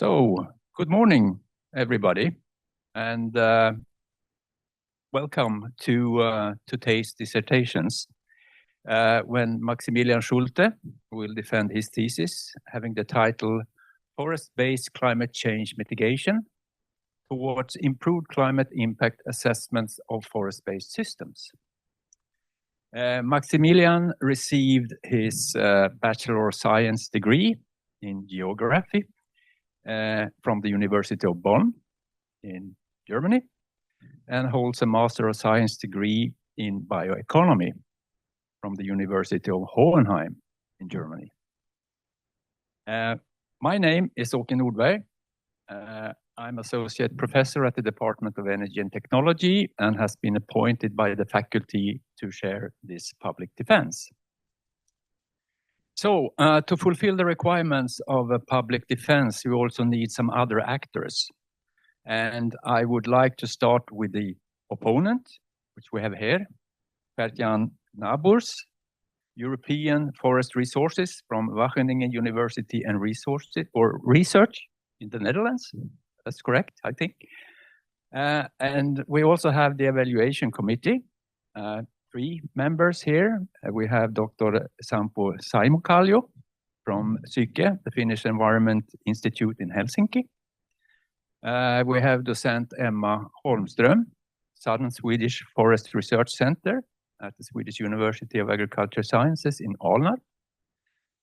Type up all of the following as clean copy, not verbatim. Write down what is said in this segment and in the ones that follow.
So, good morning, everybody, and welcome to today's dissertations. When Maximilian Schulte will defend his thesis, having the title Forest-Based Climate Change Mitigation Towards Improved Climate Impact Assessments of Forest-Based Systems. Maximilian received his Bachelor of Science degree in Geography from the University of Bonn in Germany, and holds a Master of Science degree in Bioeconomy from the University of Hohenheim in Germany. My name is Åke Nordberg. I'm Associate Professor at the Department of Energy and Technology and has been appointed by the faculty to chair this public defense. So, to fulfill the requirements of a public defense, you also need some other actors. And I would like to start with the opponent, which we have here, Gert-Jan Nabuurs, European Forest Resources from Wageningen University and Research in the Netherlands. That's correct, I think. And we also have the evaluation committee. 3 members here. We have Dr. Sampo Saimokallio from Psyke, the Finnish Environment Institute in Helsinki. We have docent Emma Holmström, Southern Swedish Forest Research Center at the Swedish University of Agricultural Sciences in Alnarp.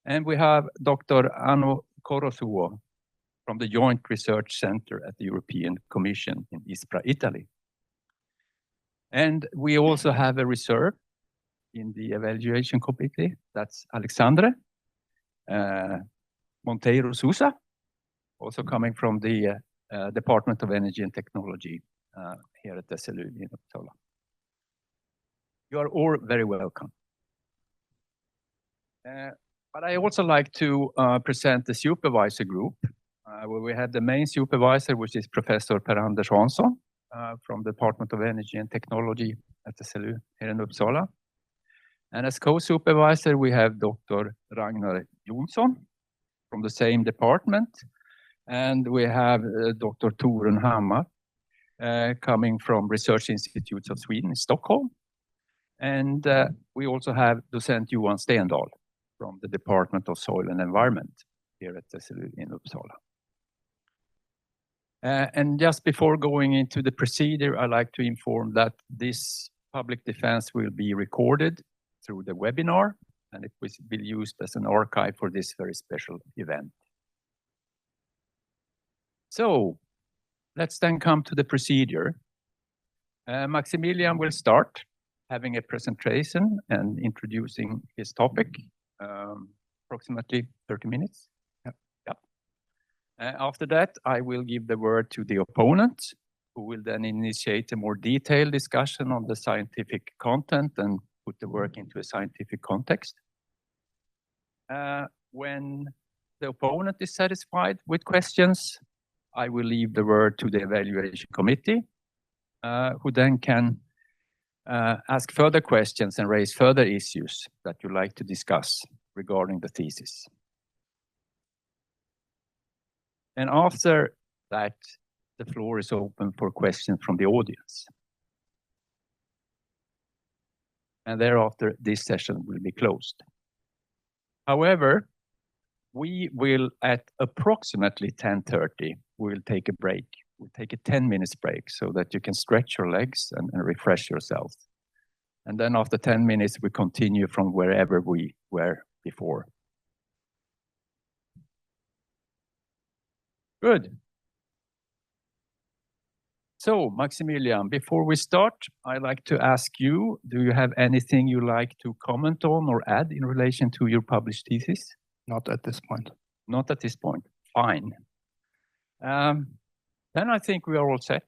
And we have Dr. Anno Corosuo from the Joint Research Center at the European Commission in Ispra, Italy. And we also have a reserve in the evaluation committee. That's Alexandre Monteiro Sousa, also coming from the Department of Energy and Technology here at SLU in Uppsala. You are all very welcome. But I also like to present the supervisor group, where we have the main supervisor, which is Professor Per-Anders Hansson, from the Department of Energy and Technology at the SLU here in Uppsala. And as co-supervisor, we have Dr. Ragnar Jonsson from the same department. And we have Dr. Torun Hammar coming from Research Institutes of Sweden in Stockholm. And we also have docent Johan Stendahl from the Department of Soil and Environment here at the SLU in Uppsala. And just before going into the procedure, I'd like to inform that this public defense will be recorded through the webinar, and it will be used as an archive for this very special event. So, let's then come to the procedure. Maximilian will start having a presentation and introducing his topic, approximately 30 minutes. After that, I will give the word to the opponent, who will then initiate a more detailed discussion on the scientific content and put the work into a scientific context. When the opponent is satisfied with questions, I will leave the word to the evaluation committee, who then can ask further questions and raise further issues that you like to discuss regarding the thesis. And after that, the floor is open for questions from the audience. And thereafter, this session will be closed. However, we will, at approximately 10:30, we'll take a break. We'll take a 10-minute break so that you can stretch your legs and refresh yourself. And then after 10 minutes, we continue from wherever we were before. Good. So, Maximilian, before we start, I'd like to ask you, do you have anything you like to comment on or add in relation to your published thesis? Not at this point. Not at this point. Fine. Then I think we are all set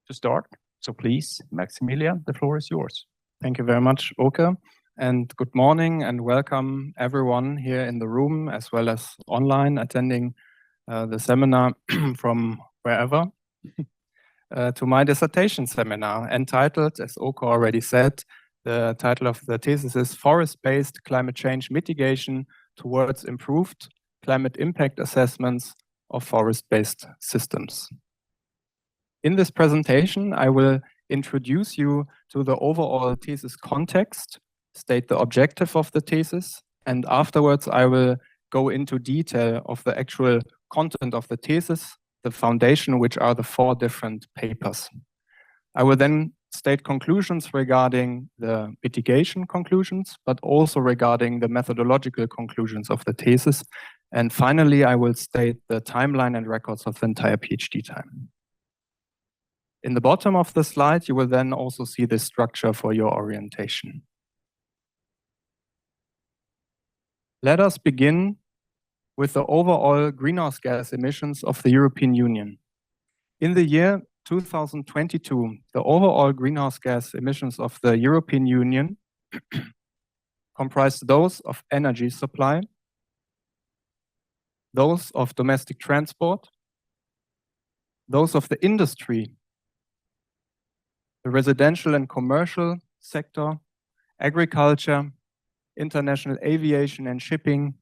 to start. So please, Maximilian, the floor is yours. Thank you very much, Åke. And good morning and welcome everyone here in the room as well as online attending the seminar from wherever to my dissertation seminar entitled, as Åke already said, the title of the thesis is Forest-Based Climate Change Mitigation Towards Improved Climate Impact Assessments of forest-based systems. In this presentation, I will introduce you to the overall thesis context, state the objective of the thesis, and afterwards I will go into detail of the actual content of the thesis, the foundation, which are the 4 different papers. I will then state conclusions regarding the mitigation conclusions, but also regarding the methodological conclusions of the thesis. And finally, I will state the timeline and records of the entire PhD time. In the bottom of the slide, you will then also see the structure for your orientation. Let us begin with the overall greenhouse gas emissions of the European Union. In the year 2022, the overall greenhouse gas emissions of the European Union comprised those of energy supply, those of domestic transport, those of the industry, the residential and commercial sector, agriculture, international aviation and shipping,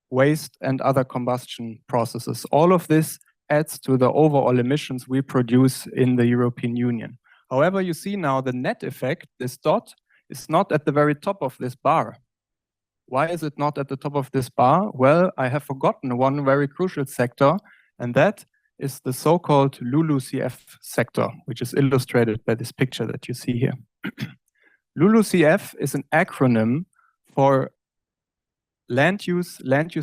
waste and other combustion processes. All of this adds to the overall emissions we produce in the European Union. However, you see now the net effect, this dot, is not at the very top of this bar. Why is it not at the top of this bar? Well, I have forgotten one very crucial sector, and that is the so-called LULUCF sector, which is illustrated by this picture that you see here. LULUCF is an acronym for land use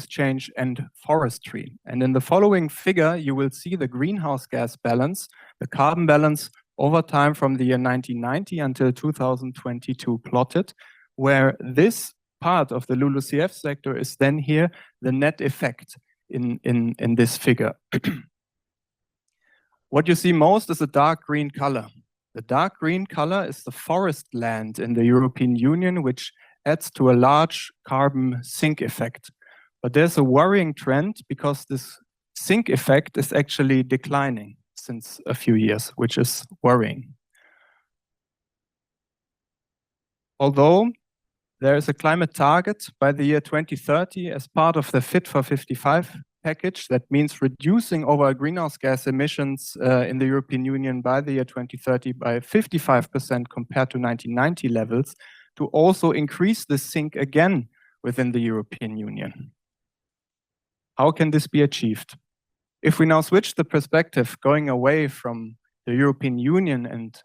change, and forestry. And in the following figure, you will see the greenhouse gas balance, the carbon balance over time from the year 1990 until 2022 plotted, where this part of the LULUCF sector is then here the net effect in this figure. What you see most is a dark green color. The dark green color is the forest land in the European Union, which adds to a large carbon sink effect. But there's a worrying trend because this sink effect is actually declining since a few years, which is worrying. Although there is a climate target by the year 2030 as part of the Fit for 55 package, that means reducing overall greenhouse gas emissions in the European Union by the year 2030 by 55% compared to 1990 levels, to also increase the sink again within the European Union. How can this be achieved? If we now switch the perspective, going away from the European Union and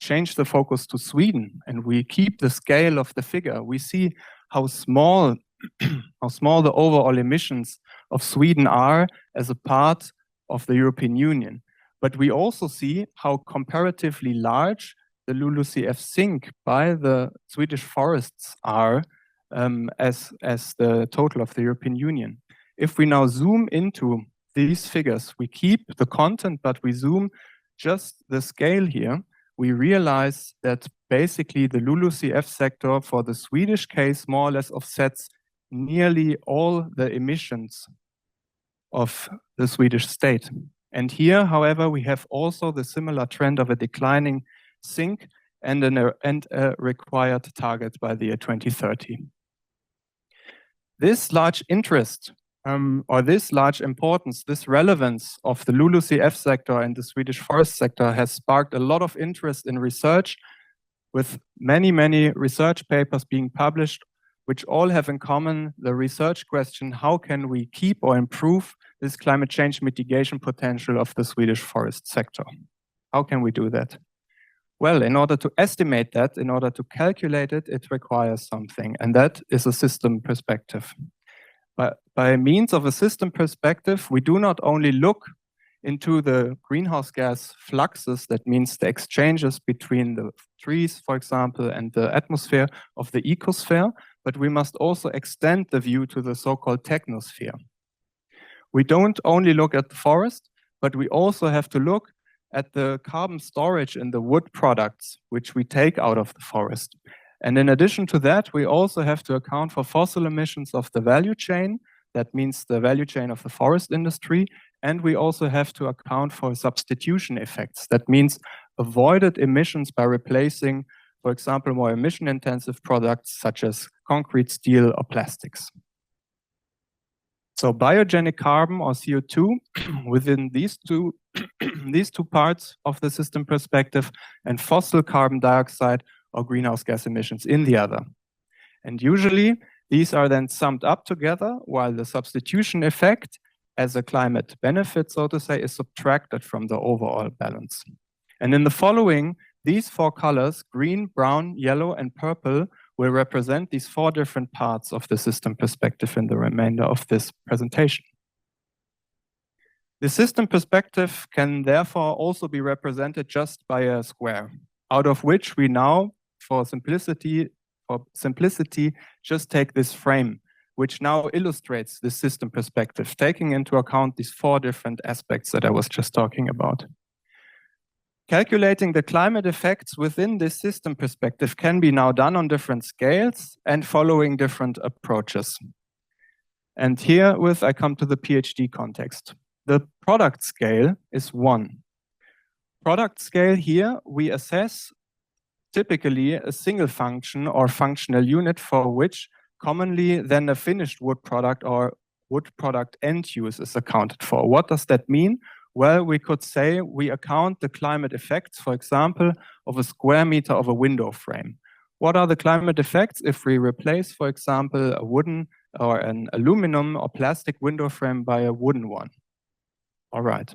change the focus to Sweden, and we keep the scale of the figure, we see how small the overall emissions of Sweden are as a part of the European Union. But we also see how comparatively large the LULUCF sink by the Swedish forests are as the total of the European Union. If we now zoom into these figures, we keep the content, but we zoom just the scale here, we realize that basically the LULUCF sector for the Swedish case more or less offsets nearly all the emissions of the Swedish state. And here, however, we have also the similar trend of a declining sink and a required target by the year 2030. This large interest or this large importance, this relevance of the LULUCF sector and the Swedish forest sector has sparked a lot of interest in research, with many research papers being published, which all have in common the research question: how can we keep or improve this climate change mitigation potential of the Swedish forest sector? How can we do that? Well, in order to estimate that, in order to calculate it, it requires something, and that is a system perspective. But by means of a system perspective, we do not only look into the greenhouse gas fluxes, that means the exchanges between the trees, for example, and the atmosphere of the ecosphere, but we must also extend the view to the so-called technosphere. We don't only look at the forest, but we also have to look at the carbon storage in the wood products which we take out of the forest. And in addition to that, we also have to account for fossil emissions of the value chain. That means the value chain of the forest industry. And we also have to account for substitution effects. That means avoided emissions by replacing, for example, more emission-intensive products such as concrete, steel, or plastics. So biogenic carbon or CO2 within these two parts of the system perspective, and fossil carbon dioxide or greenhouse gas emissions in the other. And usually these are then summed up together, while the substitution effect as a climate benefit, so to say, is subtracted from the overall balance. And in the following, these four colors, green, brown, yellow, and purple, will represent these four different parts of the system perspective in the remainder of this presentation. The system perspective can therefore also be represented just by a square, out of which we now, for simplicity, just take this frame, which now illustrates the system perspective, taking into account these four different aspects that I was just talking about. Calculating the climate effects within this system perspective can be now done on different scales and following different approaches. And herewith I come to the PhD context. The product scale is 1. Product scale here, we assess typically a single function or functional unit for which commonly then a finished wood product or wood product end use is accounted for. What does that mean? Well, we could say we account the climate effects, for example, of a square meter of a window frame. What are the climate effects if we replace, for example, a wooden or an aluminum or plastic window frame by a wooden one? All right.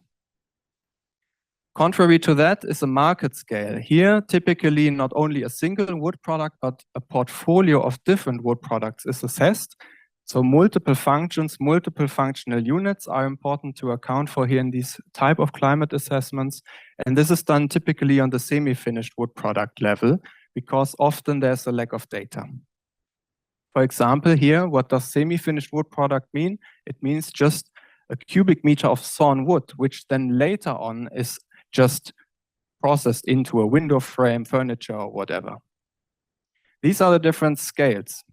Contrary to that is a market scale. Here, typically not only a single wood product, but a portfolio of different wood products is assessed. So multiple functions, multiple functional units are important to account for here in these type of climate assessments. And this is done typically on the semi-finished wood product level, because often there's a lack of data. For example, here, what does semi-finished wood product mean? It means just a cubic meter of sawn wood, which then later on is just processed into a window frame, furniture, or whatever. These are the different scales.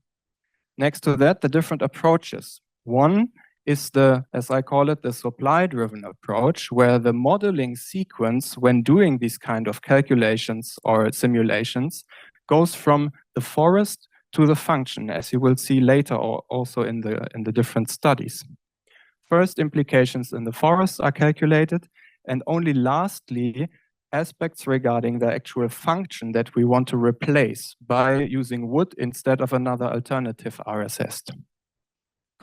Next to that, the different approaches. One is the, as I call it, the supply-driven approach, where the modeling sequence, when doing these kind of calculations or simulations, goes from the forest to the function, as you will see later or also in the different studies. First, implications in the forest are calculated, and only lastly, aspects regarding the actual function that we want to replace by using wood instead of another alternative are assessed.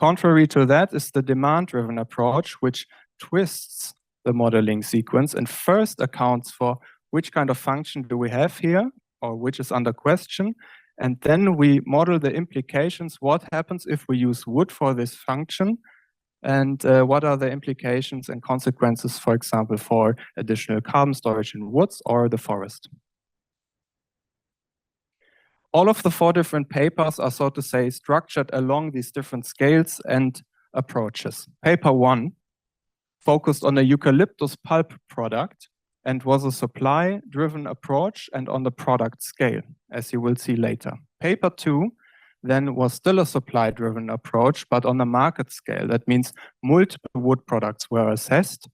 Contrary to that is the demand-driven approach, which twists the modeling sequence and first accounts for which kind of function do we have here, or which is under question, and then we model the implications. What happens if we use wood for this function? And what are the implications and consequences, for example, for additional carbon storage in woods or the forest? All of the four different papers are, so to say, structured along these different scales and approaches. Paper 1 focused on a eucalyptus pulp product and was a supply-driven approach and on the product scale, as you will see later. Paper 2 then was still a supply-driven approach, but on a market scale. That means multiple wood products were assessed.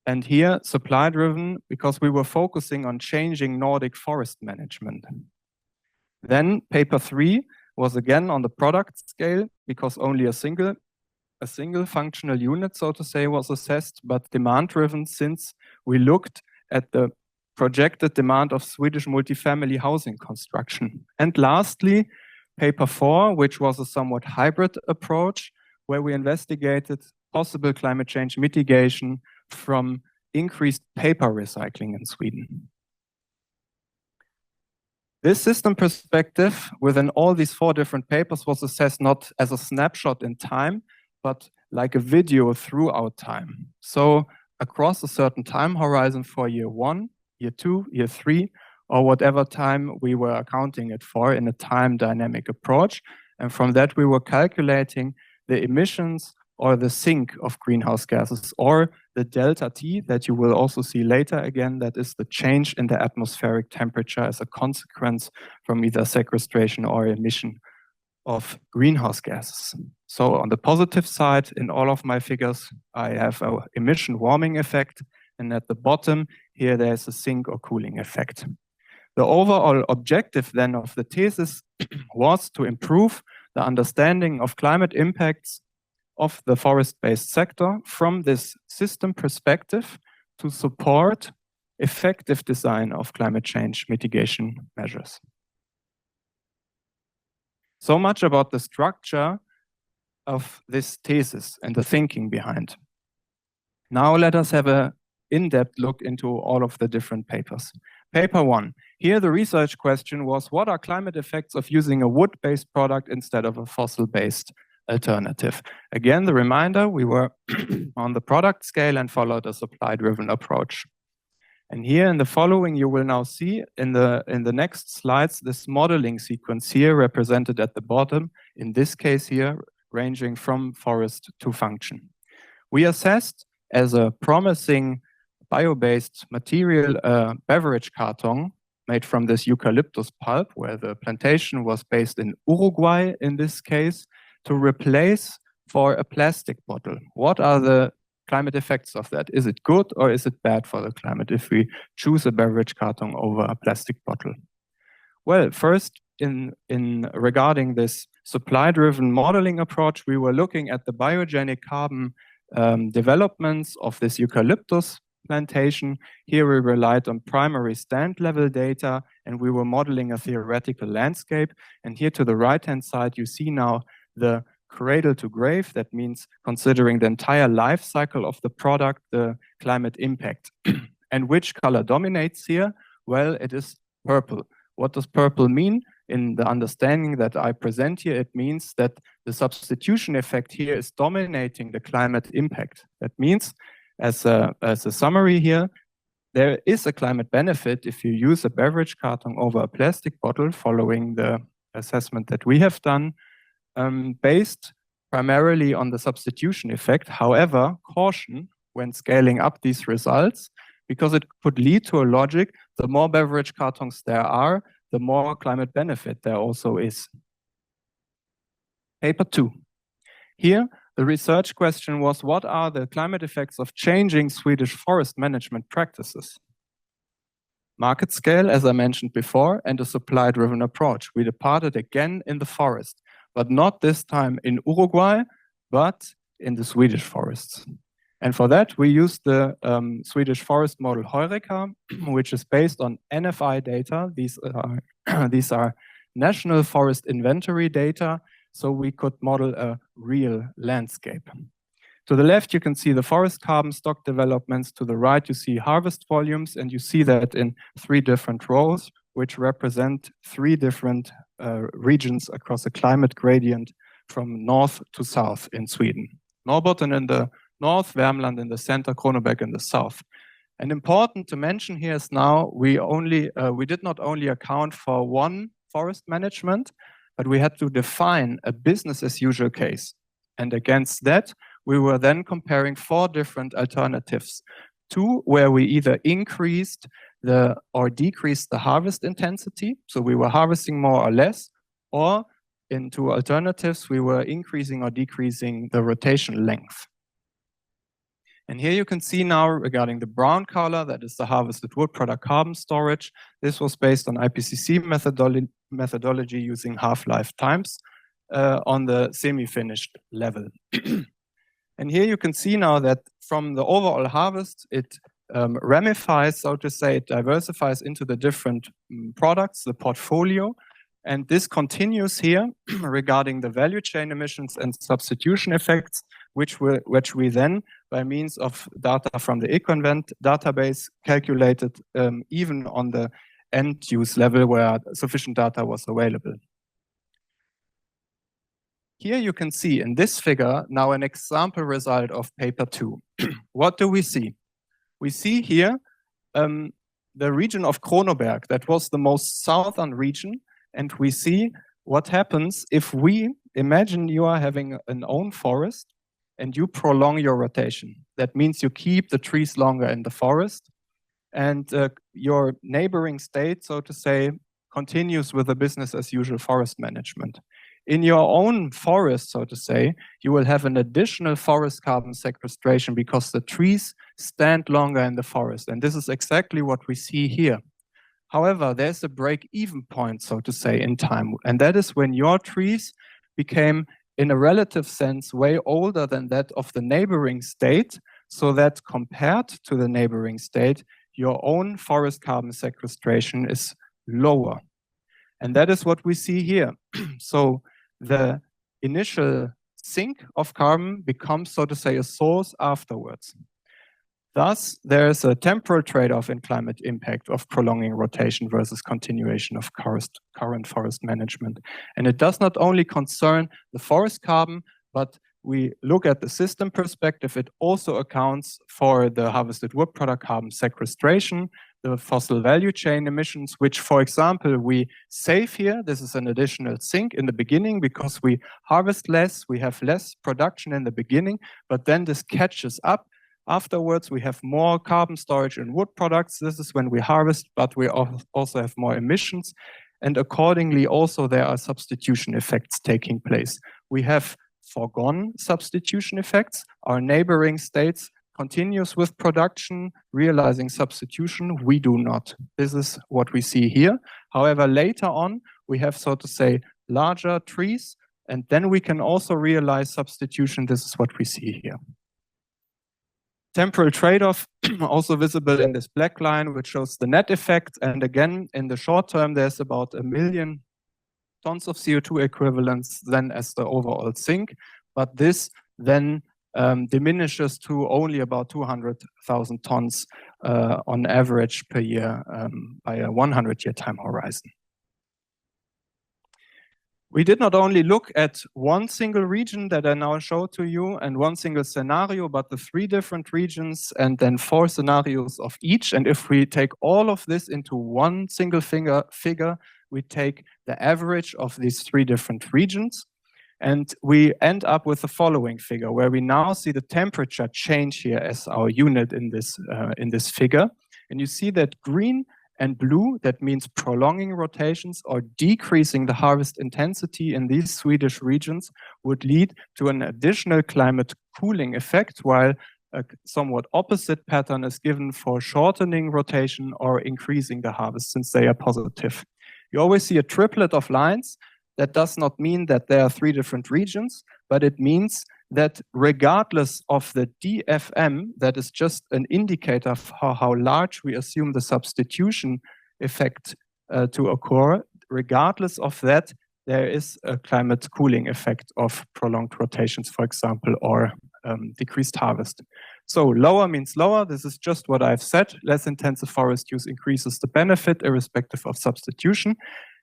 And here, supply-driven, because we were focusing on changing Nordic forest management. Then paper 3 was again on the product scale, because only a single functional unit, so to say, was assessed, but demand-driven, since we looked at the projected demand of Swedish multifamily housing construction. And lastly, paper 4, which was a somewhat hybrid approach, where we investigated possible climate change mitigation from increased paper recycling in Sweden. This system perspective within all these four different papers was assessed not as a snapshot in time, but like a video throughout time. So across a certain time horizon for year 1, year 2, year 3, or whatever time we were accounting it for in a time dynamic approach. And from that, we were calculating the emissions or the sink of greenhouse gases, or the delta T that you will also see later again, that is the change in the atmospheric temperature as a consequence from either sequestration or emission of greenhouse gases. So on the positive side, in all of my figures, I have an emission warming effect, and at the bottom here there's a sink or cooling effect. The overall objective then of the thesis was to improve the understanding of climate impacts of the forest-based sector from this system perspective to support effective design of climate change mitigation measures. So much about the structure of this thesis and the thinking behind. Now let us have an in-depth look into all of the different papers. Paper 1. Here the research question was, what are climate effects of using a wood-based product instead of a fossil-based alternative? Again, the reminder, we were on the product scale and followed a supply-driven approach. And here in the following, you will now see in the next slides, this modeling sequence here represented at the bottom, in this case here, ranging from forest to function. We assessed as a promising bio-based material beverage carton made from this eucalyptus pulp, where the plantation was based in Uruguay in this case, to replace for a plastic bottle. What are the climate effects of that? Is it good or is it bad for the climate if we choose a beverage carton over a plastic bottle? Well, first, in regarding this supply-driven modeling approach, we were looking at the biogenic carbon developments of this eucalyptus plantation. Here we relied on primary stand level data and we were modeling a theoretical landscape. And here to the right-hand side, you see now the cradle to grave. That means considering the entire life cycle of the product, the climate impact. And which color dominates here? Well, it is purple. What does purple mean? In the understanding that I present here, it means that the substitution effect here is dominating the climate impact. That means, as a summary here, there is a climate benefit if you use a beverage carton over a plastic bottle, following the assessment that we have done, based primarily on the substitution effect. However, caution when scaling up these results, because it could lead to a logic, the more beverage cartons there are, the more climate benefit there also is. Paper 2. Here, the research question was, what are the climate effects of changing Swedish forest management practices? Market scale, as I mentioned before, and a supply-driven approach. We departed again in the forest, but not this time in Uruguay, but in the Swedish forests. And for that, we used the Swedish forest model Heureka, which is based on NFI data. These are national forest inventory data, so we could model a real landscape. To the left, you can see the forest carbon stock developments. To the right, you see harvest volumes, and you see that in 3 different rows, which represent 3 different regions across a climate gradient from north to south in Sweden. Norrbotten in the north, Värmland in the center, Kronoberg in the south. And important to mention here is now we did not only account for one forest management, but we had to define a business as usual case. And against that, we were then comparing 4 different alternatives. 2 where we either increased or decreased the harvest intensity, so we were harvesting more or less, or in 2 alternatives, we were increasing or decreasing the rotation length. And here you can see now regarding the brown color, that is the harvested wood product carbon storage. This was based on IPCC methodology using half-life times on the semi-finished level. And here you can see now that from the overall harvest, it ramifies, so to say, it diversifies into the different products, the portfolio. And this continues here regarding the value chain emissions and substitution effects, which we then, by means of data from the eConvent database, calculated even on the end-use level where sufficient data was available. Here you can see in this figure now an example result of paper 2. What do we see? We see here the region of Kronoberg, that was the most southern region, and we see what happens if we imagine you are having an own forest and you prolong your rotation. That means you keep the trees longer in the forest, and your neighboring state, so to say, continues with the business as usual forest management. In your own forest, so to say, you will have an additional forest carbon sequestration because the trees stand longer in the forest. And this is exactly what we see here. However, there's a break-even point, so to say, in time. And that is when your trees became in a relative sense way older than that of the neighboring state, so that compared to the neighboring state, your own forest carbon sequestration is lower. And that is what we see here. So the initial sink of carbon becomes, so to say, a source afterwards. Thus, there is a temporal trade-off in climate impact of prolonging rotation versus continuation of current forest management. And it does not only concern the forest carbon, but we look at the system perspective. It also accounts for the harvested wood product carbon sequestration, the fossil value chain emissions, which, for example, we save here. This is an additional sink in the beginning because we harvest less, we have less production in the beginning, but then this catches up. Afterwards, we have more carbon storage in wood products. This is when we harvest, but we also have more emissions. And accordingly, also there are substitution effects taking place. We have foregone substitution effects. Our neighboring states continues with production, realizing substitution. We do not. This is what we see here. However, later on, we have, so to say, larger trees, and then we can also realize substitution. This is what we see here. Temporal trade-off also visible in this black line, which shows the net effect. And again, in the short term, there's about 1 million tons of CO2 equivalents then as the overall sink. But this then diminishes to only about 200,000 tons on average per year by a 100-year time horizon. We did not only look at one single region that I now show to you and one single scenario, but the 3 different regions and then 4 scenarios of each. And if we take all of this into one single figure, we take the average of these 3 different regions. And we end up with the following figure, where we now see the temperature change here as our unit in this figure. And you see that green and blue, that means prolonging rotations or decreasing the harvest intensity in these Swedish regions, would lead to an additional climate cooling effect, while a somewhat opposite pattern is given for shortening rotation or increasing the harvest, since they are positive. You always see a triplet of lines. That does not mean that there are 3 different regions, but it means that regardless of the DFM, that is just an indicator of how large we assume the substitution effect to occur, regardless of that, there is a climate cooling effect of prolonged rotations, for example, or decreased harvest. So lower means lower. This is just what I've said. Less intensive forest use increases the benefit irrespective of substitution.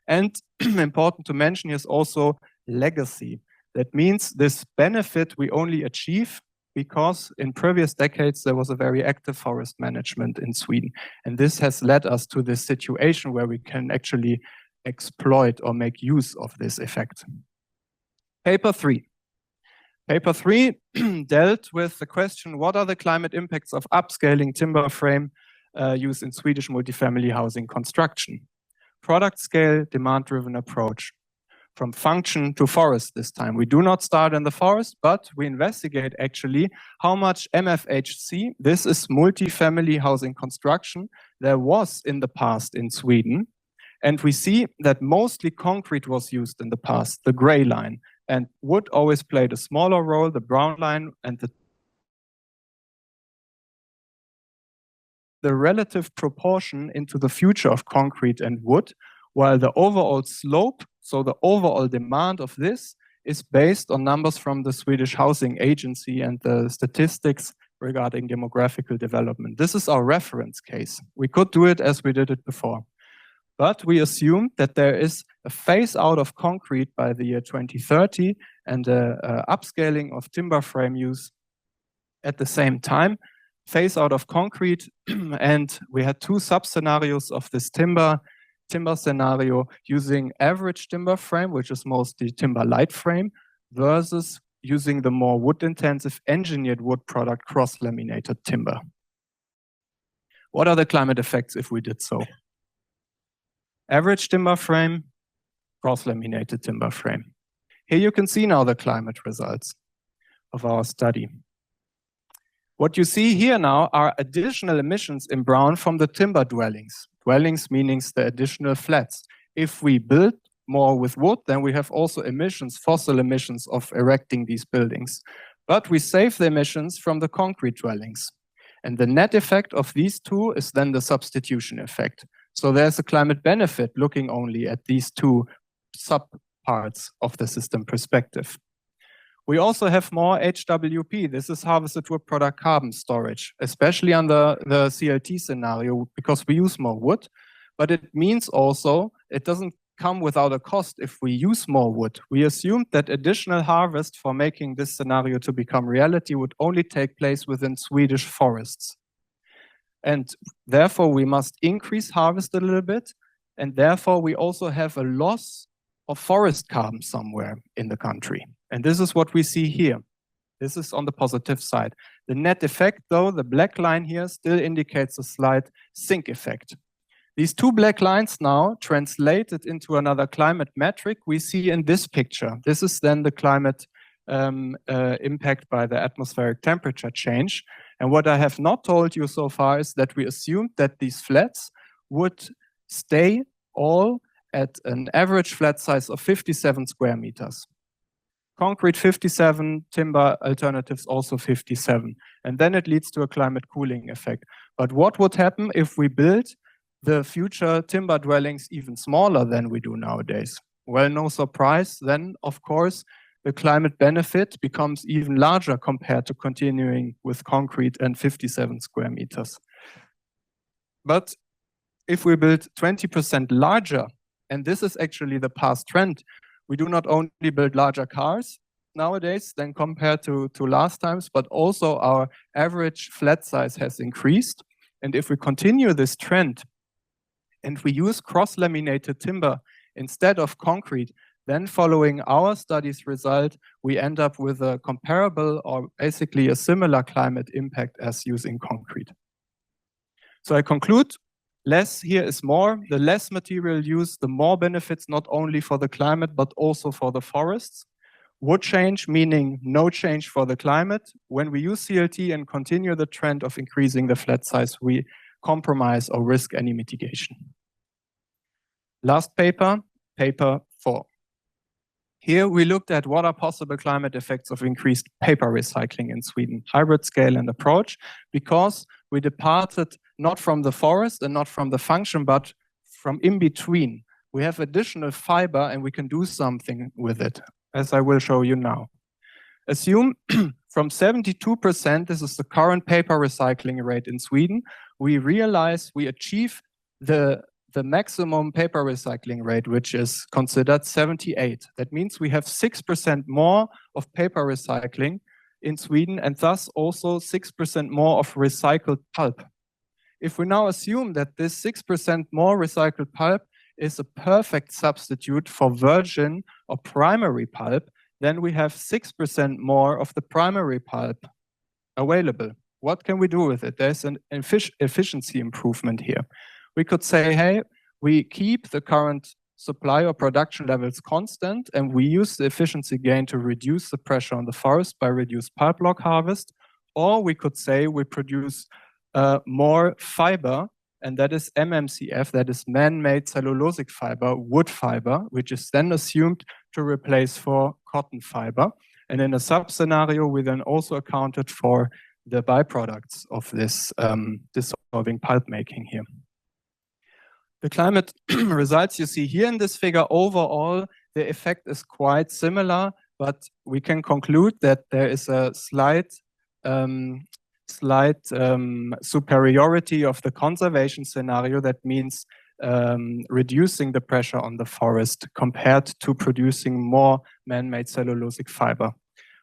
And important to mention is also legacy. That means this benefit we only achieve because in previous decades there was a very active forest management in Sweden. And this has led us to this situation where we can actually exploit or make use of this effect. Paper 3. Paper 3 dealt with the question, what are the climate impacts of upscaling timber frame use in Swedish multifamily housing construction? Product scale, demand-driven approach. From function to forest this time. We do not start in the forest, but we investigate actually how much MFHC, this is multifamily housing construction, there was in the past in Sweden. And we see that mostly concrete was used in the past, the gray line. And wood always played a smaller role, the brown line, and the relative proportion into the future of concrete and wood, while the overall slope, so the overall demand of this, is based on numbers from the Swedish Housing Agency and the statistics regarding demographical development. This is our reference case. We could do it as we did it before. But we assume that there is a phase out of concrete by the year 2030 and a upscaling of timber frame use at the same time. Phase out of concrete, and we had 2 sub-scenarios of this timber scenario using average timber frame, which is mostly timber light frame, versus using the more wood-intensive engineered wood product cross-laminated timber. What are the climate effects if we did so? Average timber frame, cross-laminated timber frame. Here you can see now the climate results of our study. What you see here now are additional emissions in brown from the timber dwellings. Dwellings meaning the additional flats. If we build more with wood, then we have also emissions, fossil emissions of erecting these buildings. But we save the emissions from the concrete dwellings. And the net effect of these two is then the substitution effect. So there's a climate benefit looking only at these two subparts of the system perspective. We also have more HWP. This is harvested wood product carbon storage, especially under the CLT scenario, because we use more wood. But it means also it doesn't come without a cost if we use more wood. We assumed that additional harvest for making this scenario to become reality would only take place within Swedish forests. And therefore, we must increase harvest a little bit. And therefore, we also have a loss of forest carbon somewhere in the country. And this is what we see here. This is on the positive side. The net effect, though, the black line here still indicates a slight sink effect. These two black lines now translated into another climate metric we see in this picture. This is then the climate impact by the atmospheric temperature change. And what I have not told you so far is that we assumed that these flats would stay all at an average flat size of 57 square meters. Concrete 57, timber alternatives also 57. And then it leads to a climate cooling effect. But what would happen if we build the future timber dwellings even smaller than we do nowadays? Well, no surprise. Then, of course, the climate benefit becomes even larger compared to continuing with concrete and 57 square meters. But if we build 20% larger, and this is actually the past trend, we do not only build larger cars nowadays than compared to last times, but also our average flat size has increased. And if we continue this trend, and we use cross-laminated timber instead of concrete, then following our study's result, we end up with a comparable or basically a similar climate impact as using concrete. So I conclude, less here is more. The less material used, the more benefits, not only for the climate, but also for the forests. Wood change, meaning no change for the climate. When we use CLT and continue the trend of increasing the flat size, we compromise or risk any mitigation. Last paper, paper 4. Here we looked at what are possible climate effects of increased paper recycling in Sweden, hybrid scale and approach, because we departed not from the forest and not from the function, but from in between. We have additional fiber and we can do something with it, as I will show you now. Assume from 72%, this is the current paper recycling rate in Sweden, we realize we achieve the maximum paper recycling rate, which is considered 78. That means we have 6% more of paper recycling in Sweden and thus also 6% more of recycled pulp. If we now assume that this 6% more recycled pulp is a perfect substitute for virgin or primary pulp, then we have 6% more of the primary pulp available. What can we do with it? There's an efficiency improvement here. We could say, hey, we keep the current supply or production levels constant and we use the efficiency gain to reduce the pressure on the forest by reduced pulp log harvest. Or we could say we produce more fiber, and that is MMCF, that is man-made cellulosic fiber, wood fiber, which is then assumed to replace for cotton fiber. And in a sub-scenario, we then also accounted for the byproducts of this dissolving pulp making here. The climate results you see here in this figure, overall, the effect is quite similar, but we can conclude that there is a slight superiority of the conservation scenario. That means reducing the pressure on the forest compared to producing more man-made cellulosic fiber.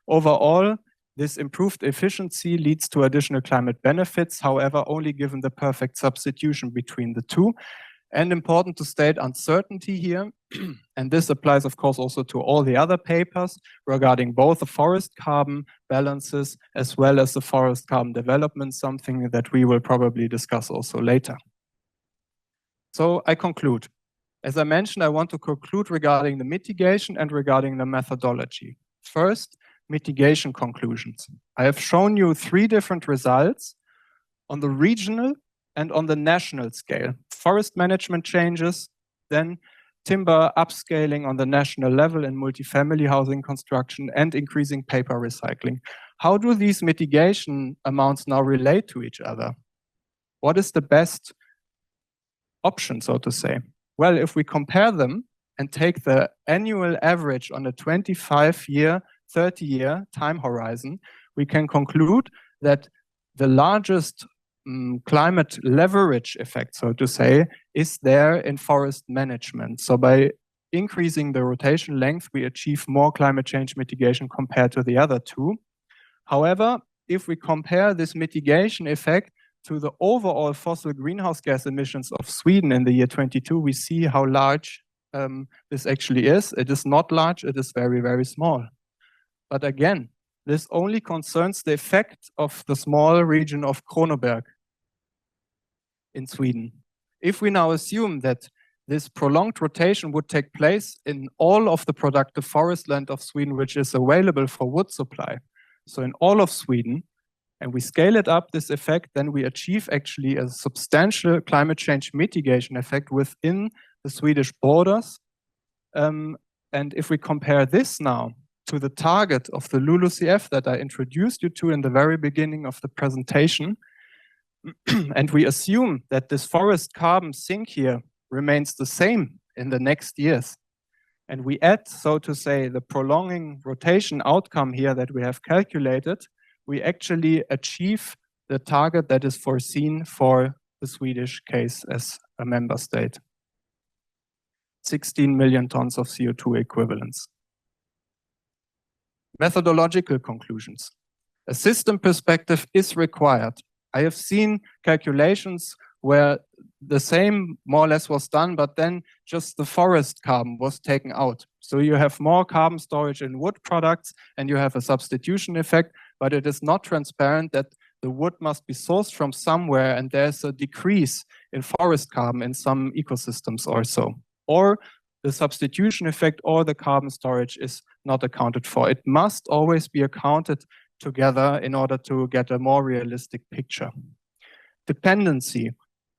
Overall, this improved efficiency leads to additional climate benefits, however, only given the perfect substitution between the two. And important to state uncertainty here, and this applies of course also to all the other papers regarding both the forest carbon balances as well as the forest carbon development, something that we will probably discuss also later. So I conclude. As I mentioned, I want to conclude regarding the mitigation and regarding the methodology. First, mitigation conclusions. I have shown you 3 different results on the regional and on the national scale. Forest management changes, then timber upscaling on the national level in multifamily housing construction, and increasing paper recycling. How do these mitigation amounts now relate to each other? What is the best option, so to say? Well, if we compare them and take the annual average on a 25-year, 30-year time horizon, we can conclude that the largest climate leverage effect, so to say, is there in forest management. So by increasing the rotation length, we achieve more climate change mitigation compared to the other two. However, if we compare this mitigation effect to the overall fossil greenhouse gas emissions of Sweden in the year 22, we see how large this actually is. It is not large, it is very, very small. But again, this only concerns the effect of the small region of Kronoberg in Sweden. If we now assume that this prolonged rotation would take place in all of the productive forest land of Sweden, which is available for wood supply, so in all of Sweden, and we scale it up, this effect, then we achieve actually a substantial climate change mitigation effect within the Swedish borders. And if we compare this now to the target of the LULUCF that I introduced you to in the very beginning of the presentation, and we assume that this forest carbon sink here remains the same in the next years, and we add, so to say, the prolonging rotation outcome here that we have calculated, we actually achieve the target that is foreseen for the Swedish case as a member state. 16 million tons of CO2 equivalents. Methodological conclusions. A system perspective is required. I have seen calculations where the same more or less was done, but then just the forest carbon was taken out. So you have more carbon storage in wood products and you have a substitution effect, but it is not transparent that the wood must be sourced from somewhere and there's a decrease in forest carbon in some ecosystems or so. Or the substitution effect or the carbon storage is not accounted for. It must always be accounted together in order to get a more realistic picture. Dependency.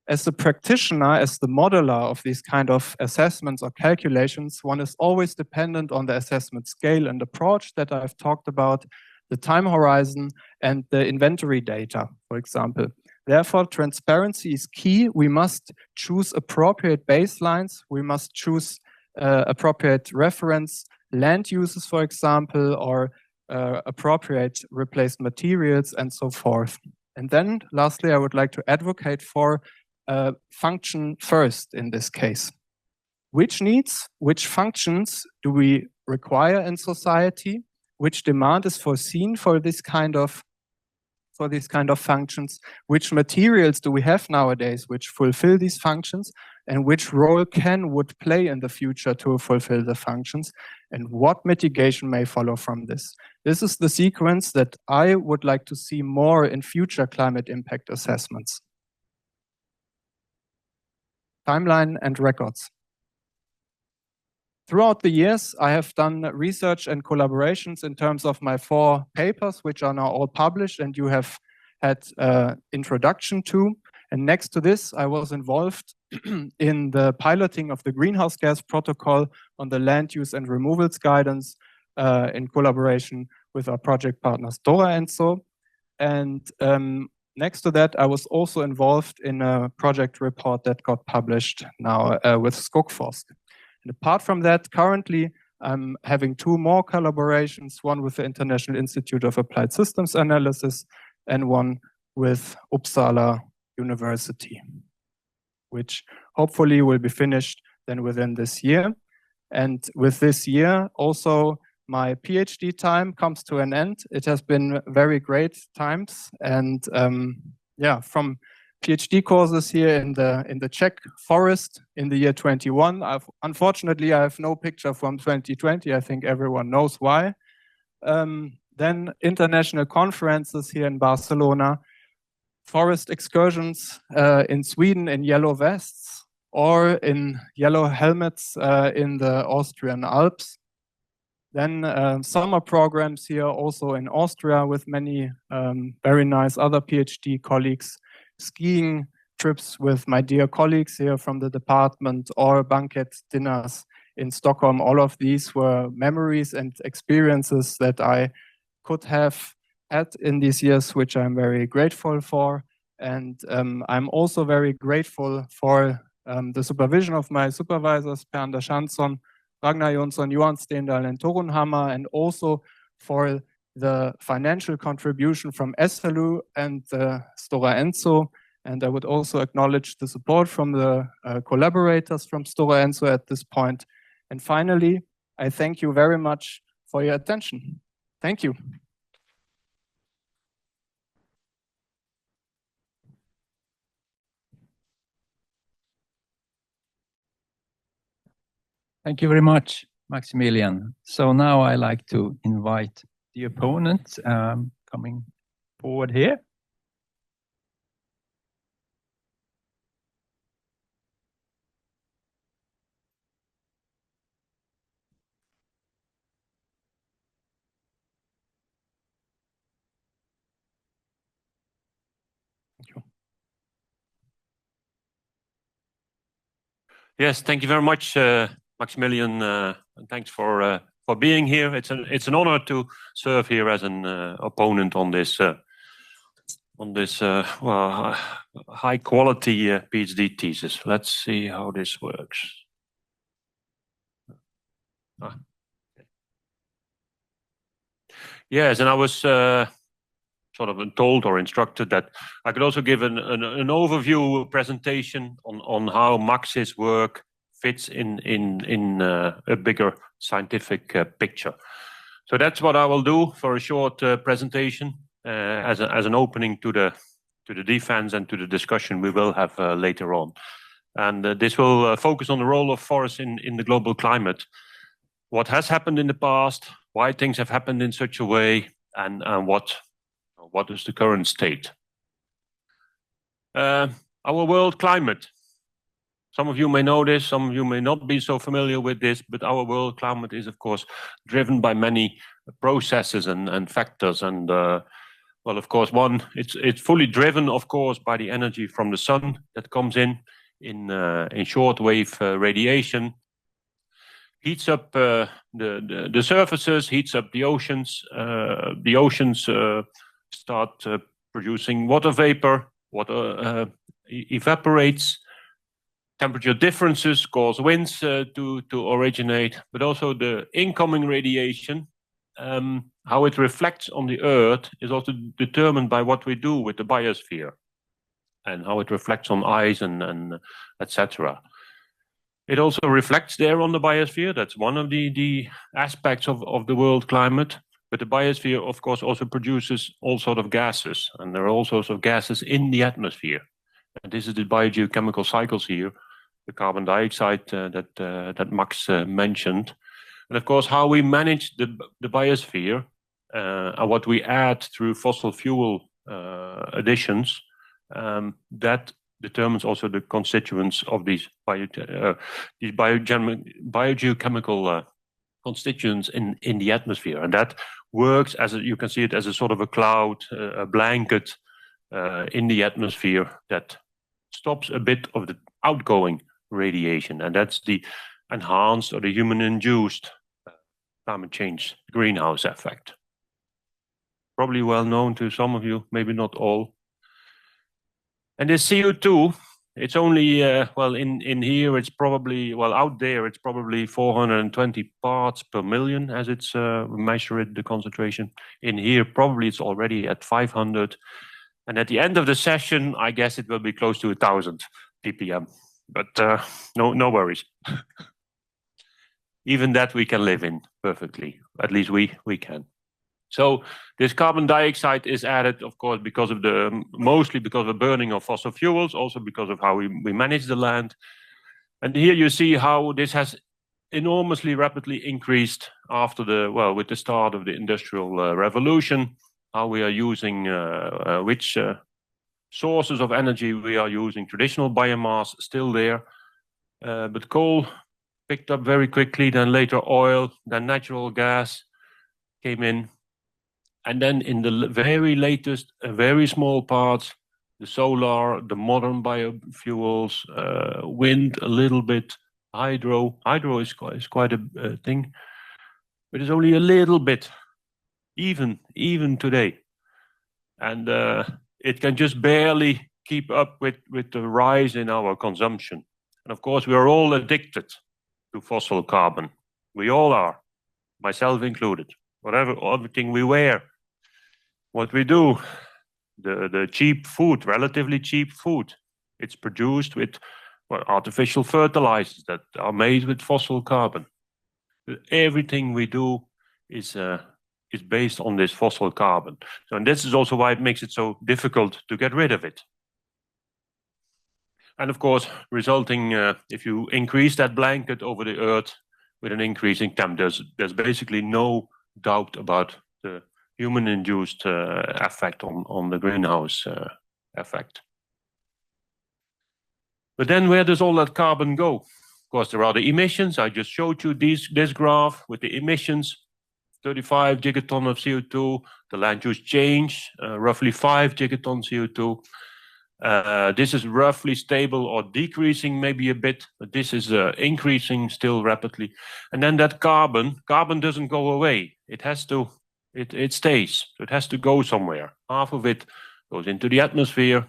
As the practitioner, as the modeler of these kind of assessments or calculations, one is always dependent on the assessment scale and approach that I've talked about, the time horizon, and the inventory data, for example. Therefore, transparency is key. We must choose appropriate baselines. We must choose appropriate reference land uses, for example, or appropriate replaced materials and so forth. And then, lastly, I would like to advocate for function first in this case. Which needs, which functions do we require in society? Which demand is foreseen for this kind of functions? Which materials do we have nowadays which fulfill these functions? And which role can wood play in the future to fulfill the functions? And what mitigation may follow from this? This is the sequence that I would like to see more in future climate impact assessments. Timeline and records. Throughout the years, I have done research and collaborations in terms of my 4 papers, which are now all published and you have had introduction to. And next to this, I was involved in the piloting of the greenhouse gas protocol on the land use and removals guidance in collaboration with our project partners Dora and so. And next to that, I was also involved in a project report that got published now with Skogforsk. And apart from that, currently I'm having 2 more collaborations, one with the International Institute of Applied Systems Analysis and one with Uppsala University, which hopefully will be finished then within this year. And with this year, also my PhD time comes to an end. It has been very great times, and from PhD courses here in the Czech forest in the year 21. Unfortunately, I have no picture from 2020. I think everyone knows why. Then international conferences here in Barcelona, forest excursions in Sweden in yellow vests or in yellow helmets in the Austrian Alps. Then summer programs here also in Austria with many very nice other PhD colleagues, skiing trips with my dear colleagues here from the department, or banquet dinners in Stockholm. All of these were memories and experiences that I could have had in these years, which I'm very grateful for. And I'm also very grateful for the supervision of my supervisors, Per Anders Hansson, Ragnar Jonsson, Johan Stendal, and Torun Hammer, and also for the financial contribution from SLU and Stora Enso. And I would also acknowledge the support from the collaborators from Stora Enso at this point. And finally, I thank you very much for your attention. Thank you. Thank you very much, Maximilian. So now I like to invite the opponent coming forward here. Thank you. Yes, thank you very much, Maximilian, and thanks for being here. It's an honor to serve here as an opponent on this well, high quality PhD thesis. Let's see how this works. Yes, and I was sort of told or instructed that I could also give an overview presentation on how Max's work fits in a bigger scientific picture. So that's what I will do for a short presentation as an opening to the defense and to the discussion we will have later on. And this will focus on the role of forests in the global climate, what has happened in the past, why things have happened in such a way, and what is the current state. Our world climate. Some of you may know this, some of you may not be so familiar with this, but our world climate is, of course, driven by many processes and factors. And well, of course, it's fully driven, of course, by the energy from the sun that comes in shortwave radiation, heats up the surfaces, heats up the oceans. The oceans start producing water vapor, water evaporates, temperature differences cause winds to originate, but also the incoming radiation, how it reflects on the Earth is also determined by what we do with the biosphere and how it reflects on ice and etc. It also reflects there on the biosphere. That's one of the aspects of the world climate. But the biosphere, of course, also produces all sorts of gases, and there are all sorts of gases in the atmosphere. And this is the biogeochemical cycles here, the carbon dioxide that Max mentioned. And of course, how we manage the biosphere and what we add through fossil fuel additions, that determines also the constituents of these biogeochemical constituents in the atmosphere. And that works as you can see it as a sort of a cloud, a blanket in the atmosphere that stops a bit of the outgoing radiation. And that's the enhanced or the human-induced climate change greenhouse effect. Probably well known to some of you, maybe not all. And this CO2, it's only, well, in here, it's probably, well, out there, it's probably 420 parts per million as it's measured, the concentration. In here, probably it's already at 500. And at the end of the session, I guess it will be close to 1,000 ppm. But no worries. Even that we can live in perfectly. At least we can. So this carbon dioxide is added, of course, because of mostly because of the burning of fossil fuels, also because of how we manage the land. And here you see how this has enormously rapidly increased after with the start of the Industrial Revolution, how we are using, which sources of energy we are using. Traditional biomass still there, but coal picked up very quickly, then later oil, then natural gas came in. And then in the very latest, very small parts, the solar, the modern biofuels, wind a little bit, hydro. Hydro is quite a thing, but it's only a little bit, even today. And it can just barely keep up with the rise in our consumption. And of course, we are all addicted to fossil carbon. We all are, myself included. Everything we wear, what we do, the cheap food, relatively cheap food, it's produced with artificial fertilizers that are made with fossil carbon. Everything we do is based on this fossil carbon. So, and this is also why it makes it so difficult to get rid of it. And of course, resulting, if you increase that blanket over the Earth with an increasing temp, there's basically no doubt about the human-induced effect on the greenhouse effect. But then where does all that carbon go? Of course, there are the emissions. I just showed you this graph with the emissions, 35 gigaton of CO2. The land use change, roughly 5 gigaton CO2. This is roughly stable or decreasing maybe a bit, but this is increasing still rapidly. And then that carbon doesn't go away. It has to, it stays. So it has to go somewhere. Half of it goes into the atmosphere,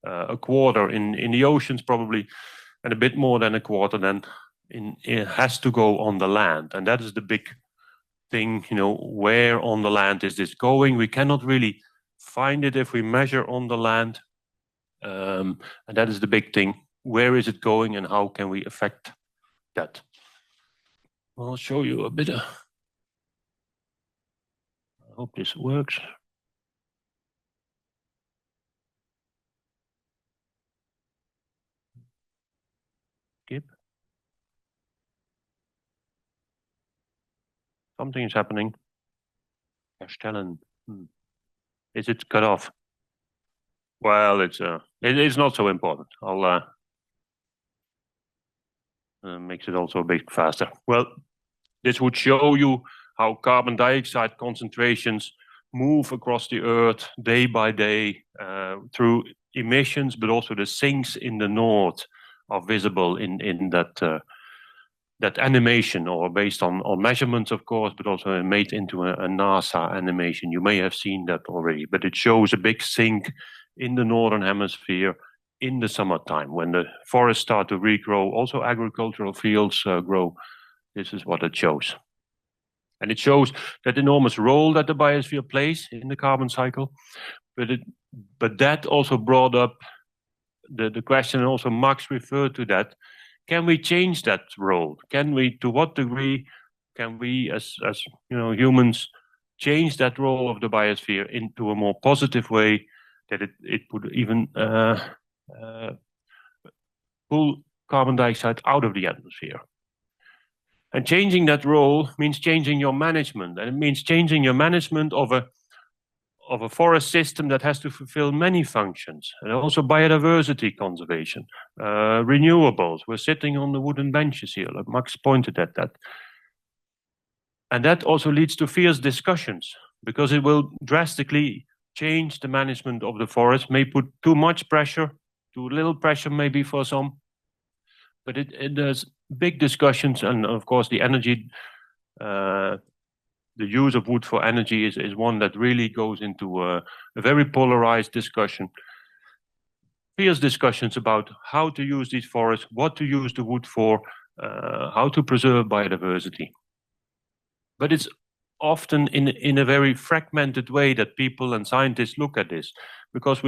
a quarter in the oceans probably, and a bit more than a quarter then it has to go on the land. And that is the big thing, you know, where on the land is this going? We cannot really find it if we measure on the land. And that is the big thing. Where is it going and how can we affect that? I'll show you a bit. I hope this works. Skip. Something is happening. Herstellen. Is it cut off? Well, it's not so important. I'll makes it also a bit faster. Well, this would show you how carbon dioxide concentrations move across the Earth day by day through emissions, but also the sinks in the north are visible in that that animation, or based on measurements, of course, but also made into a NASA animation. You may have seen that already, but it shows a big sink in the northern hemisphere in the summertime when the forests start to regrow. Also, agricultural fields grow. This is what it shows. And it shows that enormous role that the biosphere plays in the carbon cycle. But that also brought up the question, and also Max referred to that. Can we change that role? Can we, to what degree can we as you know, humans change that role of the biosphere into a more positive way, that it would even pull carbon dioxide out of the atmosphere? And changing that role means changing your management, and it means changing your management of a forest system that has to fulfill many functions, and also biodiversity conservation, renewables. We're sitting on the wooden benches here, like Max pointed at that. And that also leads to fierce discussions, because it will drastically change the management of the forest, may put too much pressure, too little pressure maybe for some, but there's big discussions. And of course the energy, the use of wood for energy is one that really goes into a very polarized discussion. Fierce discussions about how to use these forests, what to use the wood for, how to preserve biodiversity. But it's often in a very fragmented way that people and scientists look at this, because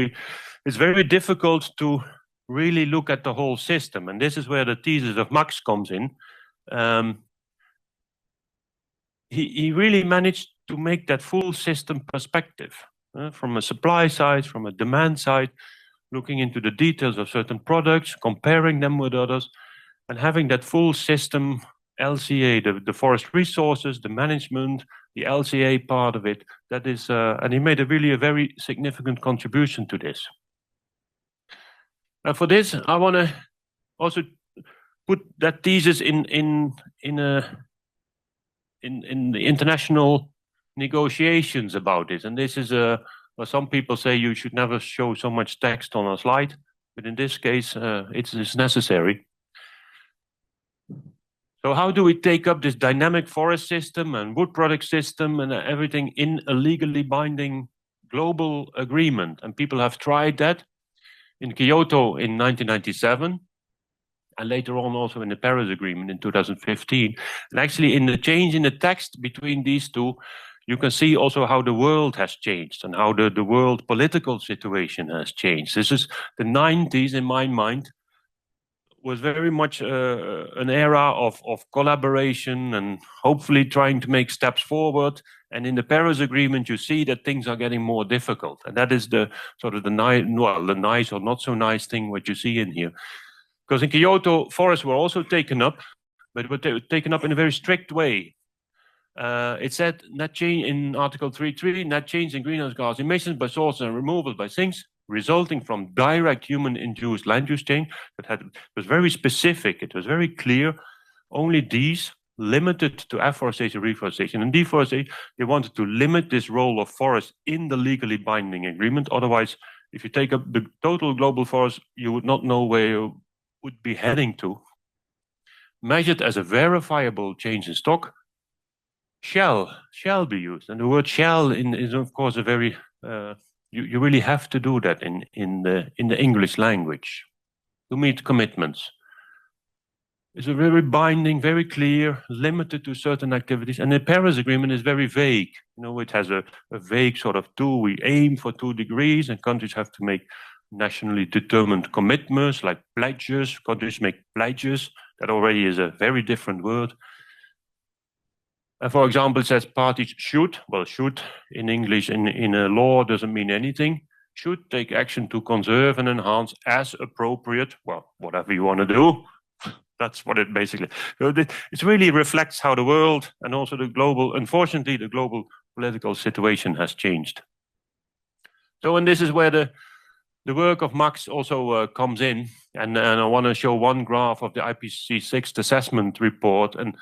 it's very difficult to really look at the whole system. And this is where the thesis of Max comes in. He really managed to make that full system perspective, from a supply side, from a demand side, looking into the details of certain products, comparing them with others, and having that full system, LCA, the forest resources, the management, the LCA part of it. That is, and he made a very significant contribution to this. And for this, I want to also put that thesis in the international negotiations about this. And this is Well, some people say you should never show so much text on a slide, but in this case, it's necessary. So how do we take up this dynamic forest system and wood product system and everything in a legally binding global agreement? And people have tried that in Kyoto in 1997, and later on also in the Paris Agreement in 2015. And actually in the change in the text between these two, you can see also how the world has changed and how the world political situation has changed. This is the 90s, in my mind, was very much an era of collaboration and hopefully trying to make steps forward. And in the Paris Agreement, you see that things are getting more difficult. And that is the sort of the nice or not so nice thing what you see in here. Because in Kyoto, forests were also taken up, but they were taken up in a very strict way. It said net change in Article 3.3, net change in greenhouse gas emissions by sources and removals by sinks resulting from direct human-induced land use change. It was very specific. It was very clear. Only these limited to afforestation, reforestation, and deforestation. They wanted to limit this role of forest in the legally binding agreement. Otherwise, if you take up the total global forest, you would not know where you would be heading to. Measured as a verifiable change in stock, shall be used. And the word shall is of course a very you really have to do that in the English language to meet commitments. It's a very binding, very clear, limited to certain activities. And the Paris Agreement is very vague. You know, it has a vague sort of we aim for 2 degrees, and countries have to make nationally determined commitments like pledges. Countries make pledges. That already is a very different word. For example, it says parties should, well, should in English in a law doesn't mean anything, should take action to conserve and enhance as appropriate, well, whatever you want to do. That's what it basically, so it really reflects how the world and also the global, unfortunately, the global political situation has changed. So, and this is where the work of Max also comes in. And I want to show one graph of the IPCC assessment report. And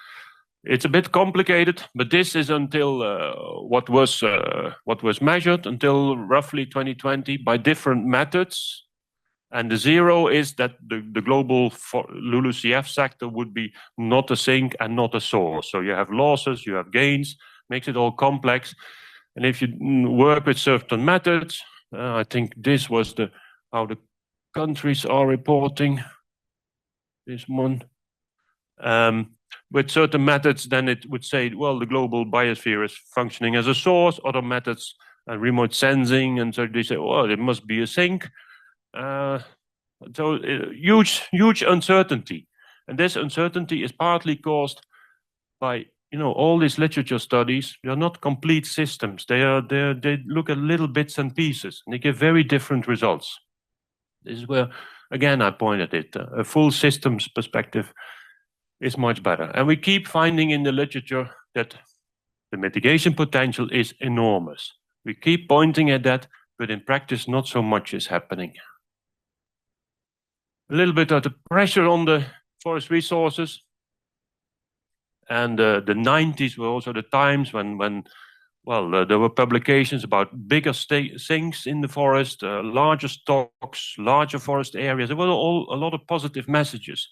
it's a bit complicated, but this is until what was measured until roughly 2020 by different methods. And the zero is that the global LULUCF sector would be not a sink and not a source. So you have losses, you have gains, makes it all complex. And if you work with certain methods, I think this was how the countries are reporting. This one. With certain methods, then it would say, well, the global biosphere is functioning as a source. Other methods, remote sensing, and so they say, well, it must be a sink. So huge uncertainty. And this uncertainty is partly caused by, you know, all these literature studies. They are not complete systems. They look at little bits and pieces, and they give very different results. This is where, again, I pointed it. A full systems perspective is much better. And we keep finding in the literature that the mitigation potential is enormous. We keep pointing at that, but in practice, not so much is happening. A little bit of the pressure on the forest resources. And the 90s were also the times when there were publications about bigger sinks in the forest, larger stocks, larger forest areas. There were a lot of positive messages.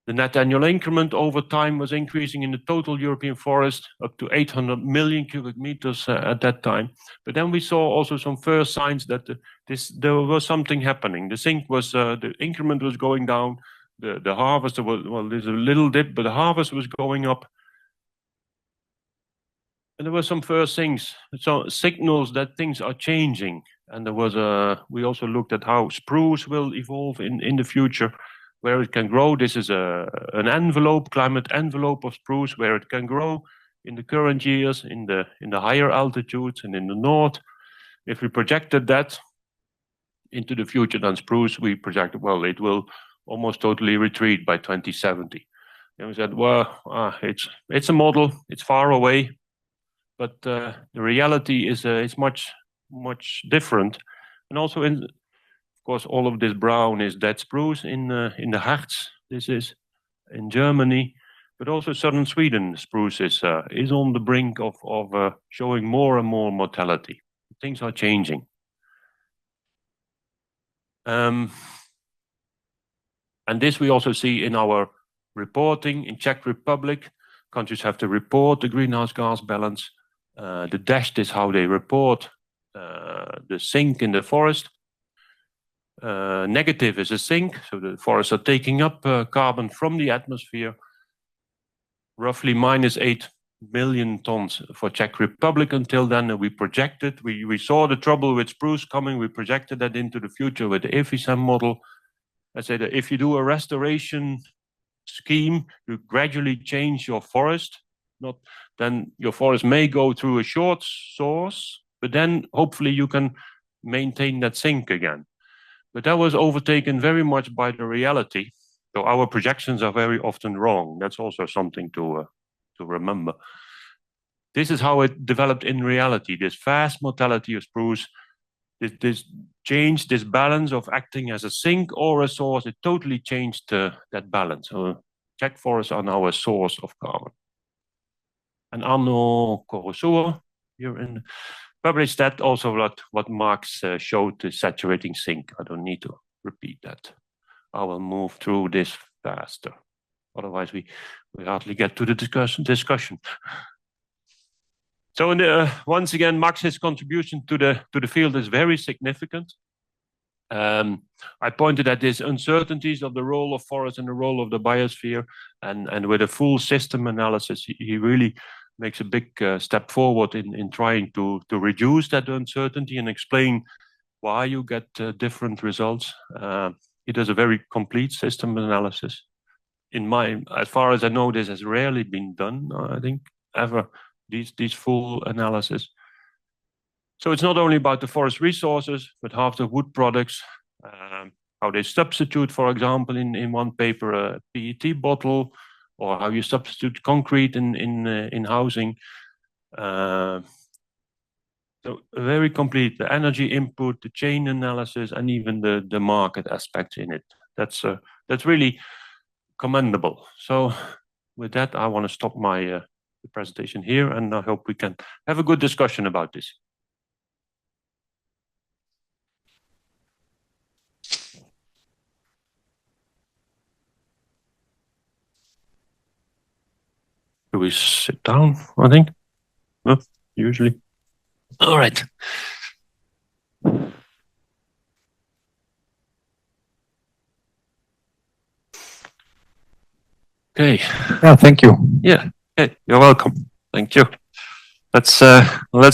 The net annual increment over time was increasing in the total European forest up to 800 million cubic meters at that time. But then we saw also some first signs that there was something happening. The increment was going down. The harvest was, well, there's a little dip, but the harvest was going up. And there were some first things, so signals that things are changing. And there was we also looked at how spruce will evolve in the future, where it can grow. This is an envelope, climate envelope of spruce, where it can grow in the current years, in the higher altitudes and in the north. If we projected that into the future, then spruce, we projected, well, it will almost totally retreat by 2070. And we said, well, it's a model, it's far away, but the reality is much different. And also, of course, all of this brown is dead spruce in the Harz. This is in Germany, but also southern Sweden spruce is on the brink of showing more and more mortality. Things are changing. And this we also see in our reporting. In Czech Republic, countries have to report the greenhouse gas balance. The dashed is how they report the sink in the forest. Negative is a sink, so the forests are taking up carbon from the atmosphere. Roughly -8 million tons for Czech Republic until then, and we projected, we saw the trouble with spruce coming, we projected that into the future with the EFISAM model. I say that if you do a restoration scheme, you gradually change your forest, then your forest may go through a short source, but then hopefully you can maintain that sink again. But that was overtaken very much by the reality. So our projections are very often wrong. That's also something to remember. This is how it developed in reality. This fast mortality of spruce, this change, this balance of acting as a sink or a source, it totally changed that balance. So Czech forests are now a source of carbon. And Arno Corosua here published that also what Marx showed, the saturating sink. I don't need to repeat that. I will move through this faster. Otherwise, we hardly get to the discussion. So once again, Max's contribution to the field is very significant. I pointed at these uncertainties of the role of forests and the role of the biosphere, and with a full system analysis, he really makes a big step forward in trying to reduce that uncertainty and explain why you get different results. He does a very complete system analysis. As far as I know, this has rarely been done, I think, ever, these full analysis. So it's not only about the forest resources, but half the wood products, how they substitute, for example, in one paper, a PET bottle, or how you substitute concrete in housing. So very complete, the energy input, the chain analysis, and even the market aspects in it. That's really commendable. So with that, I want to stop my presentation here, and I hope we can have a good discussion about this. Do we sit down, I think? No, usually. All right. Okay. Yeah, thank you. Yeah. Okay. You're welcome. Thank you. Let's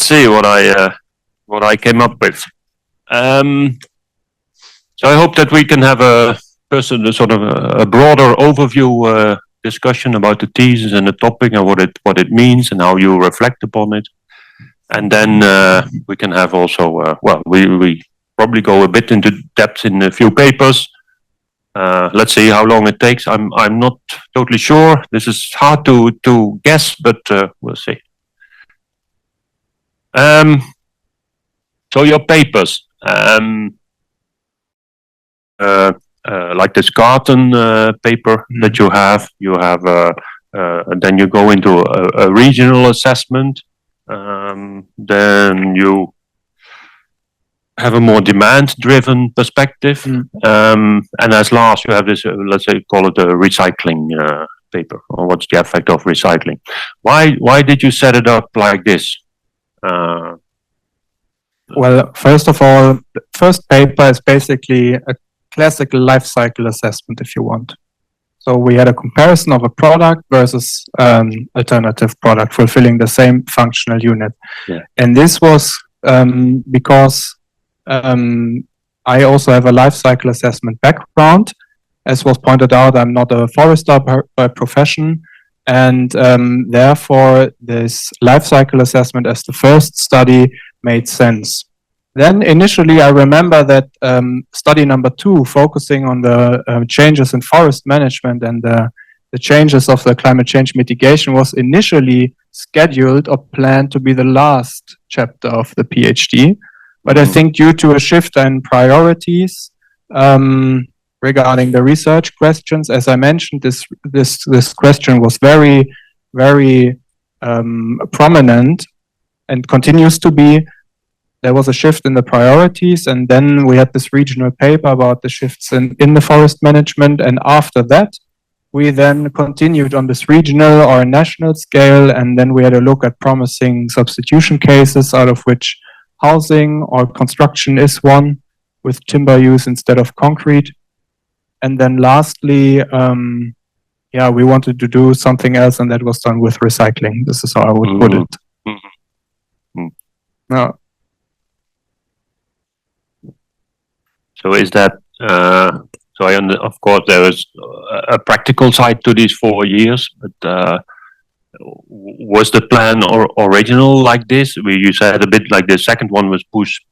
see what I came up with. So I hope that we can have a broader overview discussion about the thesis and the topic and what it means and how you reflect upon it. And then we can have also, we probably go a bit into depth in a few papers. Let's see how long it takes. I'm not totally sure. This is hard to guess, but we'll see. So your papers, like this Garten paper that you have, and then you go into a regional assessment. Then you have a more demand-driven perspective, and as last you have this, let's say, call it a recycling paper, or what's the effect of recycling? Why did you set it up like this? Well, first of all, the first paper is basically a classical life cycle assessment, if you want. So we had a comparison of a product versus alternative product fulfilling the same functional unit. Yeah. And this was because I also have a life cycle assessment background. As was pointed out, I'm not a forester by profession, and therefore this life cycle assessment as the first study made sense. Then initially I remember that study number 2, focusing on the changes in forest management and the changes of the climate change mitigation, was initially scheduled or planned to be the last chapter of the PhD. But I think due to a shift in priorities regarding the research questions, as I mentioned, this question was very, very prominent and continues to be. there was a shift in the priorities, and then we had this regional paper about the shifts in the forest management, and after that, we then continued on this regional or national scale, and then we had a look at promising substitution cases, out of which housing or construction is one, with timber use instead of concrete. And then lastly, we wanted to do something else, and that was done with recycling. This is how I would put it. No. So is that, of course there is a practical side to these 4 years, but was the plan original like this? You said a bit like the second one was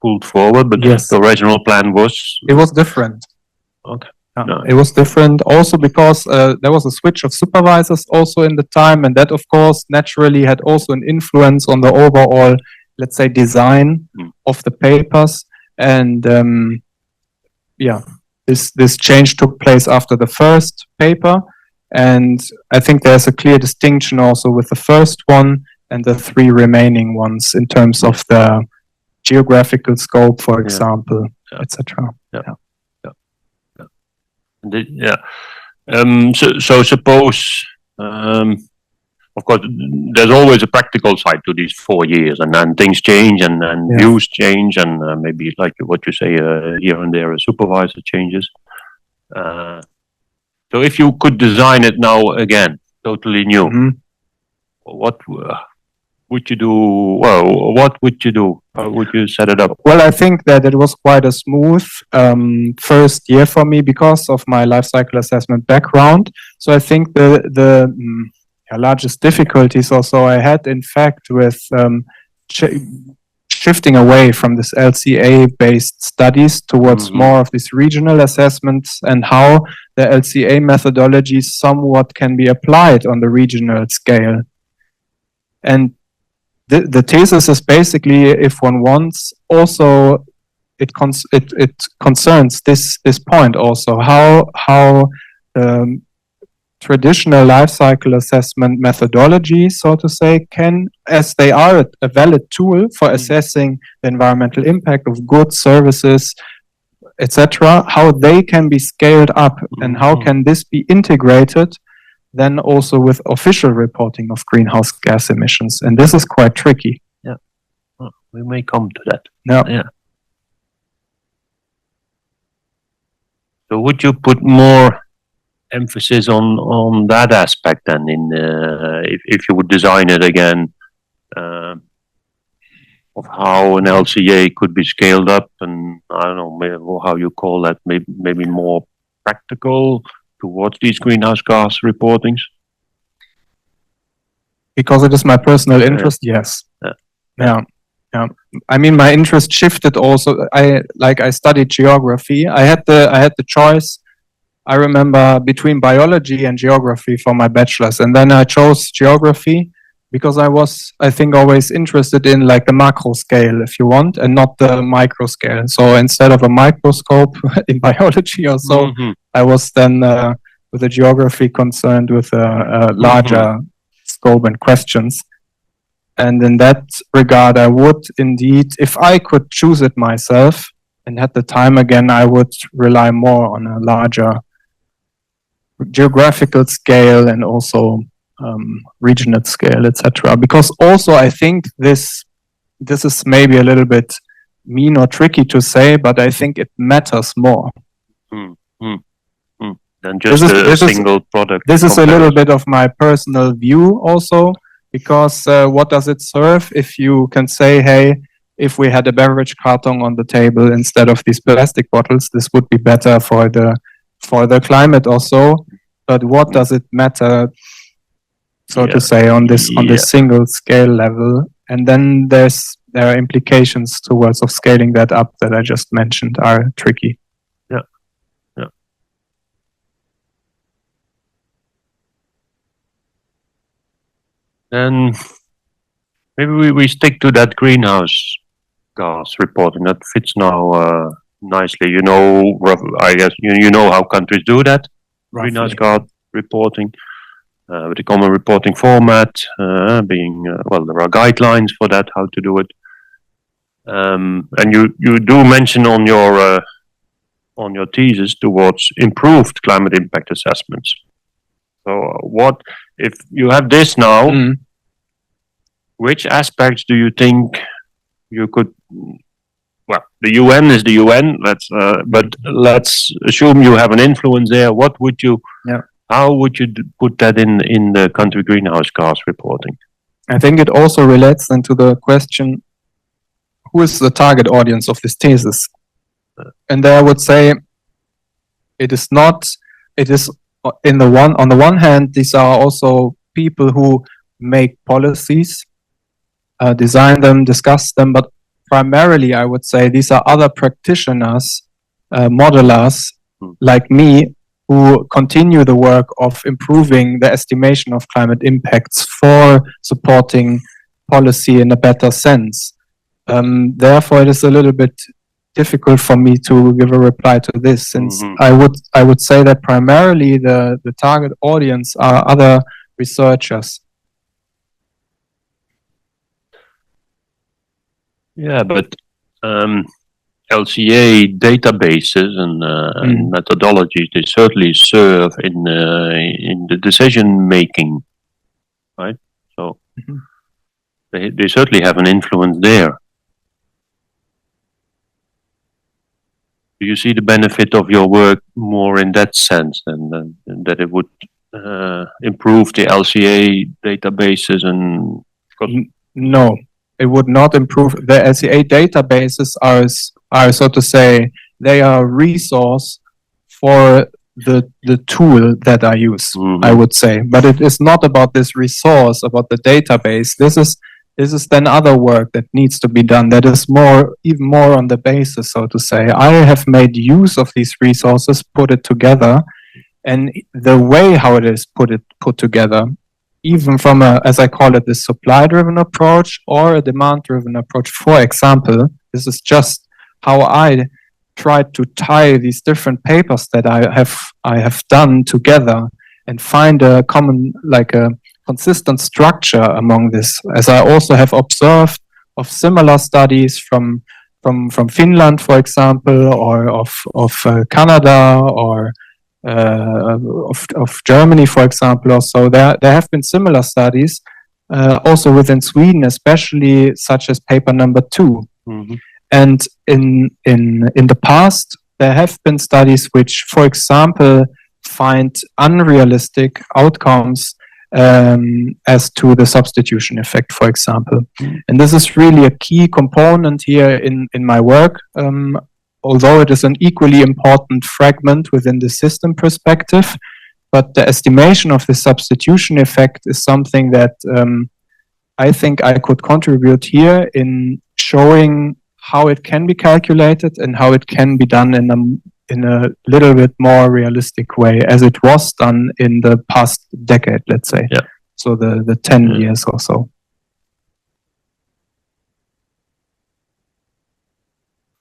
pulled forward, but yes, the original plan was? It was different. Okay. No. It was different also because there was a switch of supervisors also in the time, and that of course naturally had also an influence on the overall, let's say, design of the papers. And this change took place after the first paper, and I think there's a clear distinction also with the first one and the 3 remaining ones in terms of the geographical scope, for example, etc. So suppose, of course, there's always a practical side to these 4 years, and then things change, and views change, and maybe like what you say, here and there a supervisor changes. So if you could design it now again, totally new, what would you do? Well, what would you do? How would you set it up? Well, I think that it was quite a smooth first year for me because of my life cycle assessment background. So I think the largest difficulties also I had, in fact, with shifting away from this LCA-based studies towards more of these regional assessments, and how the LCA methodology somewhat can be applied on the regional scale. And the thesis is basically, if one wants, also it concerns this point also, how traditional life cycle assessment methodology, so to say, can, as they are a valid tool for assessing the environmental impact of goods, services, etc., how they can be scaled up, and how can this be integrated then also with official reporting of greenhouse gas emissions. And this is quite tricky. Yeah, we may come to that. Yeah. So would you put more emphasis on that aspect then, in if you would design it again, of how an LCA could be scaled up, and I don't know, maybe, how you call that, maybe more practical towards these greenhouse gas reportings? Because it is my personal interest, yes. Yeah. I mean, my interest shifted also. I studied geography. I had the choice, I remember, between biology and geography for my bachelor's, and then I chose geography because I was, I think, always interested in like the macro scale, if you want, and not the micro scale. So instead of a microscope in biology or so, I was then with the geography concerned with a larger scope and questions. And in that regard, I would indeed, if I could choose it myself and had the time again, I would rely more on a larger geographical scale and also regional scale, etc. Because also I think this is maybe a little bit mean or tricky to say, but I think it matters more than just a single product. This is a little bit of my personal view also, because what does it serve if you can say, hey, if we had a beverage carton on the table instead of these plastic bottles, this would be better for the climate also. But what does it matter, so to say, on this single scale level? And then there are implications towards of scaling that up that I just mentioned are tricky. Then maybe we stick to that greenhouse gas reporting. That fits now nicely. You know, I guess you know how countries do that. Roughly. Greenhouse gas reporting with a common reporting format, being well, there are guidelines for that, how to do it. And you do mention on your thesis towards improved climate impact assessments. So what if you have this now? Which aspects do you think you could? Well, the UN is the UN. But let's assume you have an influence there. What would you? Yeah. How would you put that in the country greenhouse gas reporting? I think it also relates then to the question, who is the target audience of this thesis? And there I would say it is not, it is on the one hand, these are also people who make policies, design them, discuss them, but primarily I would say these are other practitioners, modelers like me, who continue the work of improving the estimation of climate impacts for supporting policy in a better sense. Therefore, it is a little bit difficult for me to give a reply to this, since I would say that primarily the target audience are other researchers. Yeah, but LCA databases and methodologies, they certainly serve in the decision making, right? So they certainly have an influence there. Do you see the benefit of your work more in that sense than that it would improve the LCA databases and? No, it would not improve. The LCA databases are, so to say, they are a resource for the tool that I use, I would say. But it is not about this resource, about the database. This is then other work that needs to be done that is even more on the basis, so to say. I have made use of these resources, put it together, and the way how it is put together, even from as I call it, the supply-driven approach or a demand-driven approach. For example, this is just how I tried to tie these different papers that I have done together and find a common, like a consistent structure among this, as I also have observed of similar studies from Finland, for example, or of Canada, or of Germany, for example. Also, there have been similar studies also within Sweden, especially such as paper number 2. And in the past, there have been studies which, for example, find unrealistic outcomes as to the substitution effect, for example. And this is really a key component here in my work, although it is an equally important fragment within the system perspective. But the estimation of the substitution effect is something that I think I could contribute here in showing how it can be calculated and how it can be done in a little bit more realistic way, as it was done in the past decade, let's say. Yeah. So the 10 years or so.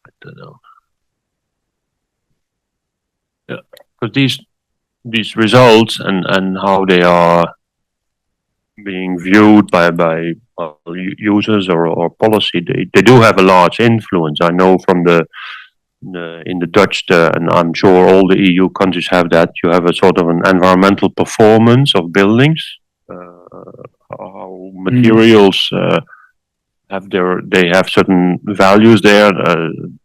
I don't know. Yeah, because these results and how they are being viewed by users or policy, they do have a large influence. I know from in the Dutch, and I'm sure all the EU countries have that, you have a sort of an environmental performance of buildings, how materials they have certain values there,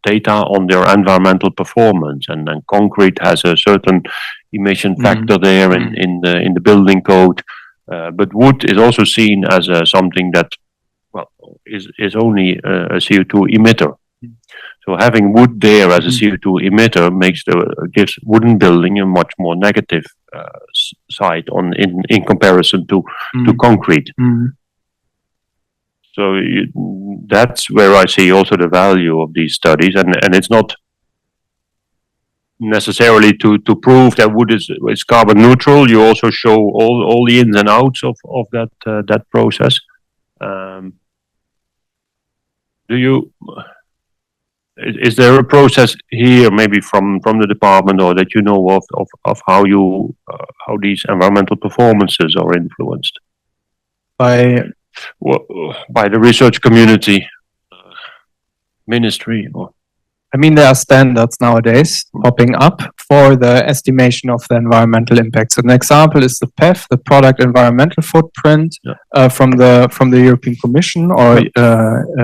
data on their environmental performance, and then concrete has a certain emission factor there in the building code. But wood is also seen as something that, well, is only a CO2 emitter. So having wood there as a CO2 emitter gives wooden building a much more negative side in comparison to concrete. So that's where I see also the value of these studies, and it's not necessarily to prove that wood is carbon neutral. You also show all the ins and outs of that process. Is there a process here, maybe from the department, or that you know of how these environmental performances are influenced by the research community? ministry or? I mean, there are standards nowadays popping up for the estimation of the environmental impacts. An example is the PEF, the Product Environmental Footprint, from the European Commission or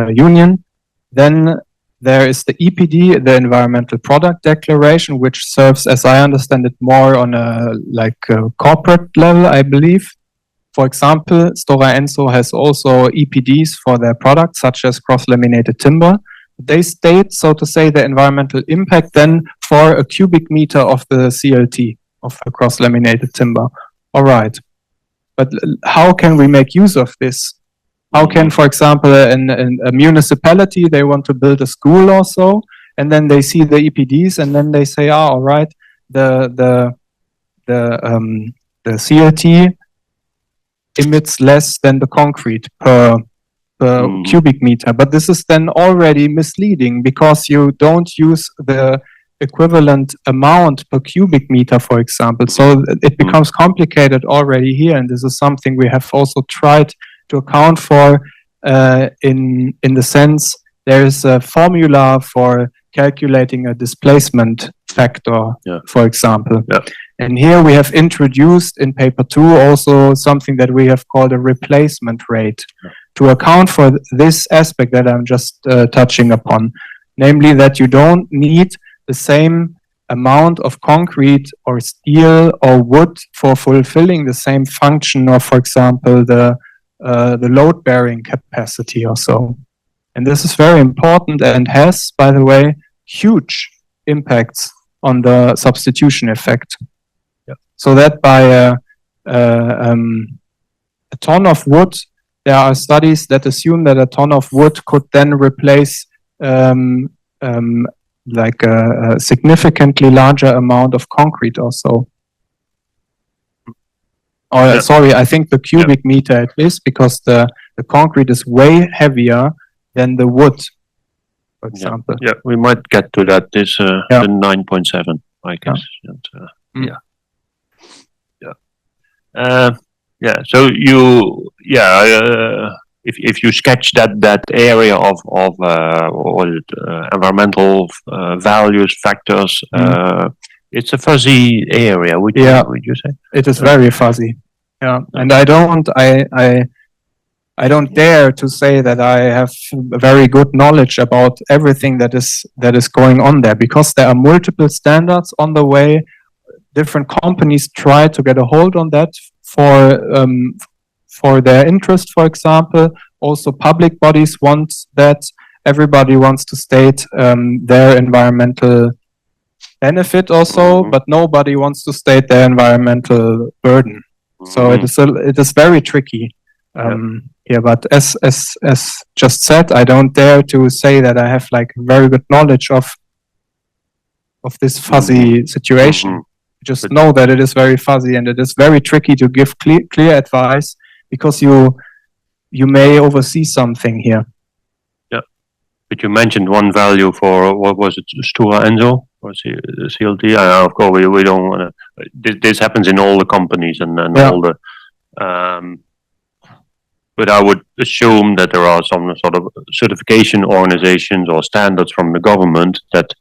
Union. Then there is the EPD, the Environmental Product Declaration, which serves, as I understand it, more on a corporate level, I believe. For example, Stora Enso has also EPDs for their products, such as cross-laminated timber. They state, so to say, the environmental impact then for a cubic meter of the CLT, of the cross-laminated timber. All right. But how can we make use of this? How can, for example, in a municipality, they want to build a school or so, and then they see the EPDs, and then they say, all right, the CLT emits less than the concrete per cubic meter. But this is then already misleading because you don't use the equivalent amount per cubic meter, for example. So it becomes complicated already here, and this is something we have also tried to account for in the sense there is a formula for calculating a displacement factor, for example. And here we have introduced in paper 2 also something that we have called a replacement rate to account for this aspect that I'm just touching upon, namely that you don't need the same amount of concrete or steel or wood for fulfilling the same function of, for example, the load-bearing capacity or so. And this is very important and has, by the way, huge impacts on the substitution effect. So that by a ton of wood, there are studies that assume that a ton of wood could then replace like a significantly larger amount of concrete or so. Or sorry, I think the cubic meter it is, because the concrete is way heavier than the wood, for example. Yeah, we might get to that. This the 9.7, I guess. So you, if you sketch that area of environmental values, factors, it's a fuzzy area. Would you say? It is very fuzzy. Yeah, and I don't dare to say that I have very good knowledge about everything that is going on there, because there are multiple standards on the way. Different companies try to get a hold on that for their interest, for example. Also, public bodies want that. Everybody wants to state their environmental benefit also, but nobody wants to state their environmental burden. So it is very tricky. But as just said, I don't dare to say that I have like very good knowledge of this fuzzy situation. Just know that it is very fuzzy and it is very tricky to give clear advice, because you may oversee something here. Yeah, but you mentioned one value for, what was it, Stora Enso or CLT? Of course, we don't want to. This happens in all the companies and all the. But I would assume that there are some sort of certification organizations or standards from the government that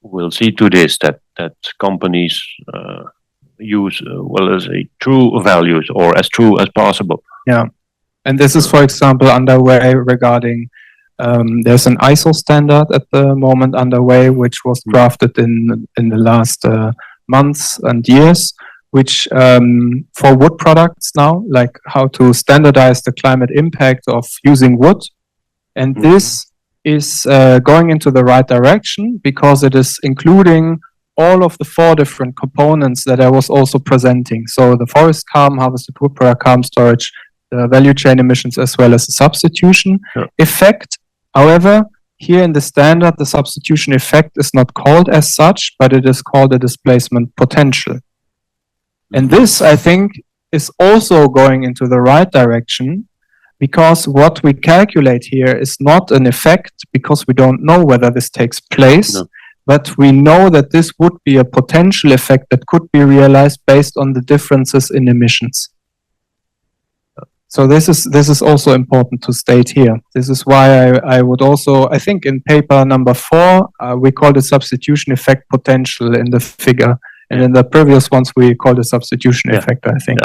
will see to this, that companies use as a true values, or as true as possible. Yeah, and this is, for example, underway regarding. There's an ISO standard at the moment underway, which was drafted in the last months and years, which for wood products now, like how to standardize the climate impact of using wood, and this is going into the right direction, because it is including all of the 4 different components that I was also presenting. So the forest carbon, harvested wood product, carbon storage, the value chain emissions, as well as the substitution effect. However, here in the standard, the substitution effect is not called as such, but it is called a displacement potential. And this, I think, is also going into the right direction, because what we calculate here is not an effect, because we don't know whether this takes place, but we know that this would be a potential effect that could be realized based on the differences in emissions. So this is also important to state here. This is why I would also, I think in paper number 4, we called it substitution effect potential in the figure. And in the previous ones, we called it substitution effect, I think.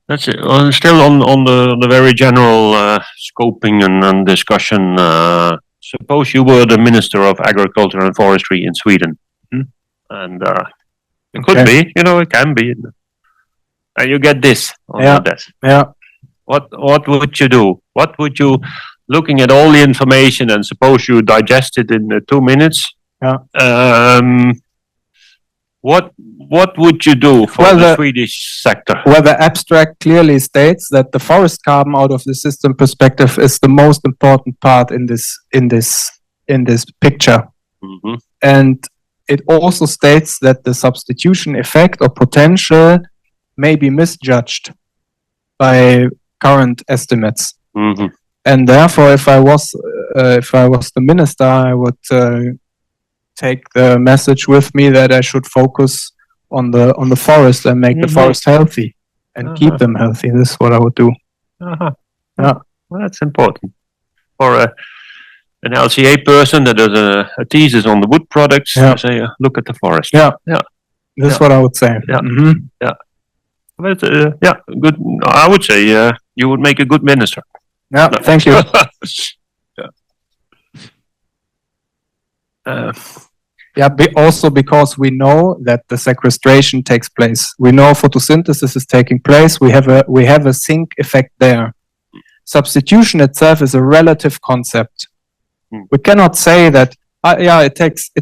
That's it. Still on the very general scoping and discussion. Suppose you were the Minister of Agriculture and Forestry in Sweden, and it could be, it can be, and you get this on your desk. What would you do? What would you, looking at all the information, and suppose you digest it in 2 minutes? What would you do for the Swedish sector? Well, the abstract clearly states that the forest carbon, out of the system perspective, is the most important part in this picture. And it also states that the substitution effect or potential may be misjudged by current estimates. And therefore, if I was the minister, I would take the message with me that I should focus on the forest and make the forest healthy and keep them healthy. This is what I would do. Well, that's important for an LCA person that does a thesis on the wood products. Say, look at the forest. This is what I would say. But good. I would say you would make a good minister. Thank you. Also because we know that the sequestration takes place. We know photosynthesis is taking place. We have a sink effect there. Substitution itself is a relative concept. We cannot say that it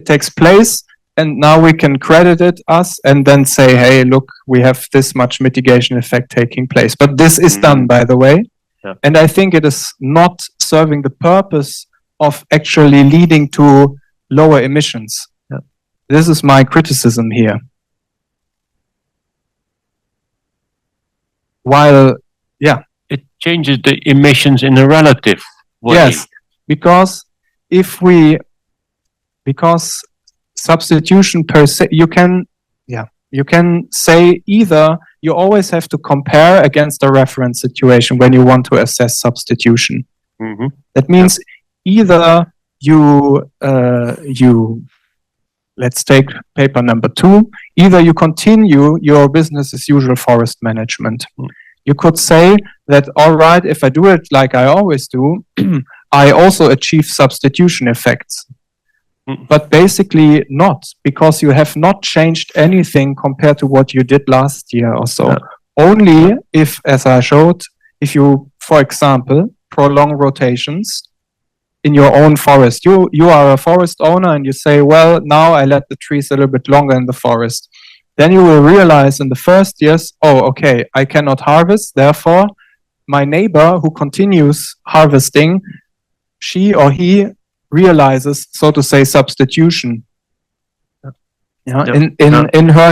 takes place, and now we can credit it us and then say, hey, look, we have this much mitigation effect taking place. But this is done, by the way, and I think it is not serving the purpose of actually leading to lower emissions. This is my criticism here. While, it changes the emissions in a relative way. Yes, because substitution per se, you can say either you always have to compare against a reference situation when you want to assess substitution. That means either you let's take paper number 2. Either you continue your business as usual forest management. You could say that, all right, if I do it like I always do, I also achieve substitution effects. But basically not, because you have not changed anything compared to what you did last year or so. Only if, as I showed, if you, for example, prolong rotations in your own forest. You are a forest owner and you say, well, now I let the trees a little bit longer in the forest. Then you will realize in the first years, oh, okay, I cannot harvest. Therefore, my neighbor who continues harvesting, she or he realizes, so to say, substitution. In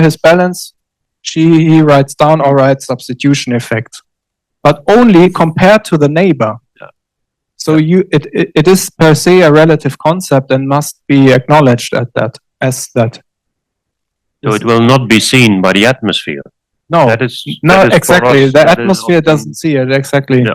his balance, he writes down, all right, substitution effect. But only compared to the neighbor. So it is per se a relative concept and must be acknowledged as that. So it will not be seen by the atmosphere. No, exactly. The atmosphere doesn't see it exactly.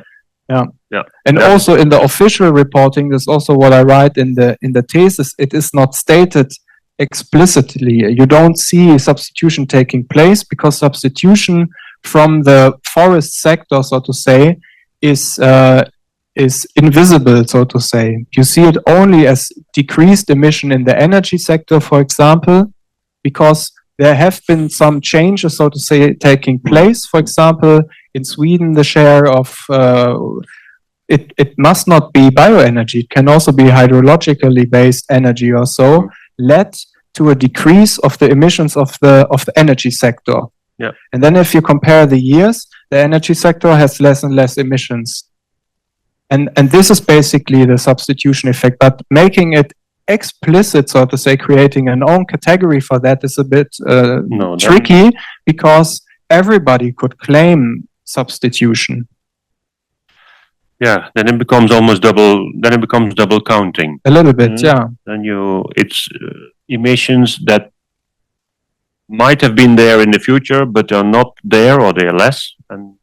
And also in the official reporting, there's also what I write in the thesis. It is not stated explicitly. You don't see substitution taking place because substitution from the forest sector, so to say, is invisible, so to say. You see it only as decreased emission in the energy sector, for example, because there have been some changes, so to say, taking place. For example, in Sweden, the share of it must not be bioenergy. It can also be hydrologically based energy or so, led to a decrease of the emissions of the energy sector. And then if you compare the years, the energy sector has less and less emissions. And this is basically the substitution effect, but making it explicit, so to say, creating an own category for that is a bit tricky, because everybody could claim substitution. yeah, then it becomes almost double. Then it becomes double counting. A little bit, yeah. Then it's emissions that might have been there in the future, but are not there, or they're less. And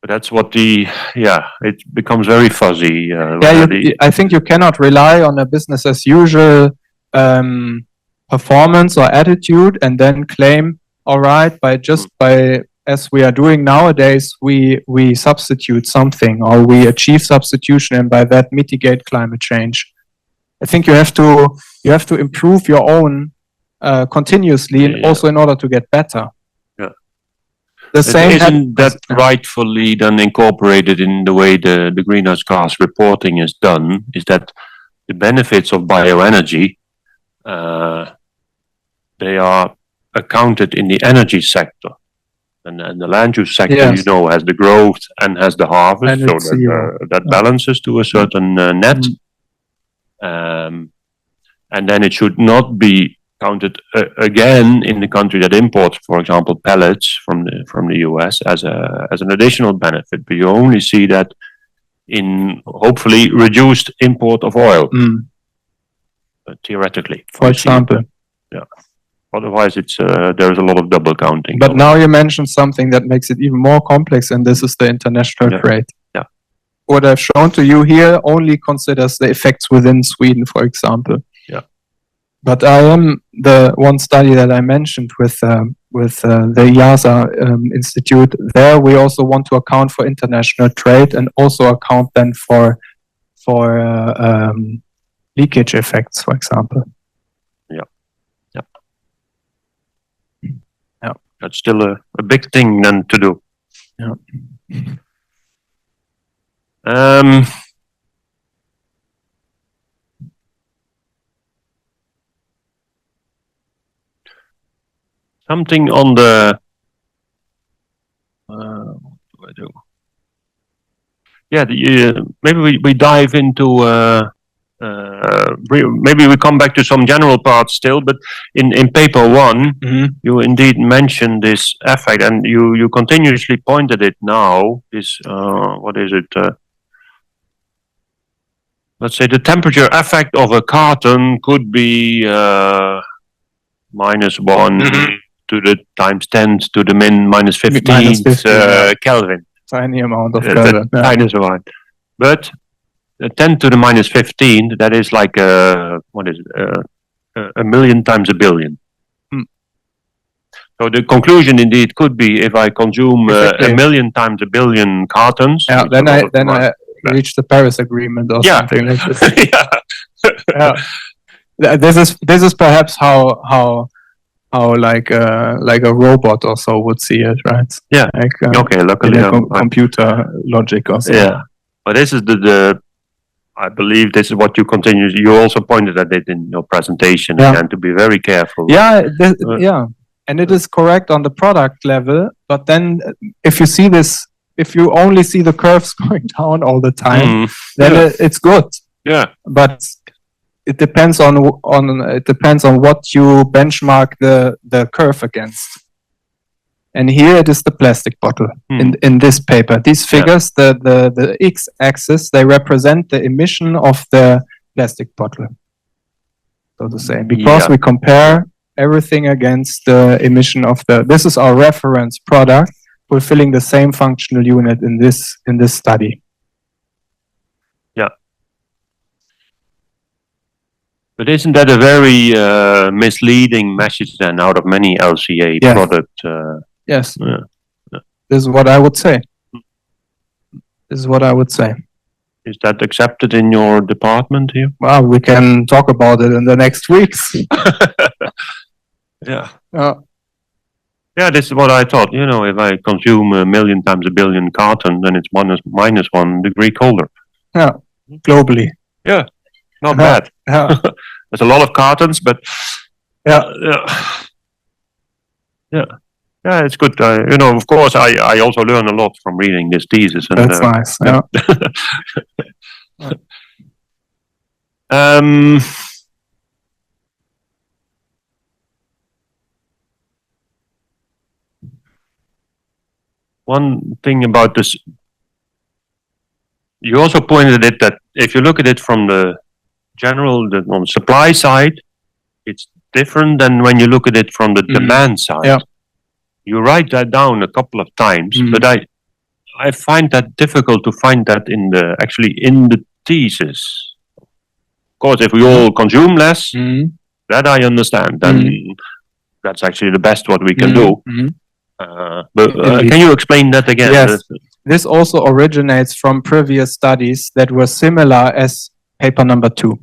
but that's what it becomes very fuzzy. I think you cannot rely on a business as usual performance or attitude and then claim, all right, by as we are doing nowadays, we substitute something, or we achieve substitution, and by that mitigate climate change. I think you have to improve your own continuously, and also in order to get better. Yeah. The same isn't that rightfully then incorporated in the way the greenhouse gas reporting is done? Is that the benefits of bioenergy, they are accounted in the energy sector, and the land use sector, Yes. you know, has the growth and has the harvest, And so it's that balances to a certain net. And then it should not be counted again in the country that imports, for example, pellets from the US as an additional benefit. But you only see that in hopefully reduced import of oil, theoretically, for example. Yeah. Otherwise, it's there's a lot of double counting. But now you mentioned something that makes it even more complex, and this is the international trade. Yeah. What I've shown to you here only considers the effects within Sweden, for example. Yeah. But I am the one study that I mentioned with the IASA Institute. There, we also want to account for international trade and also account then for leakage effects, for example. That's still a big thing then to do. Yeah. Something on the what do I do? Yeah, maybe we dive into maybe we come back to some general parts still, but in paper one, you indeed mentioned this effect, and you continuously pointed it now. This what is it? Let's say the temperature effect of a carton could be -1 to the times 10 to the -15 Kelvin. Tiny amount of Kelvin. Tiny amount, but 10 to the -15, that is like what is it? A million times a billion. So the conclusion indeed could be, if I consume a million times a billion cartons, then I reach the Paris Agreement or something like this. This is perhaps how like a robot or so would see it, right? Yeah. Like, okay. Luckily, computer logic or so. Yeah. But this is I believe this is what you continue. You also pointed at it in your presentation again, to be very careful. Yeah. And it is correct on the product level, but then if you see this, if you only see the curves going down all the time, then it's good. Yeah. But it depends on what you benchmark the curve against. And here it is the plastic bottle in this paper. These figures, the x-axis, they represent the emission of the plastic bottle, so to say, because we compare everything against the emission of this is our reference product, fulfilling the same functional unit in this study. Yeah. But isn't that a very misleading message then out of many LCA product? Yes. This is what I would say. Is that accepted in your department here? Well, we can talk about it in the next weeks. Yeah. Yeah, this is what I thought. You know, if I consume a million times a billion carton, then it's -1 degree colder. Yeah, globally. Yeah, not bad. Yeah. There's a lot of cartons, but yeah, it's good. You know, of course, I also learn a lot from reading this thesis. And, that's nice. Yeah. One thing about this You also pointed it that if you look at it from the on the supply side, it's different than when you look at it from the demand side. Yeah. You write that down a couple of times, but I find that difficult to find that in the thesis. Of course, if we all consume less, that I understand. Then that's actually the best what we can do. But can you explain that again? Yes. This also originates from previous studies that were similar as paper number 2.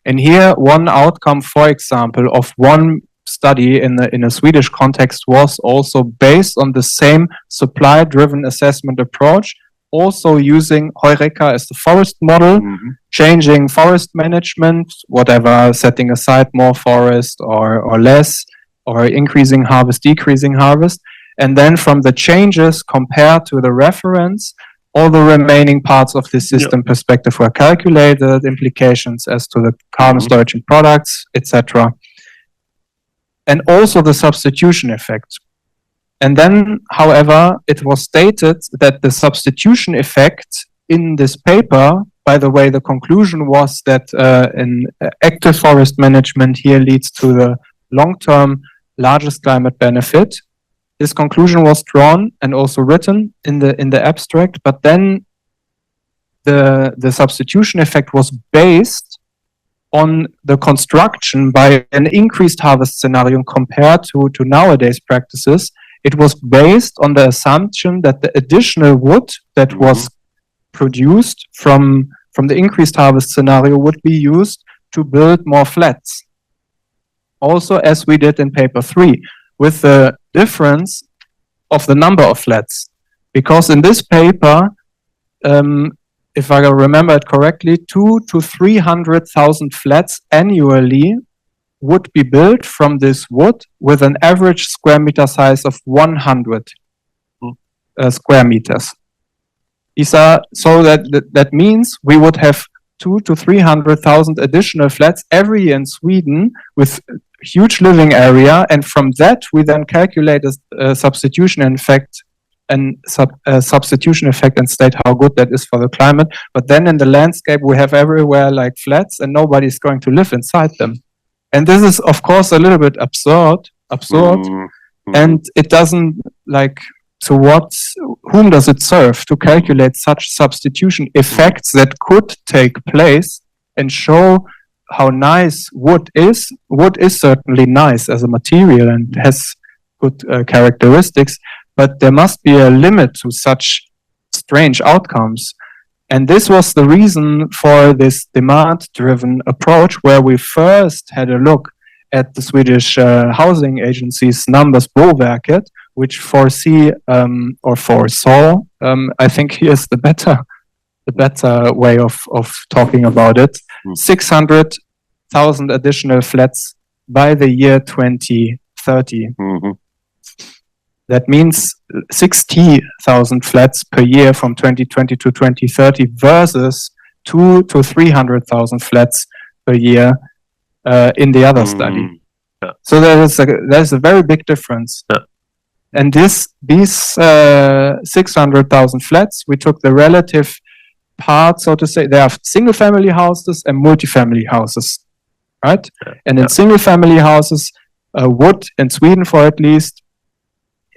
And here, one outcome, for example, of one study in a Swedish context was also based on the same supply-driven assessment approach, also using Heureka as the forest model, changing forest management, whatever, setting aside more forest or less, or increasing harvest, decreasing harvest. And then from the changes compared to the reference, all the remaining parts of the system perspective were calculated, implications as to the carbon storage in products, etc. And also the substitution effect. And then, however, it was stated that the substitution effect in this paper, by the way, the conclusion was that an active forest management here leads to the long-term largest climate benefit. This conclusion was drawn and also written in the abstract, but then the substitution effect was based on the construction by an increased harvest scenario compared to nowadays practices. It was based on the assumption that the additional wood that was produced from the increased harvest scenario would be used to build more flats. Also, as we did in paper 3, with the difference of the number of flats. Because in this paper, if I remember it correctly, 200,000 to 300,000 flats annually would be built from this wood with an average square meter size of 100 square meters. So that means we would have 200,000 to 300,000 additional flats every year in Sweden with huge living area, and from that we then calculate a substitution effect and state how good that is for the climate. But then in the landscape we have everywhere like flats and nobody's going to live inside them. And this is of course a little bit absurd, and it doesn't so whom does it serve to calculate such substitution effects that could take place and show how nice wood is? Wood is certainly nice as a material and has good characteristics, but there must be a limit to such strange outcomes. And this was the reason for this demand-driven approach, where we first had a look at the Swedish housing agency's numbers Boverket, which foresaw, I think here's the better way of talking about it, 600,000 additional flats by the year 2030. That means 60,000 flats per year from 2020 to 2030 versus 200,000 to 300,000 flats per year in the other study. So there's a very big difference. And these 600,000 flats, we took the relative part, so to say. There are single family houses and multi-family houses, right? And in single family houses, wood in Sweden, for at least,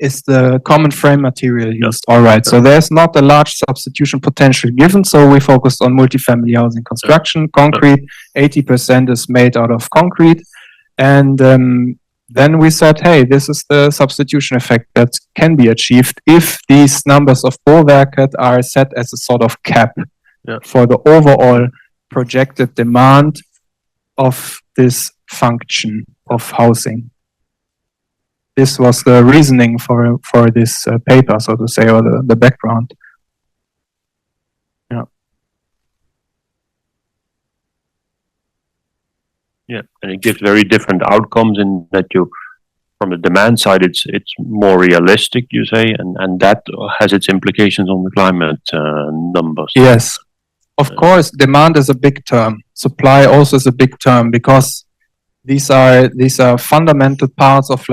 is the common frame material used. All right, so there's not a large substitution potential given, so we focused on multi-family housing construction. Concrete, 80% is made out of concrete. And then we said, hey, this is the substitution effect that can be achieved if these numbers of Boverket are set as a sort of cap for the overall projected demand of this function of housing. This was the reasoning for this paper, so to say, or the background. Yeah, and it gives very different outcomes in that from the demand side, it's more realistic, you say, and that has its implications on the climate numbers. Yes, of course, demand is a big term. Supply also is a big term, because these are fundamental parts of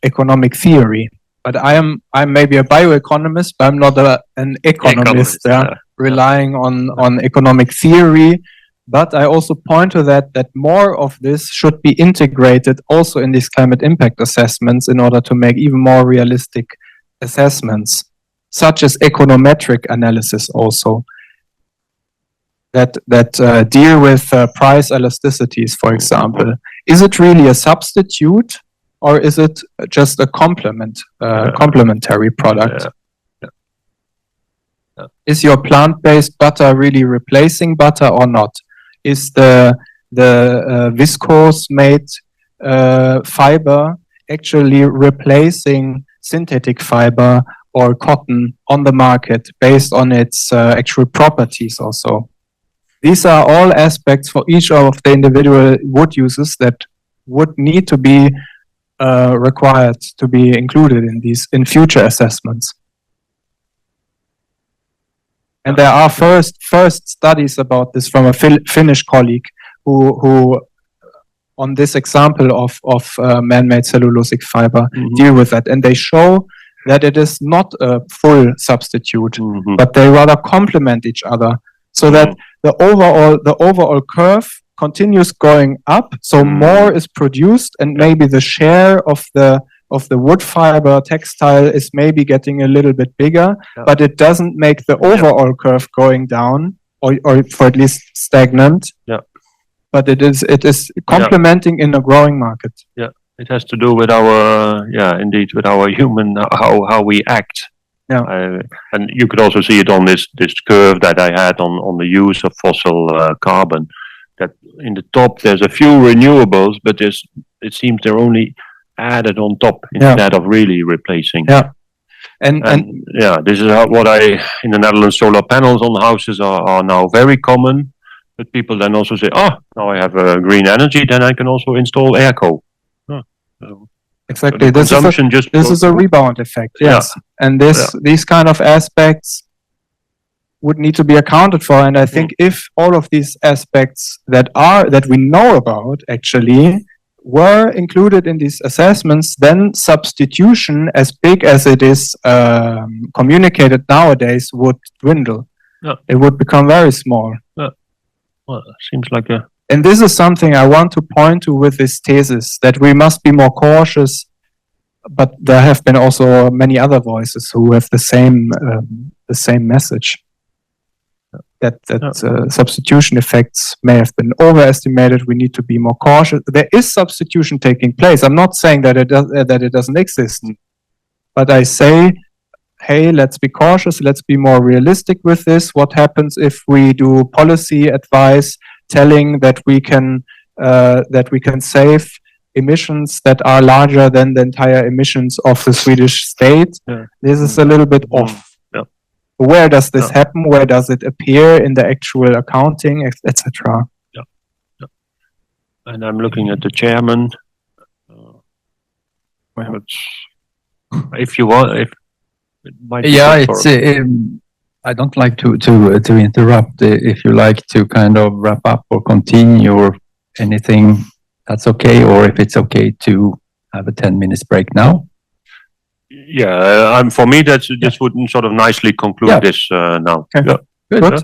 economic theory. But I'm maybe a bioeconomist, but I'm not an economist. relying on economic theory. But I also point to that more of this should be integrated also in these climate impact assessments in order to make even more realistic assessments, such as econometric analysis also, that deal with price elasticities, for example. Is it really a substitute, or is it just a complementary product? Is your plant-based butter really replacing butter or not? Is the viscose-made fiber actually replacing synthetic fiber or cotton on the market based on its actual properties also? These are all aspects for each of the individual wood uses that would need to be required to be included in future assessments. And there are first studies about this from a Finnish colleague who on this example of man-made cellulosic fiber deal with that, and they show that it is not a full substitute, but they rather complement each other, so that the overall curve continues going up, so more is produced, and maybe the share of the wood fiber textile is maybe getting a little bit bigger, but it doesn't make the overall curve going down, or for at least stagnant. But it is complementing in a growing market. It has to do with our with our human how we act. And you could also see it on this curve that I had on the use of fossil carbon. That in the top there's a few renewables, but it seems they're only added on top instead of really replacing. And this is what in the Netherlands, solar panels on houses are now very common. But people then also say, now I have green energy, then I can also install airco. Exactly. So this is a rebound effect. Yes. And these kind of aspects would need to be accounted for. And I think if all of these aspects that we know about actually were included in these assessments, then substitution, as big as it is communicated nowadays, would dwindle. It would become very small. Well, seems like a... And this is something I want to point to with this thesis, that we must be more cautious, but there have been also many other voices who have the same message. That substitution effects may have been overestimated. We need to be more cautious. There is substitution taking place. I'm not saying that it doesn't exist, but I say, hey, let's be cautious. Let's be more realistic with this. What happens if we do policy advice telling that we can save emissions that are larger than the entire emissions of the Swedish state? This is a little bit off. Where does this happen? Where does it appear in the actual accounting, etc.? And I'm looking at the chairman. If you want, if it might be I don't like to interrupt. If you like to kind of wrap up or continue or anything, that's okay. Or if it's okay to have a 10 minutes break now. For me, this would sort of nicely conclude this now. Okay. Good.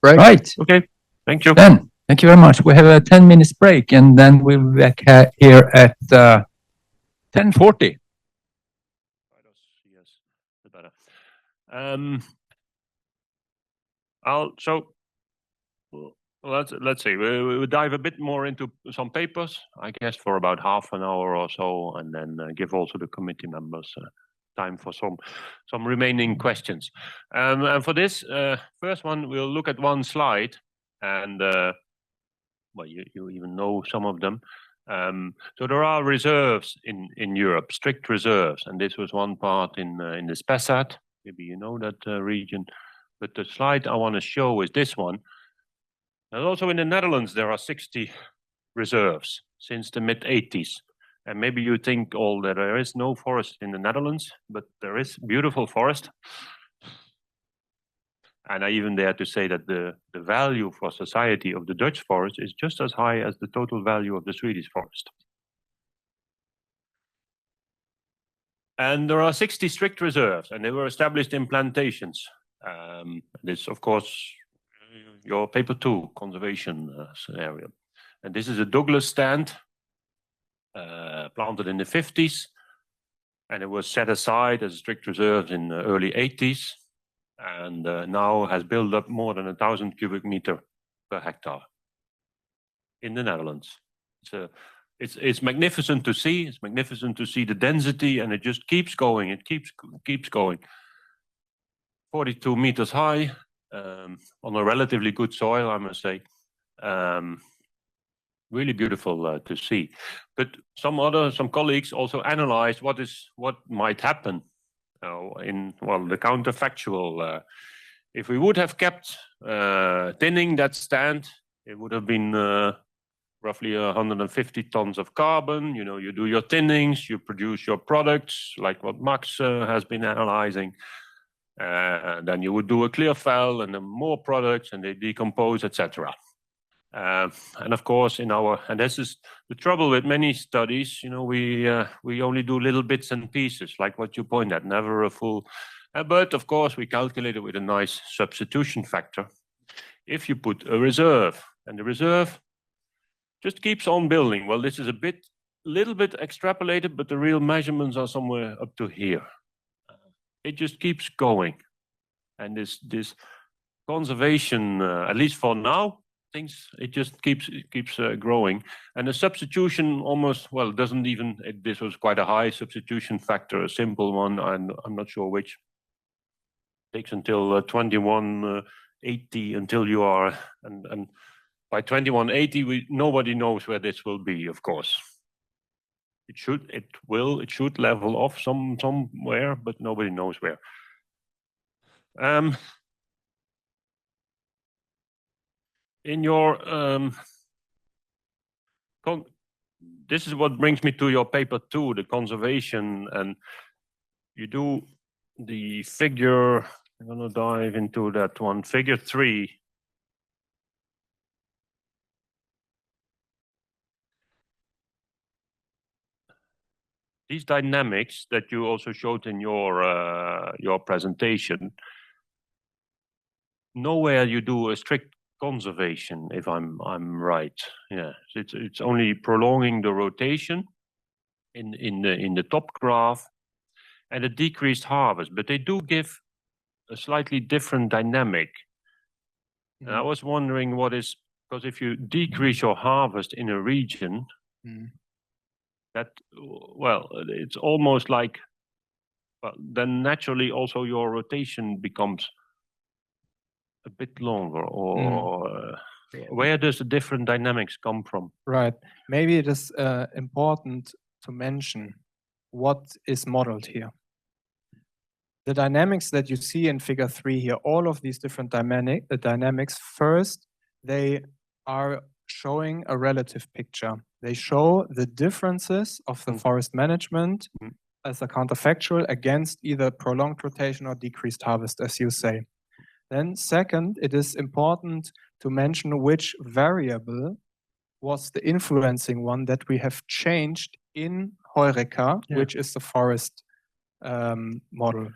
Right. Okay. Thank you. Then, thank you very much. We have a 10 minutes break, and then we'll be back here at 10:40. Let's see. We'll dive a bit more into some papers, I guess, for about half an hour or so, and then give also the committee members time for some remaining questions. And for this first one, we'll look at one slide, and you even know some of them. So there are reserves in Europe, strict reserves, and this was one part in the Spessart. Maybe you know that region. But the slide I want to show is this one. And also in the Netherlands, there are 60 reserves since the mid-80s. And maybe you think that there is no forest in the Netherlands, but there is beautiful forest. And I even dare to say that the value for society of the Dutch forest is just as high as the total value of the Swedish forest. And there are 60 strict reserves, and they were established in plantations. This, of course, your paper 2 conservation scenario. And this is a Douglas stand planted in the 50s, and it was set aside as strict reserve in the early 80s, and now has built up more than 1,000 cubic meter per hectare in the Netherlands. It's magnificent to see. It's magnificent to see the density, and it just keeps going. It keeps going. 42 meters high, on a relatively good soil, I must say. Really beautiful to see. But some colleagues also analyzed what might happen in the counterfactual. If we would have kept thinning that stand, it would have been roughly 150 tons of carbon. You know, you do your thinnings, you produce your products, like what Max has been analyzing. Then you would do a clear fell and then more products, and they decompose, etc. And of course, and this is the trouble with many studies. You know, we only do little bits and pieces, like what you point at, never a full. But of course, we calculate it with a nice substitution factor. If you put a reserve, and the reserve just keeps on building. Well, this is little bit extrapolated, but the real measurements are somewhere up to here. It just keeps going, and this conservation, at least for now, it just keeps growing. And the substitution almost, doesn't even. This was quite a high substitution factor, a simple one. I'm not sure which. Takes until 2180 until you are, and by 2180 nobody knows where this will be. Of course, it should level off somewhere, but nobody knows where. In your this is what brings me to your paper 2, the conservation, and you do the figure. I'm going to dive into that one, figure 3. These dynamics that you also showed in your presentation, nowhere you do a strict conservation, if I'm right. Yeah, it's only prolonging the rotation in the top graph and a decreased harvest, but they do give a slightly different dynamic. And I was wondering because if you decrease your harvest in a region, that, it's almost like, then naturally also your rotation becomes a bit longer, or where does the different dynamics come from? Right. Maybe it is important to mention what is modeled here. The dynamics that you see in figure 3 here, all of these different dynamics, first, they are showing a relative picture. They show the differences of the forest management as a counterfactual against either prolonged rotation or decreased harvest, as you say. Then second, it is important to mention which variable was the influencing one that we have changed in Heureka, which is the forest model.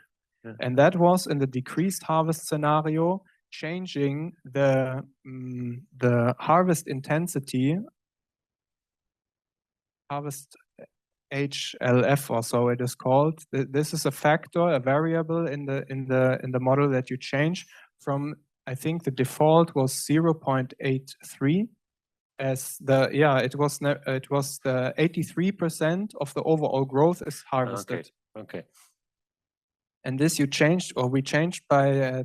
Yeah. And that was in the decreased harvest scenario, changing the harvest intensity, harvest HLF or so it is called. This is a factor, a variable in the model that you change from. I think the default was 0.83 as it was the 83% of the overall growth is harvested. Okay. And this we changed by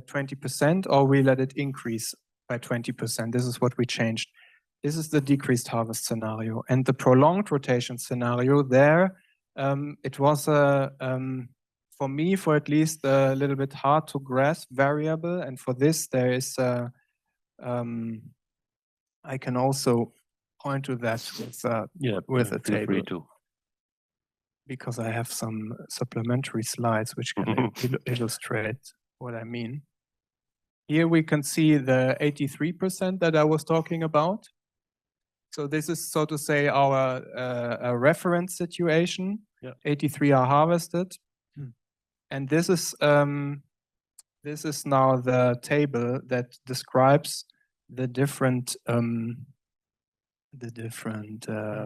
20%, or we let it increase by 20%. This is what we changed. This is the decreased harvest scenario. And the prolonged rotation scenario there, it was for me, for at least a little bit hard to grasp variable. And for this, there is I can also point to that with a table. Too. Because I have some supplementary slides which can illustrate what I mean. Here we can see the 83% that I was talking about. So this is, so to say, our reference situation. 83 are harvested. And this is this is now the table that describes the different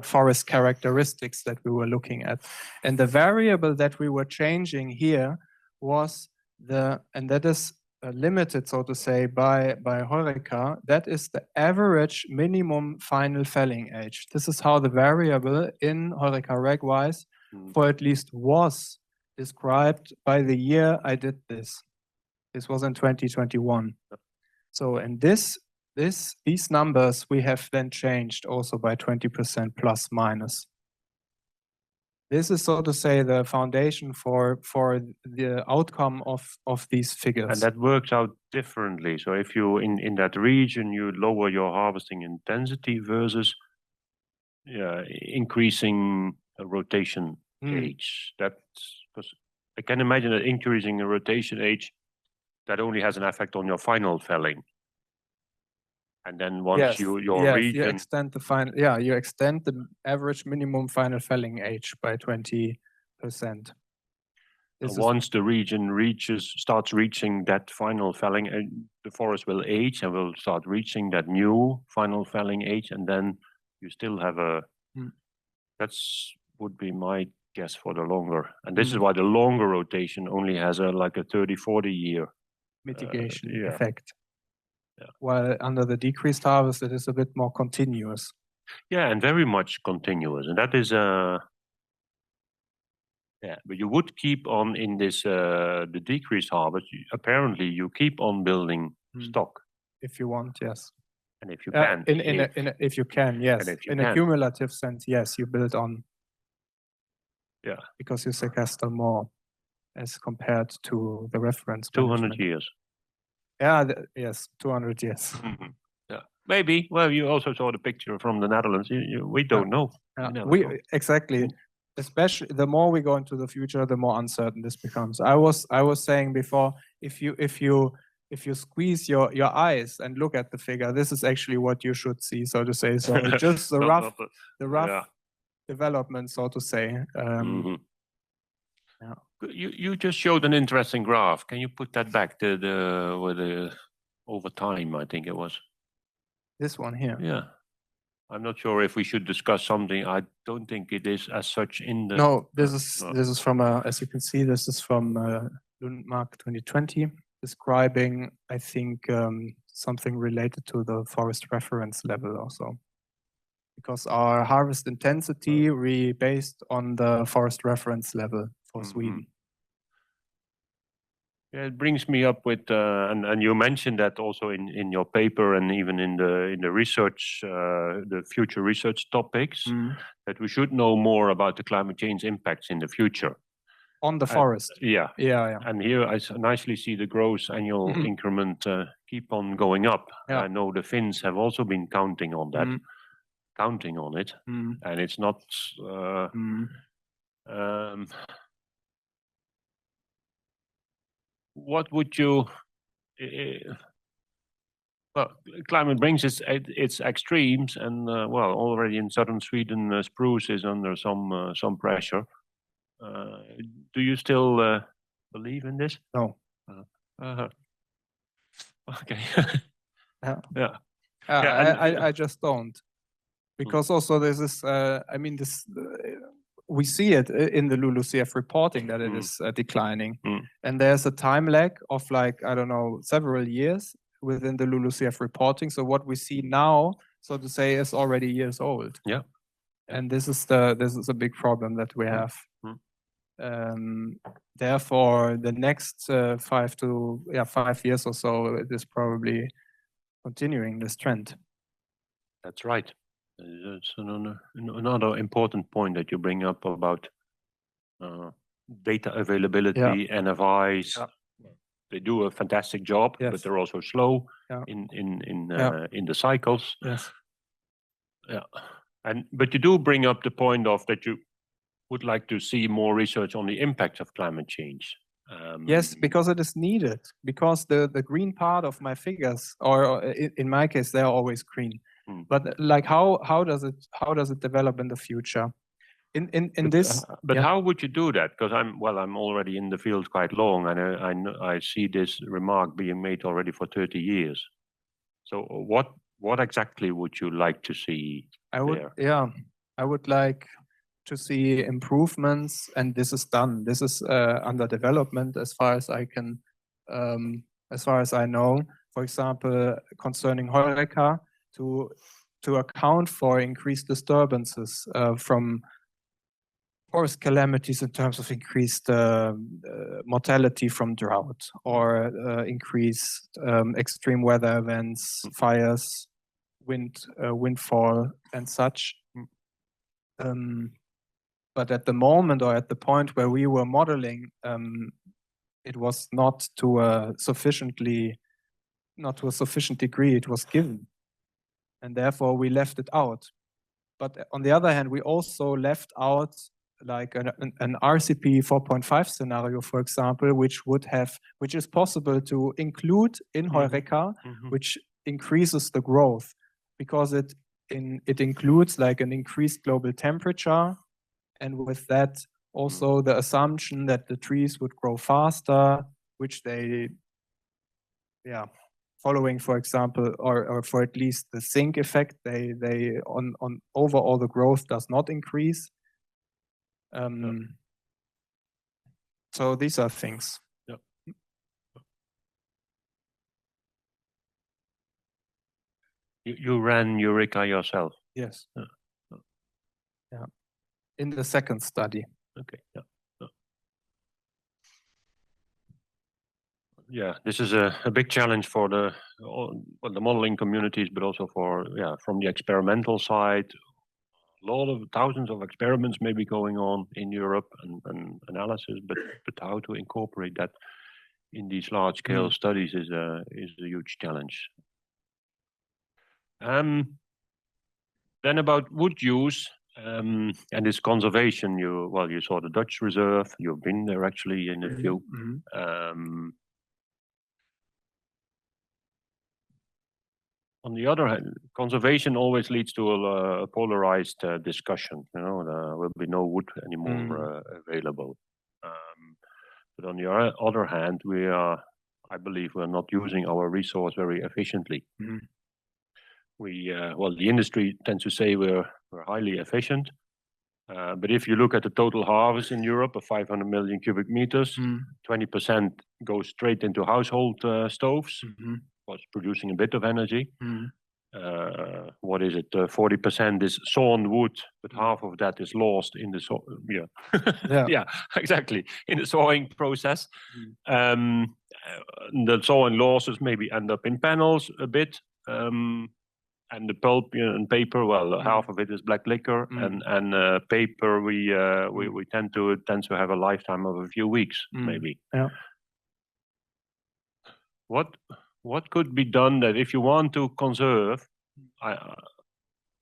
forest characteristics that we were looking at. And the variable that we were changing here was and that is limited, so to say, by HORECA, that is the average minimum final felling age. This is how the variable in HORECA reg-wise for at least was described by the year I did this. This was in 2021. So in these numbers we have then changed also by 20% plus minus. This is, so to say, the foundation for the outcome of these figures. And that works out differently. So if you in that region you lower your harvesting intensity versus increasing rotation age. That's because I can imagine that increasing the rotation age that only has an effect on your final felling. And then once your region, you extend you extend the average minimum final felling age by 20%. Once the region starts reaching that final felling, the forest will age and will start reaching that new final felling age, and then you still have that's would be my guess for the longer. And this is why the longer rotation only has like a 30-40 year mitigation effect. Yeah. While under the decreased harvest, it is a bit more continuous. Yeah, and very much continuous. And that is but you would keep on in this the decreased harvest. Apparently, you keep on building stock if you want, yes. And if you can, if you can, yes. In a cumulative sense, yes, you build on. Yeah, because you sequester more as compared to the reference. 200 years. Yeah, yes, 200 years. Yeah, maybe. Well, you also saw the picture from the Netherlands. We don't know. Exactly. Especially the more we go into the future, the more uncertain this becomes. I was saying before, if you squeeze your eyes and look at the figure, this is actually what you should see, so to say. So just the rough development, so to say. You just showed an interesting graph. Can you put that back to the over time? I think it was this one here. Yeah, I'm not sure if we should discuss something. I don't think it is as such in the. No, this is from as you can see, this is from Lundmark 2020, describing I think something related to the forest reference level also. Because our harvest intensity we based on the forest reference level for Sweden. Yeah, it brings me up with, and you mentioned that also in your paper and even in the research, the future research topics, that we should know more about the climate change impacts in the future. On the forest. Yeah. And here I nicely see the gross annual increment keep on going up. I know the Finns have also been counting on that. Counting on it, and it's not. What would you? Well, climate brings its extremes, and already in southern Sweden, spruce is under some pressure. Do you still believe in this? No. Okay. I just don't. Because also this is, we see it in the LULUCF reporting that it is declining. And there's a time lag of several years within the LULUCF reporting. So what we see now, so to say, is already years old. Yeah. And this is a big problem that we have. Therefore, the next 5 years or so, it is probably continuing this trend. That's right. That's another important point that you bring up about data availability, NFIs. They do a fantastic job, but they're also slow in the cycles. Yes. Yeah. But you do bring up the point of that you would like to see more research on the impacts of climate change. Yes, because it is needed. Because the green part of my figures, or in my case, they are always green. But like how does it develop in the future? in this. But yeah. how would you do that? Because I'm already in the field quite long, and I see this remark being made already for 30 years. So what exactly would you like to see there? I would like to see improvements, and this is done. This is under development as far as I can, as far as I know. For example, concerning HoReCa, to account for increased disturbances from forest calamities in terms of increased mortality from drought or increased extreme weather events, fires, windfall, and such. But at the moment, or at the point where we were modeling, it was not to a sufficient degree it was given, and therefore we left it out. But on the other hand, we also left out like an RCP 4.5 scenario, for example, which is possible to include in HoReCa, which increases the growth, because it includes like an increased global temperature, and with that also the assumption that the trees would grow faster, which they, following, for example, or for at least the sink effect, they on overall the growth does not increase. So these are things. You ran HoReCa yourself? Yes. Yeah. In the second study. Okay. Yeah, this is a big challenge for the modeling communities, but also for from the experimental side. A lot of thousands of experiments may be going on in Europe and analysis, but how to incorporate that in these large scale studies is a huge challenge. Then about wood use and its conservation, you saw the Dutch reserve. You've been there actually in a few. On the other hand, conservation always leads to a polarized discussion. There will be no wood anymore available. But on the other hand, I believe we're not using our resource very efficiently. The industry tends to say we're highly efficient. But if you look at the total harvest in Europe of 500 million cubic meters, 20% goes straight into household stoves. Was producing a bit of energy. What is it? 40% is sawn wood, but half of that is lost in the yeah, exactly, in the sawing process. The sawing losses maybe end up in panels a bit, and the pulp and paper. Half of it is black liquor, and paper we tend to have a lifetime of a few weeks, maybe. Yeah. What could be done that if you want to conserve, I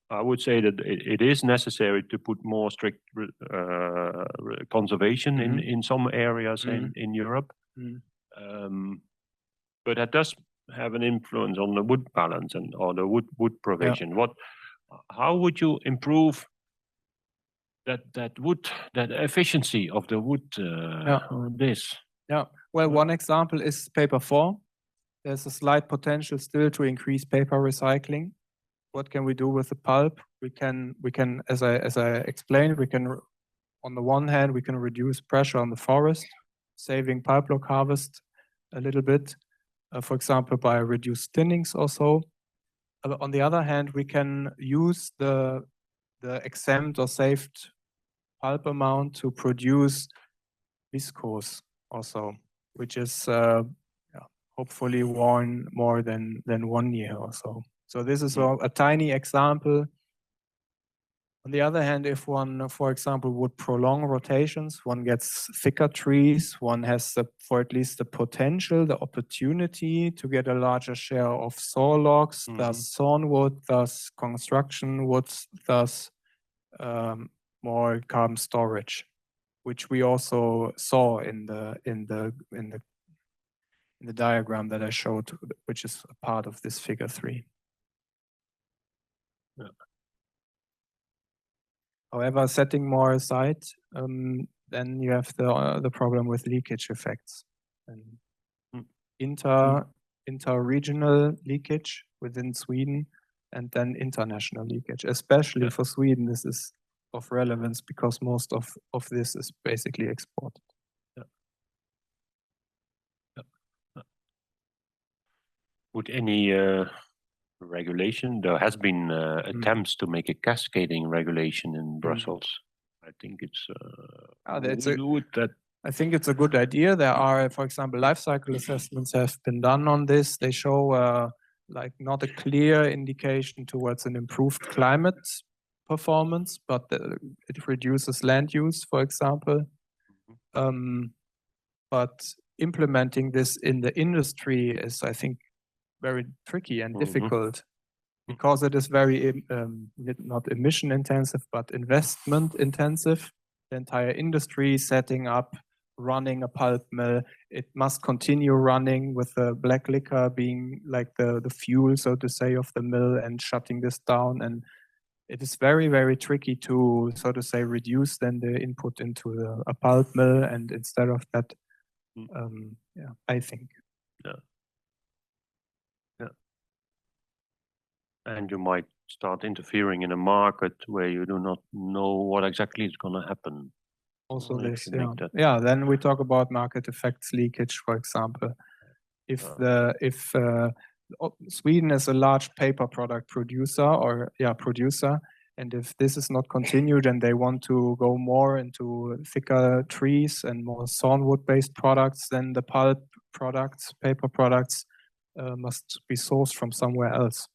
would say that it is necessary to put more strict conservation in some areas in Europe. But that does have an influence on the wood balance or the wood provision. How would you improve that efficiency of the wood on this? Yeah. Well, one example is paper 4. There's a slight potential still to increase paper recycling. What can we do with the pulp? We can, as I explained, on the one hand, we can reduce pressure on the forest, saving pulp log harvest a little bit, for example, by reduced thinnings or so. On the other hand, we can use the exempt or saved pulp amount to produce viscose also, which is hopefully worn more than 1 year or so. So this is a tiny example. On the other hand, if one, for example, would prolong rotations, one gets thicker trees, one has for at least the potential, the opportunity to get a larger share of saw logs, thus sawn wood, thus construction wood, thus more carbon storage, which we also saw in the diagram that I showed, which is a part of this figure 3. However, setting more aside, then you have the problem with leakage effects and inter-regional leakage within Sweden, and then international leakage. Especially for Sweden, this is of relevance because most of this is basically exported. Would any regulation? There has been attempts to make a cascading regulation in Brussels. I think it's. I think it's a good idea. There are, for example, life cycle assessments have been done on this. They show like not a clear indication towards an improved climate performance, but it reduces land use, for example. But implementing this in the industry is, I think, very tricky and difficult because it is very not emission intensive, but investment intensive. The entire industry setting up, running a pulp mill, it must continue running with the black liquor being like the fuel, so to say, of the mill, and shutting this down. And it is very, very tricky to, so to say, reduce then the input into a pulp mill. And instead of that, I think. And you might start interfering in a market where you do not know what exactly is going to happen. Also this, then we talk about market effects leakage, for example. If Sweden is a large paper product producer, and if this is not continued and they want to go more into thicker trees and more sawnwood-based products, then the pulp products, paper products, must be sourced from somewhere else,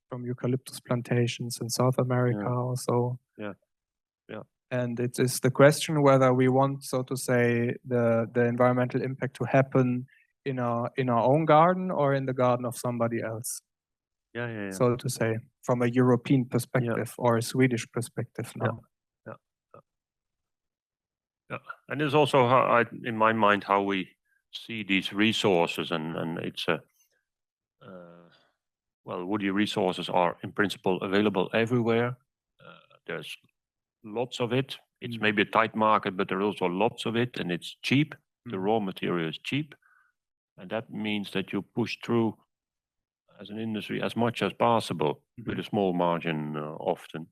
from eucalyptus plantations in South America also. And it is the question whether we want, so to say, the environmental impact to happen in our own garden or in the garden of somebody else. So to say, from a European perspective or a Swedish perspective now. And there's also how in my mind how we see these resources, and it's woody resources are in principle available everywhere. There's lots of it. It's maybe a tight market, but there are also lots of it, and it's cheap. The raw material is cheap, and that means that you push through as an industry as much as possible with a small margin often.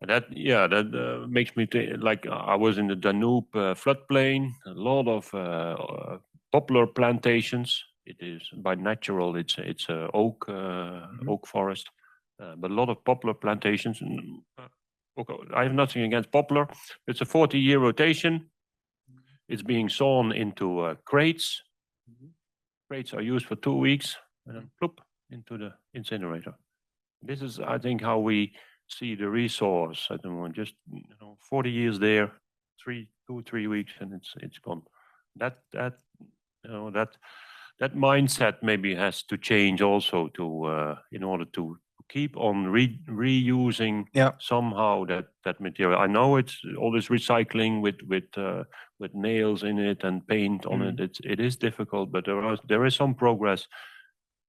And that makes me think, like I was in the Danube floodplain, a lot of poplar plantations. It is by natural, it's a oak forest, but a lot of poplar plantations. I have nothing against poplar. It's a 40-year rotation. It's being sawn into crates. Crates are used for 2 weeks, and then plop into the incinerator. This is, I think, how we see the resource. I don't know, just 40 years there, 2 or 3 weeks, and it's gone. That mindset maybe has to change also to in order to keep on reusing somehow that material. I know it's all this recycling with nails in it and paint on it. It is difficult, but there is some progress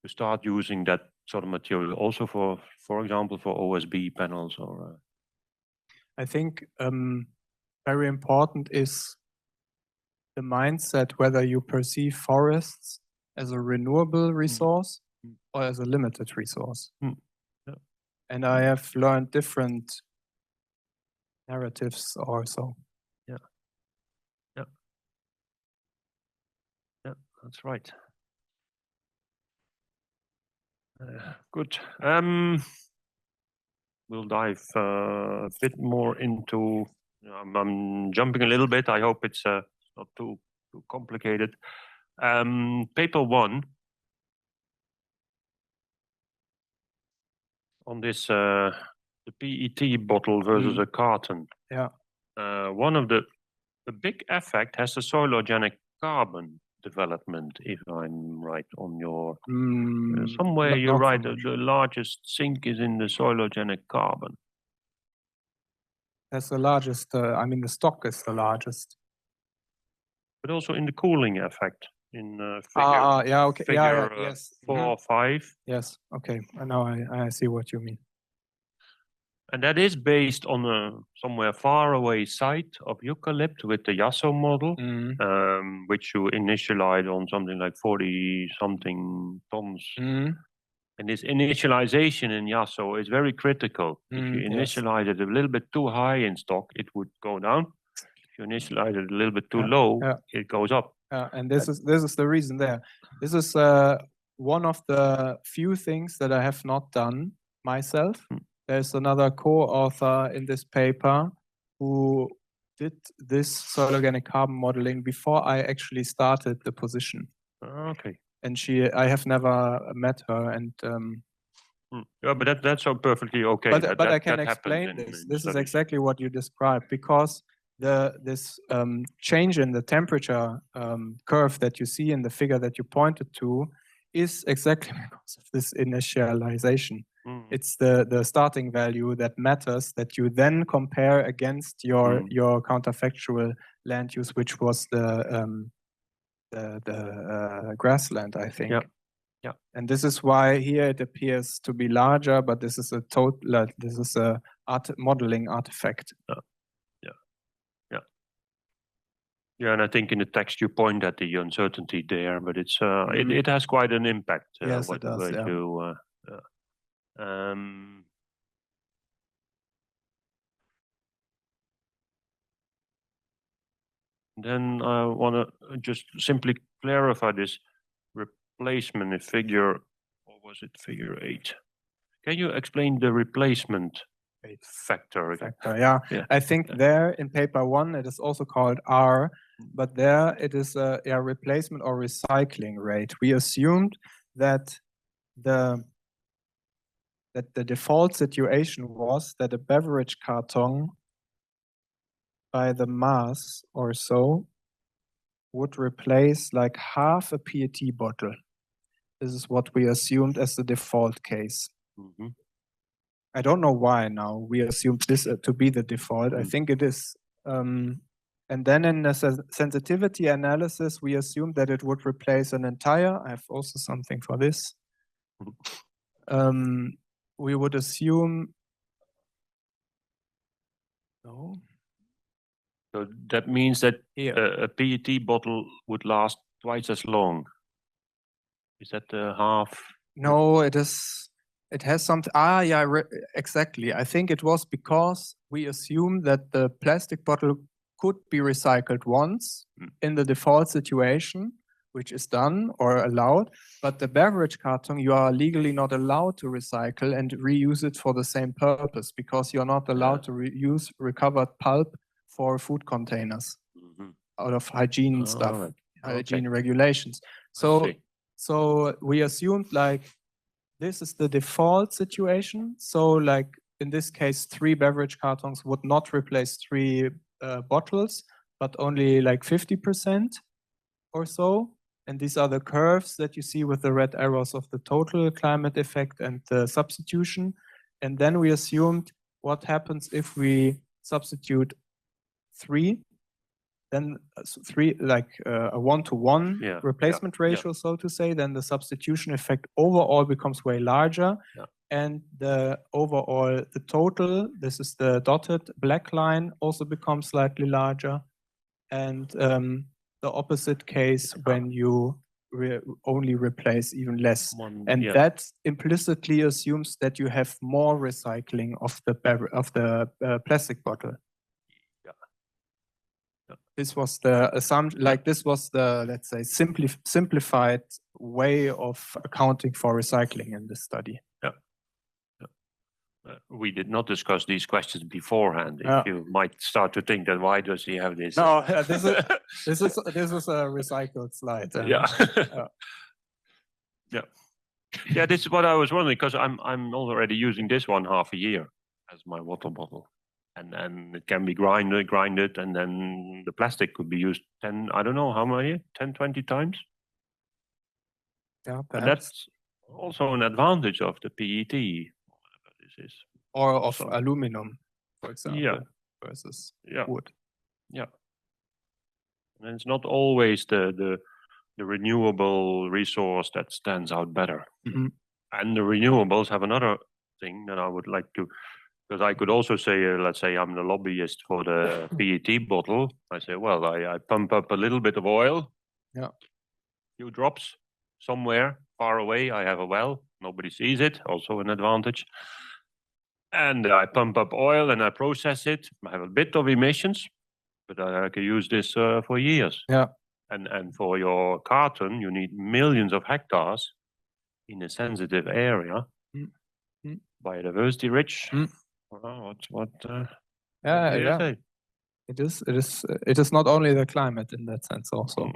to start using that sort of material also for example, for OSB panels or. I think very important is the mindset whether you perceive forests as a renewable resource or as a limited resource. And I have learned different narratives also. Yeah, that's right. Good. We'll dive a bit more into. I'm jumping a little bit. I hope it's not too complicated. Paper 1 on this the PET bottle versus a carton. One of the big effect has the soil organic carbon development, if I'm right on your somewhere you're right. The largest sink is in the soil organic carbon. That's the largest. I mean, the stock is the largest. But also in the cooling effect in figure yes. 4 or 5. Yes. Okay. Now I see what you mean. And that is based on a somewhere far away site of eucalypt with the Yasso model, which you initialize on something like 40 something tons. And this initialization in Yasso is very critical. If you initialize it a little bit too high in stock, it would go down. If you initialize it a little bit too low, it goes up. And this is the reason there. This is one of the few things that I have not done myself. There's another co-author in this paper who did this soil organic carbon modeling before I actually started the position. Okay. And I have never met her, and yeah, but that's so perfectly okay. But I can explain this. This is exactly what you described, because this change in the temperature curve that you see in the figure that you pointed to is exactly because of this initialization. It's the starting value that matters, that you then compare against your counterfactual land use, which was the grassland, I think. Yeah. And this is why here it appears to be larger, but this is a modeling artifact. Yeah, and I think in the text you point at the uncertainty there, but it's it has quite an impact. Yes, it does. Then I want to just simply clarify this replacement in figure, or was it figure 8? Can you explain the replacement factor again? Yeah. I think there in paper 1 it is also called R, but there it is a replacement or recycling rate. We assumed that the default situation was that a beverage carton by the mass or so would replace like half a PET bottle. This is what we assumed as the default case. I don't know why now we assumed this to be the default. I think it is. And then in the sensitivity analysis, we assumed that it would replace an entire. I have also something for this. We would assume. No. So that means that a PET bottle would last twice as long. Is that half? No, it is. It has something. Exactly. I think it was because we assumed that the plastic bottle could be recycled once in the default situation, which is done or allowed. But the beverage carton, you are legally not allowed to recycle and reuse it for the same purpose, because you're not allowed to reuse recovered pulp for food containers out of hygiene stuff, hygiene regulations. So we assumed like this is the default situation. So like in this case, 3 beverage cartons would not replace 3 bottles, but only like 50% or so. And these are the curves that you see with the red arrows of the total climate effect and the substitution. And then we assumed what happens if we substitute 3, then 3 like a 1-to-1 replacement ratio, so to say, then the substitution effect overall becomes way larger. And the total, this is the dotted black line, also becomes slightly larger. And the opposite case when you only replace even less. That implicitly assumes that you have more recycling of the plastic bottle. This was the assumption, like this was the, let's say, simplified way of accounting for recycling in this study. We did not discuss these questions beforehand. If you might start to think that why does he have this? No, this is a recycled slide. Yeah. This is what I was wondering, because I'm already using this one half a year as my water bottle, and it can be grinded, and then the plastic could be used 10, I don't know how many, 10, 20 times. Yeah, and that's also an advantage of the PET. Or of aluminum, for example, versus wood. And it's not always the renewable resource that stands out better. And the renewables have another thing that I would like to Because I could also say, let's say I'm the lobbyist for the PET bottle. I say, well, I pump up a little bit of oil, few drops somewhere far away. I have a well, nobody sees it, also an advantage. And I pump up oil and I process it. I have a bit of emissions, but I can use this for years. Yeah. And for your carton, you need millions of hectares in a sensitive area, biodiversity rich. What do you say? It is not only the climate in that sense also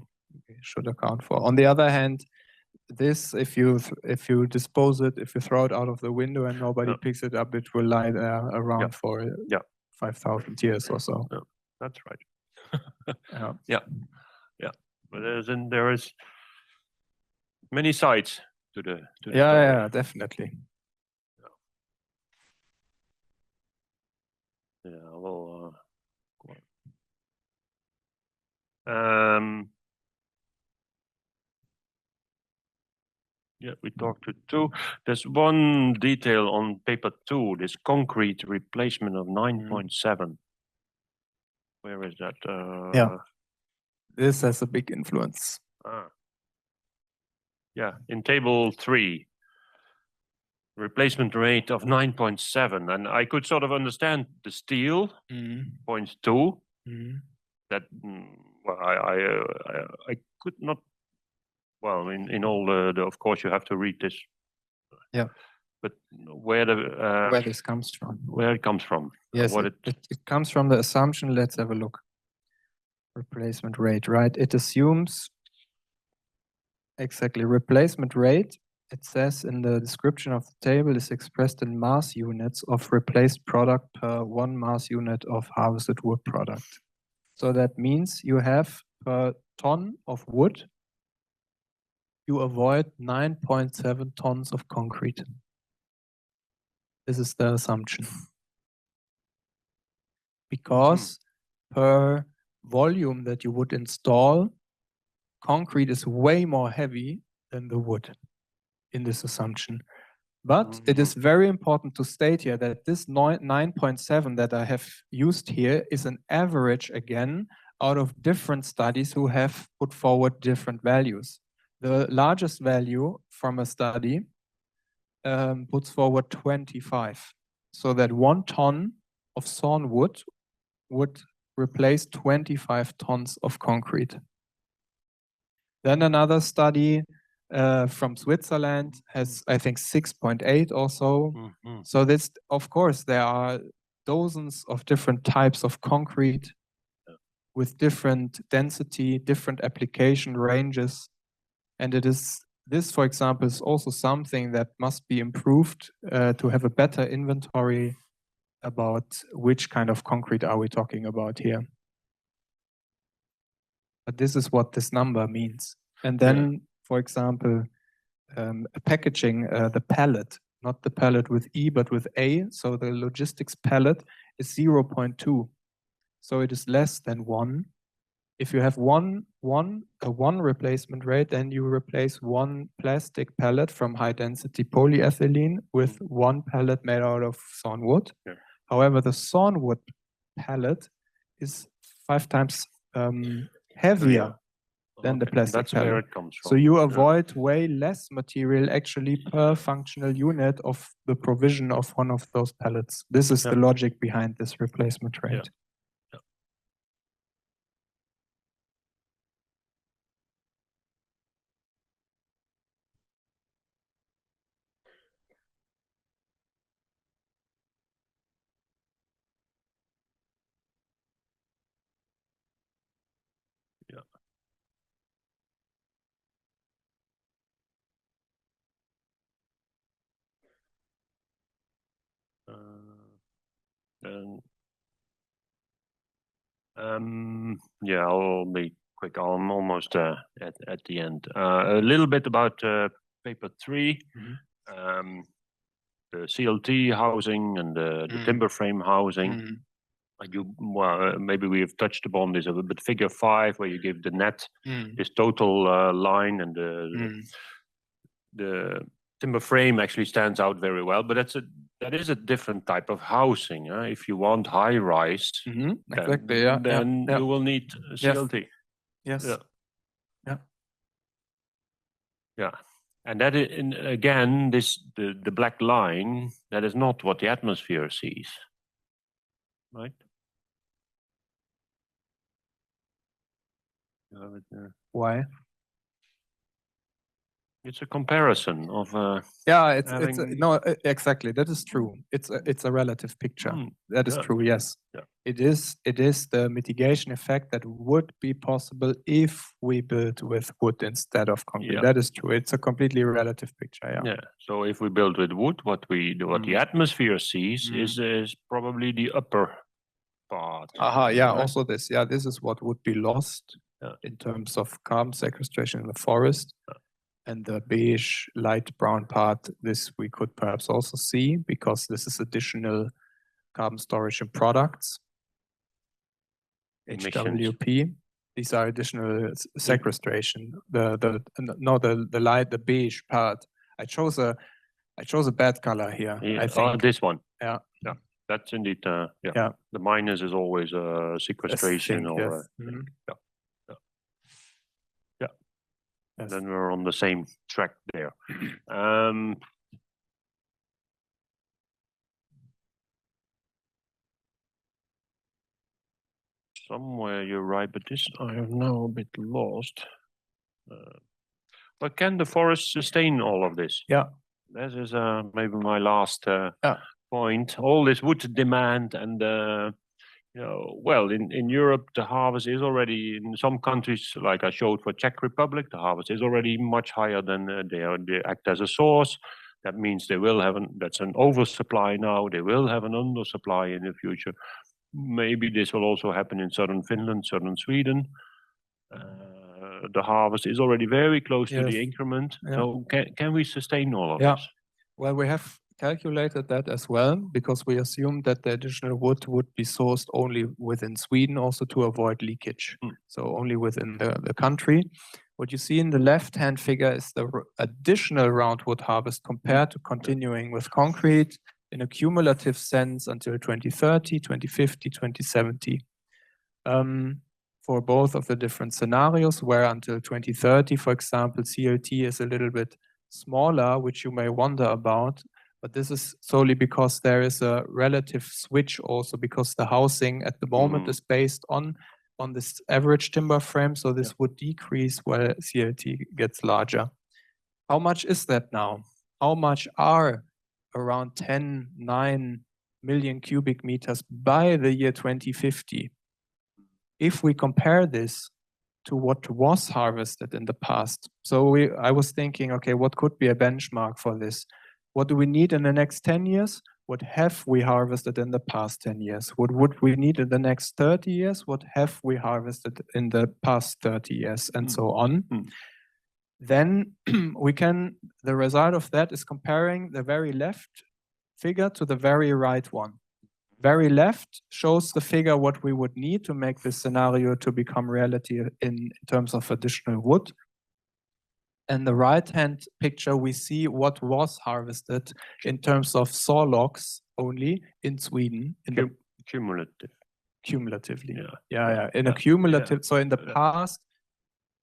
we should account for. On the other hand, this, if you dispose it, if you throw it out of the window and nobody picks it up, it will lie there around for 5,000 years or so. Yeah, that's right. But there is many sides to the story. Yeah, definitely. Yeah, well, we talked to two. There's one detail on paper 2, this concrete replacement of 9.7. Where is that? This has a big influence. In table 3, replacement rate of 9.7. And I could sort of understand the steel, 0.2. That, well, I could not. Well, in all of course, you have to read this. Yeah. But where this comes from? Where it comes from? Yes, it comes from the assumption. Let's have a look. Replacement rate, right? It assumes exactly replacement rate. It says in the description of the table is expressed in mass units of replaced product per 1 mass unit of harvested wood product. So that means you have per ton of wood, you avoid 9.7 tons of concrete. This is the assumption. Because per volume that you would install, concrete is way more heavy than the wood in this assumption. But it is very important to state here that this 9.7 that I have used here is an average again out of different studies who have put forward different values. The largest value from a study puts forward 25. So that 1 ton of sawn wood would replace 25 tons of concrete. Then another study from Switzerland has, I think, 6.8 or so. So this, of course, there are dozens of different types of concrete with different density, different application ranges. And this, for example, is also something that must be improved to have a better inventory about which kind of concrete are we talking about here. But this is what this number means. And then, for example, packaging, the pallet, not the pallet with E, but with A. So the logistics pallet is 0.2. So it is less than 1. If you have one replacement rate, then you replace 1 plastic pallet from high density polyethylene with 1 pallet made out of sawn wood. However, the sawn wood pallet is 5 times heavier than the plastic pallet. Where it comes from. So you avoid way less material actually per functional unit of the provision of one of those pallets. This is the logic behind this replacement rate. I'll be quick. I'm almost at the end. A little bit about paper 3, the CLT housing and the timber frame housing. Maybe we have touched upon this a little bit. Figure 5, where you give the net, this total line, and the timber frame actually stands out very well, but that is a different type of housing. If you want high rise, Exactly. then you will need CLT. Yes. Yeah. And that is, again, the black line, that is not what the atmosphere sees, right? Why? It's a comparison of. Exactly. That is true. It's a relative picture. That is true. Yes. Yeah. It is the mitigation effect that would be possible if we build with wood instead of concrete. Yeah. That is true. It's a completely relative picture. Yeah. Yeah. So if we build with wood, what the atmosphere sees is probably the upper part. Yeah. Also this. Yeah. This is what would be lost in terms of carbon sequestration in the forest. And the beige light brown part, this we could perhaps also see because this is additional carbon storage and products. HWP. These are additional sequestration. The beige part. I chose a bad color here. I think. This one. Yeah. Yeah. That's indeed. The minus is always sequestration or. Yes. Then we're on the same track there. Somewhere you're right, but this I am now a bit lost. But can the forest sustain all of this? Yeah. This is maybe my last point. All this wood demand and well, in Europe, the harvest is already in some countries, like I showed for Czech Republic, the harvest is already much higher than they act as a source. That means they will have that's an oversupply now. They will have an undersupply in the future. Maybe this will also happen in southern Finland, southern Sweden. The harvest is already very close to the increment. Yeah. So can we sustain all of this? Well, we have calculated that as well because we assume that the additional wood would be sourced only within Sweden also to avoid leakage. So only within the country. What you see in the left-hand figure is the additional roundwood harvest compared to continuing with concrete in a cumulative sense until 2030, 2050, 2070. For both of the different scenarios, where until 2030, for example, CLT is a little bit smaller, which you may wonder about. But this is solely because there is a relative switch also because the housing at the moment is based on this average timber frame. So this would decrease while CLT gets larger. How much is that now? How much are around 9 million cubic meters by the year 2050? If we compare this to what was harvested in the past. So I was thinking, okay, what could be a benchmark for this? What do we need in the next 10 years? What have we harvested in the past 10 years? What would we need in the next 30 years? What have we harvested in the past 30 years? And so on. Then the result of that is comparing the very left figure to the very right one. Very left shows the figure what we would need to make this scenario to become reality in terms of additional wood. And the right-hand picture, we see what was harvested in terms of saw logs only in Sweden. Cumulatively. In a cumulative, so in the past,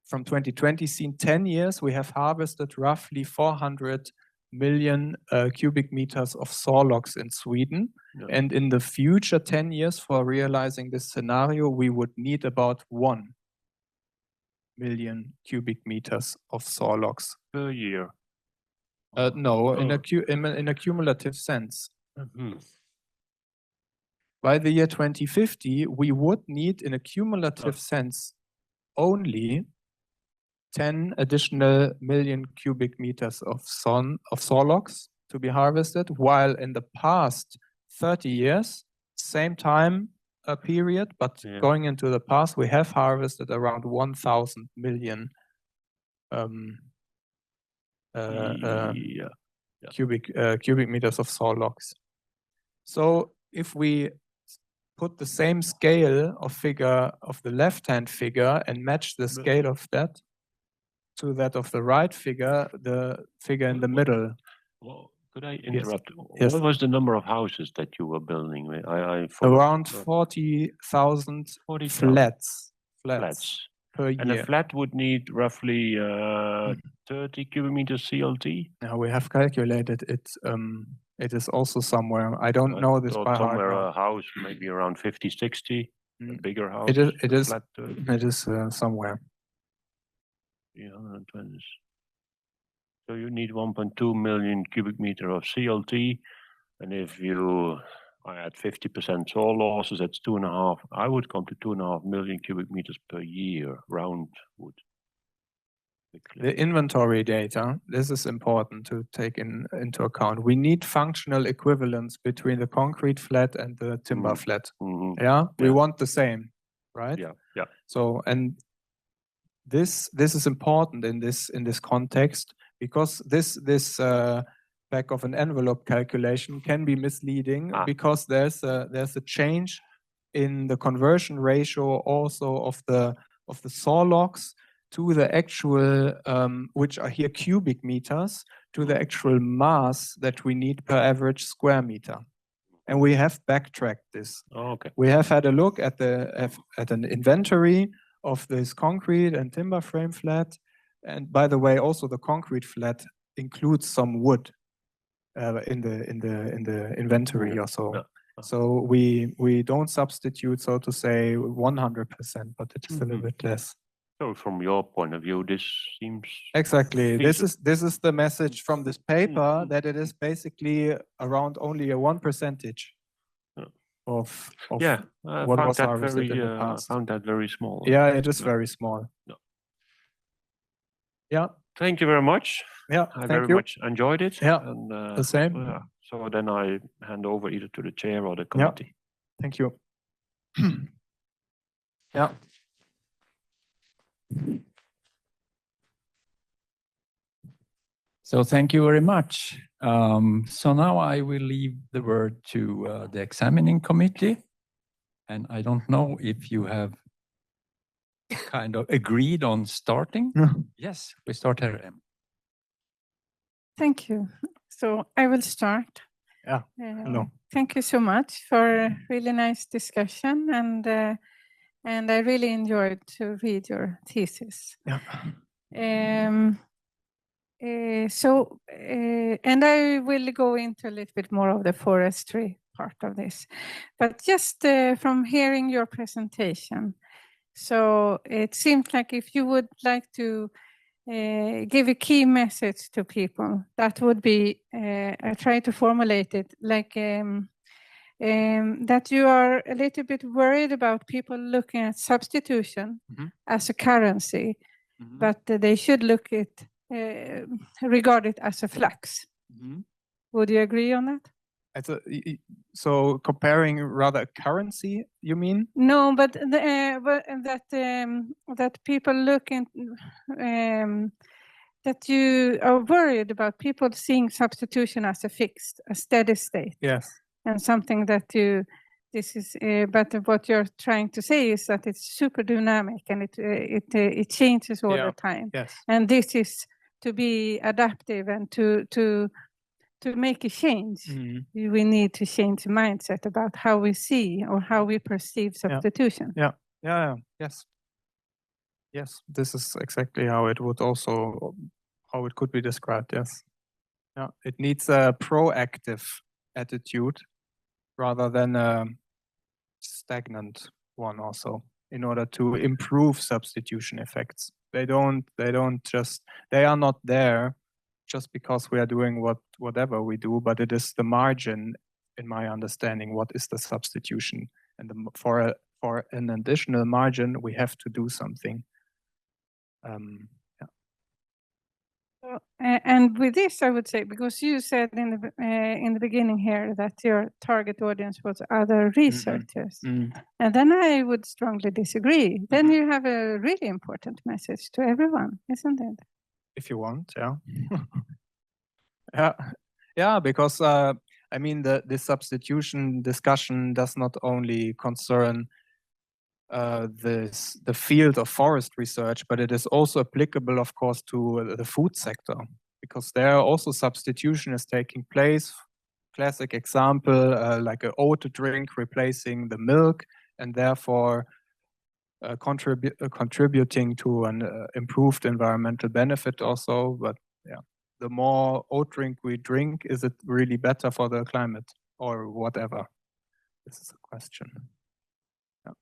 from 2020, seen 10 years, we have harvested roughly 400 million cubic meters of saw logs in Sweden. And in the future 10 years for realizing this scenario, we would need about 1 million cubic meters of saw logs per year. No, in a cumulative sense. By the year 2050, we would need, in a cumulative sense, only 10 additional million cubic meters of saw logs to be harvested, while in the past 30 years, same time period, but going into the past, we have harvested around 1,000 million cubic meters of saw logs. So if we put the same scale of figure of the left-hand figure and match the scale of that to that of the right figure, the figure in the middle, Well, could I interrupt? Yes. What was the number of houses that you were building? Around 40,000 flats per And year. a flat would need roughly 30 cubic meters CLT? Now we have calculated it. It is also somewhere. I don't know this by heart. Somewhere now. a house, maybe around 50, 60, a bigger house. It is flat, somewhere. 320. So you need 1.2 million cubic meter of CLT, and if you add 50% soil losses, that's 2.5. I would come to 2.5 million cubic meters per year, round wood. The inventory data, this is important to take into account. We need functional equivalence between the concrete flat and the timber flat. Yeah, we want the same, right? Yeah. So, and this is important in this context, because this back of an envelope calculation can be misleading, because there's a change in the conversion ratio also of the saw logs to the actual, which are here cubic meters, to the actual mass that we need per average square meter. And we have backtracked this. We have had a look at an inventory of this concrete and timber frame flat. And by the way, also the concrete flat includes some wood in the inventory or so. Yeah. So we don't substitute, so to say, 100%, but it is a little bit less. So from your point of view, this seems exactly. This is the message from this paper, that it is basically around only a 1% of what was harvested in the past. I found that very small. Yeah, it is very small. No. Yeah. Thank you very much. Yeah, I very much enjoyed it. Yeah, and, the same. So then I hand over either to the chair or the committee. Yeah. Thank you. Yeah. So thank you very much. So now I will leave the word to the examining committee. And I don't know if you have kind of agreed on starting. Yes, we start here. Thank you. So I will start. Yeah. Hello. Thank you so much for a really nice discussion, and I really enjoyed to read your thesis. Yeah. And I will go into a little bit more of the forestry part of this, but just from hearing your presentation, so it seems like if you would like to give a key message to people, that would be, I try to formulate it like that you are a little bit worried about people looking at substitution as a currency, but they should look at regard it as a flux. Would you agree on that? So comparing rather currency, you mean? No, but that people look in, that you are worried about people seeing substitution as a fixed, a steady state. Yes. And something that but what you're trying to say is that it's super dynamic and it changes all the time. Yes. And this is to be adaptive and to make a change, we need to change the mindset about how we see or how we perceive substitution. Yeah. Yes. Yes, this is exactly how it could be described. Yes. Yeah, it needs a proactive attitude rather than a stagnant one also, in order to improve substitution effects. They are not there just because we are doing whatever we do, but it is the margin, in my understanding, what is the substitution. And for an additional margin, we have to do something. And with this, I would say, because you said in the beginning here that your target audience was other researchers, and then I would strongly disagree. Then you have a really important message to everyone, isn't it? If you want, yeah. Yeah, because I mean the substitution discussion does not only concern the field of forest research, but it is also applicable, of course, to the food sector. because there also substitution is taking place. Classic example, like an oat drink replacing the milk, and therefore contributing to an improved environmental benefit also. But yeah, the more oat drink we drink, is it really better for the climate or whatever? This is a question. Yeah.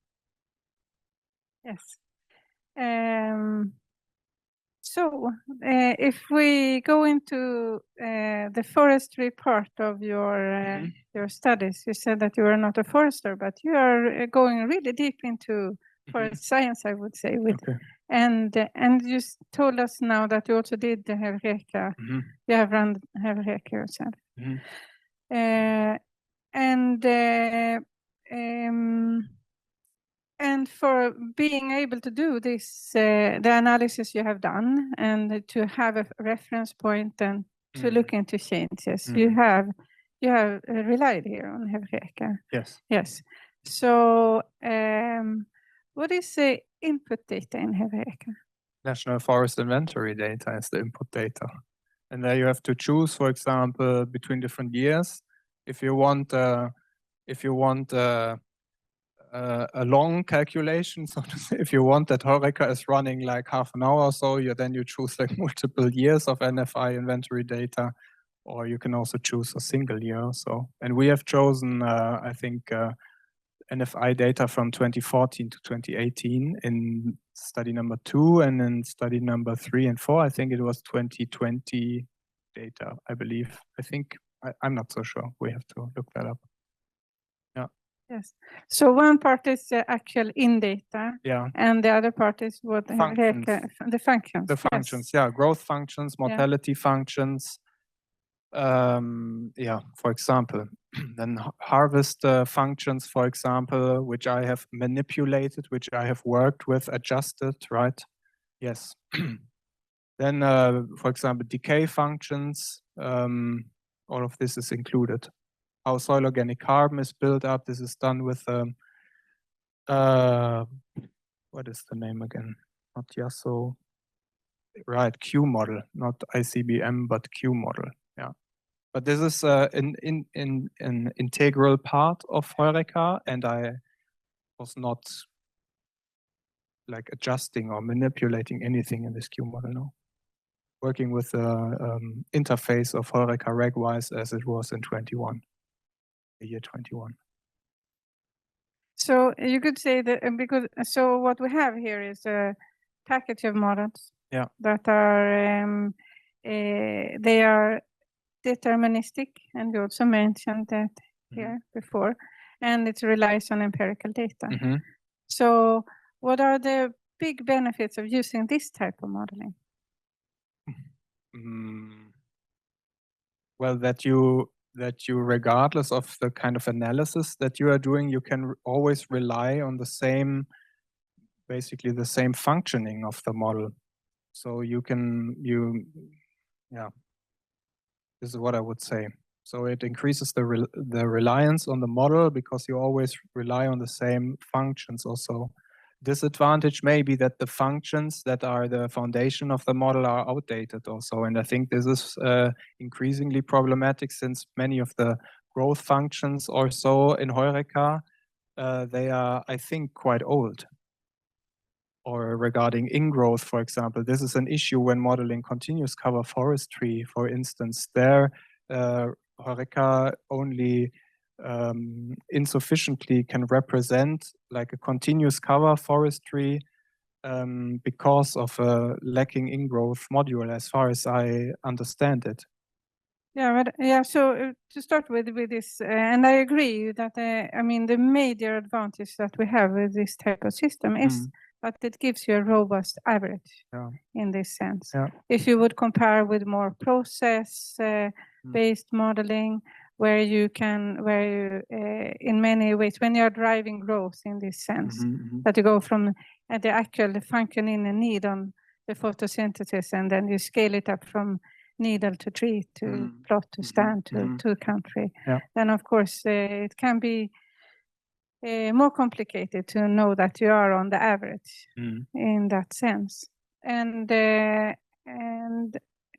Yes. So if we go into the forestry part of your studies, you said that you are not a forester, but you are going really deep into forest science, I would say. And you told us now that you also did the Heureka. You have run Heureka yourself. And for being able to do this, the analysis you have done, and to have a reference point and to look into changes, you have relied here on Heureka. Yes. Yes. So, what is the input data in Heureka? National Forest Inventory data is the input data, and there you have to choose, for example, between different years. If you want a long calculation, so to say, if you want that Heureka is running like half an hour or so, then you choose like multiple years of NFI inventory data, or you can also choose a single year or so. And we have chosen, I think, NFI data from 2014 to 2018 in study number 2, and in study number 3 and 4, I think it was 2020 data, I believe. I'm not so sure. We have to look that up. Yeah. Yes. So one part is the actual in data, and the other part is what the functions. The functions, yes. Growth functions, mortality functions. For example, then harvest functions, for example, which I have manipulated, which I have worked with, adjusted, right? Yes. Then, for example, decay functions, all of this is included. How soil organic carbon is built up, this is done with, what is the name again? Not Yasso. Right, Q model, not ICBM, but Q model. Yeah. But this is an integral part of Heureka, and I was not like adjusting or manipulating anything in this Q model, no. Working with the interface of Heureka regwise as it was in the year 21. So you could say that so what we have here is a package of models that are they are deterministic, and you also mentioned that here before, and it relies on empirical data. So what are the big benefits of using this type of modeling? Well, that you, regardless of the kind of analysis that you are doing, you can always rely on basically the same functioning of the model. So this is what I would say. So it increases the reliance on the model because you always rely on the same functions also. Disadvantage may be that the functions that are the foundation of the model are outdated also. And I think this is increasingly problematic, since many of the growth functions or so in Heureka, they are, I think, quite old. Or regarding ingrowth, for example, this is an issue when modeling continuous cover forestry, for instance. There, Heureka only insufficiently can represent like a continuous cover forestry because of a lacking ingrowth module, as far as I understand it. So to start with this, and I agree that the major advantage that we have with this type of system is that it gives you a robust average in this sense. If you would compare with more process-based modeling, where you in many ways, when you are driving growth in this sense, that you go from the actual functioning and need on the photosynthesis, and then you scale it up from needle to tree to plot to stand to country, then of course it can be more complicated to know that you are on the average in that sense. And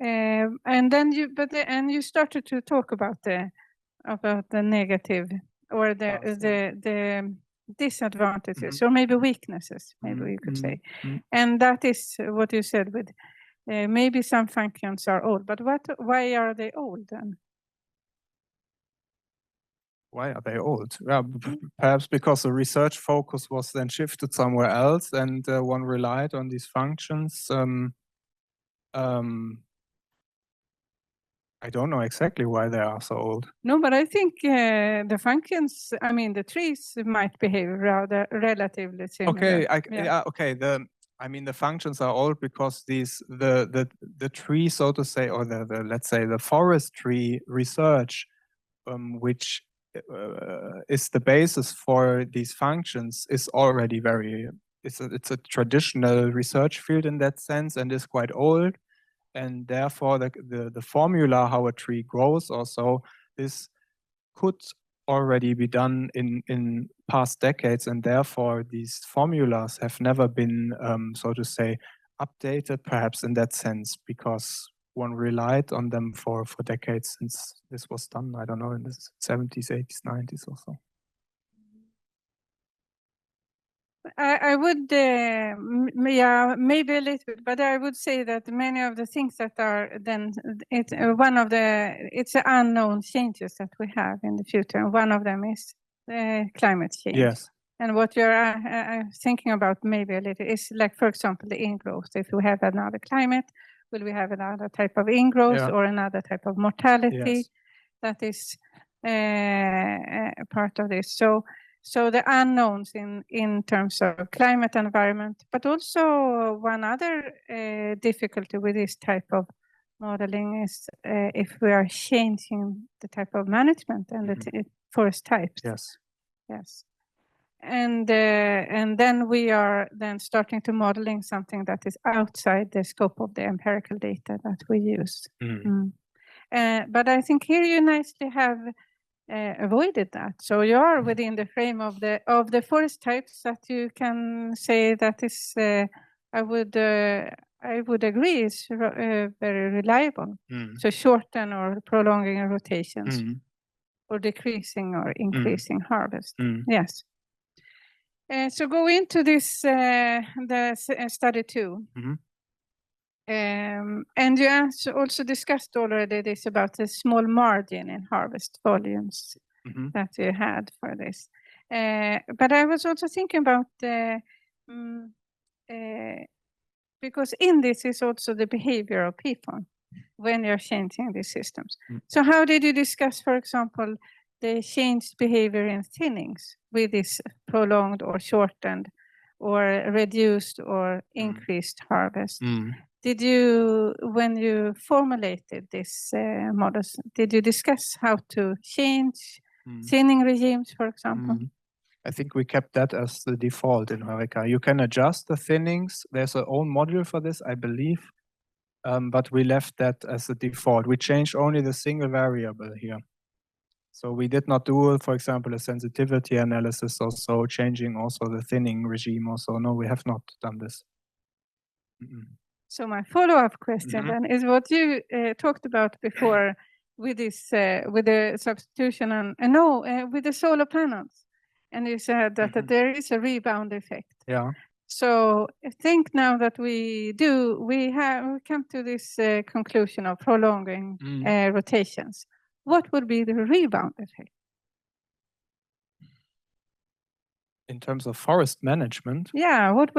and then you started to talk about the negative or the disadvantages or maybe weaknesses, maybe you could say. And that is what you said with maybe some functions are old, but why are they old then? Why are they old? Yeah, perhaps because the research focus was then shifted somewhere else, and one relied on these functions. I don't know exactly why they are so old. No, but I think the functions, I mean, the trees might behave rather relatively similar. Okay, okay. The functions are old because the tree, so to say, or the let's say the forestry research, which is the basis for these functions, is already it's a traditional research field in that sense, and is quite old. And therefore, the formula how a tree grows or so, this could already be done in past decades, and therefore these formulas have never been, so to say, updated, perhaps in that sense, because one relied on them for decades since this was done. I don't know, in the 70s, 80s, 90s or so. I would, maybe a little bit, but I would say that many of the things that are then, it's the unknown changes that we have in the future. And one of them is climate change. Yes. And what you're thinking about maybe a little is like, for example, the ingrowth. If we have another climate, will we have another type of ingrowth or another type of mortality? Yes. That is part of this. So the unknowns in terms of climate and environment, but also one other difficulty with this type of modeling is if we are changing the type of management and the forest types. Yes. Yes. And then we are then starting to modeling something that is outside the scope of the empirical data that we use. But I think here you nicely have avoided that. So you are within the frame of the forest types that you can say that is, I would agree, is very reliable. So shorten or prolonging rotations, or decreasing or increasing harvest. Yes. So go into this the study 2. And you also discussed already this about the small margin in harvest volumes that you had for this. But I was also thinking about because in this is also the behavior of people when you're changing these systems. So how did you discuss, for example, the changed behavior in thinnings with this prolonged or shortened or reduced or increased harvest? Did you, when you formulated this models, did you discuss how to change thinning regimes, for example? I think we kept that as the default in HORECA. You can adjust the thinnings. There's a own module for this, I believe, but we left that as the default. We changed only the single variable here. So we did not do, for example, a sensitivity analysis or so, changing also the thinning regime or so. No, we have not done this. So my follow-up question then is what you talked about before with this, with the substitution and with the solar panels, and you said that there is a rebound effect. Yeah. So I think now that we come to this conclusion of prolonging rotations. What would be the rebound effect? In terms of forest management? Yeah, what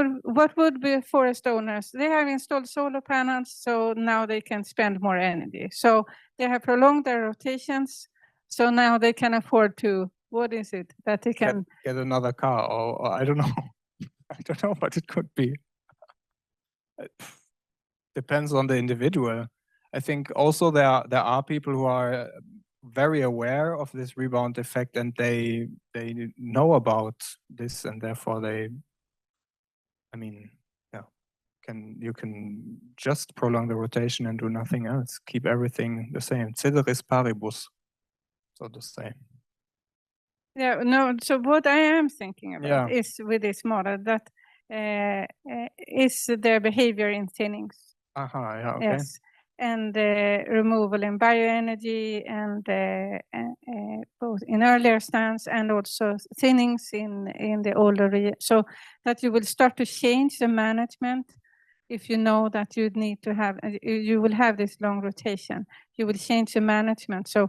would be forest owners? They have installed solar panels, so now they can spend more energy. So they have prolonged their rotations, so now they can afford to, what is it, that they can... Get another car, or I don't know. I don't know what it could be. It depends on the individual. I think also there are people who are very aware of this rebound effect, and they know about this, and therefore you can just prolong the rotation and do nothing else, keep everything the same. Ceteris paribus, so to say. Yeah, no, so what I am thinking about is with this model that is their behavior in thinnings. Yeah, okay. Yes. and removal in bioenergy and both in earlier stands and also thinnings in the older region. So that you will start to change the management if you know that you need to have, you will have this long rotation. You will change the management. So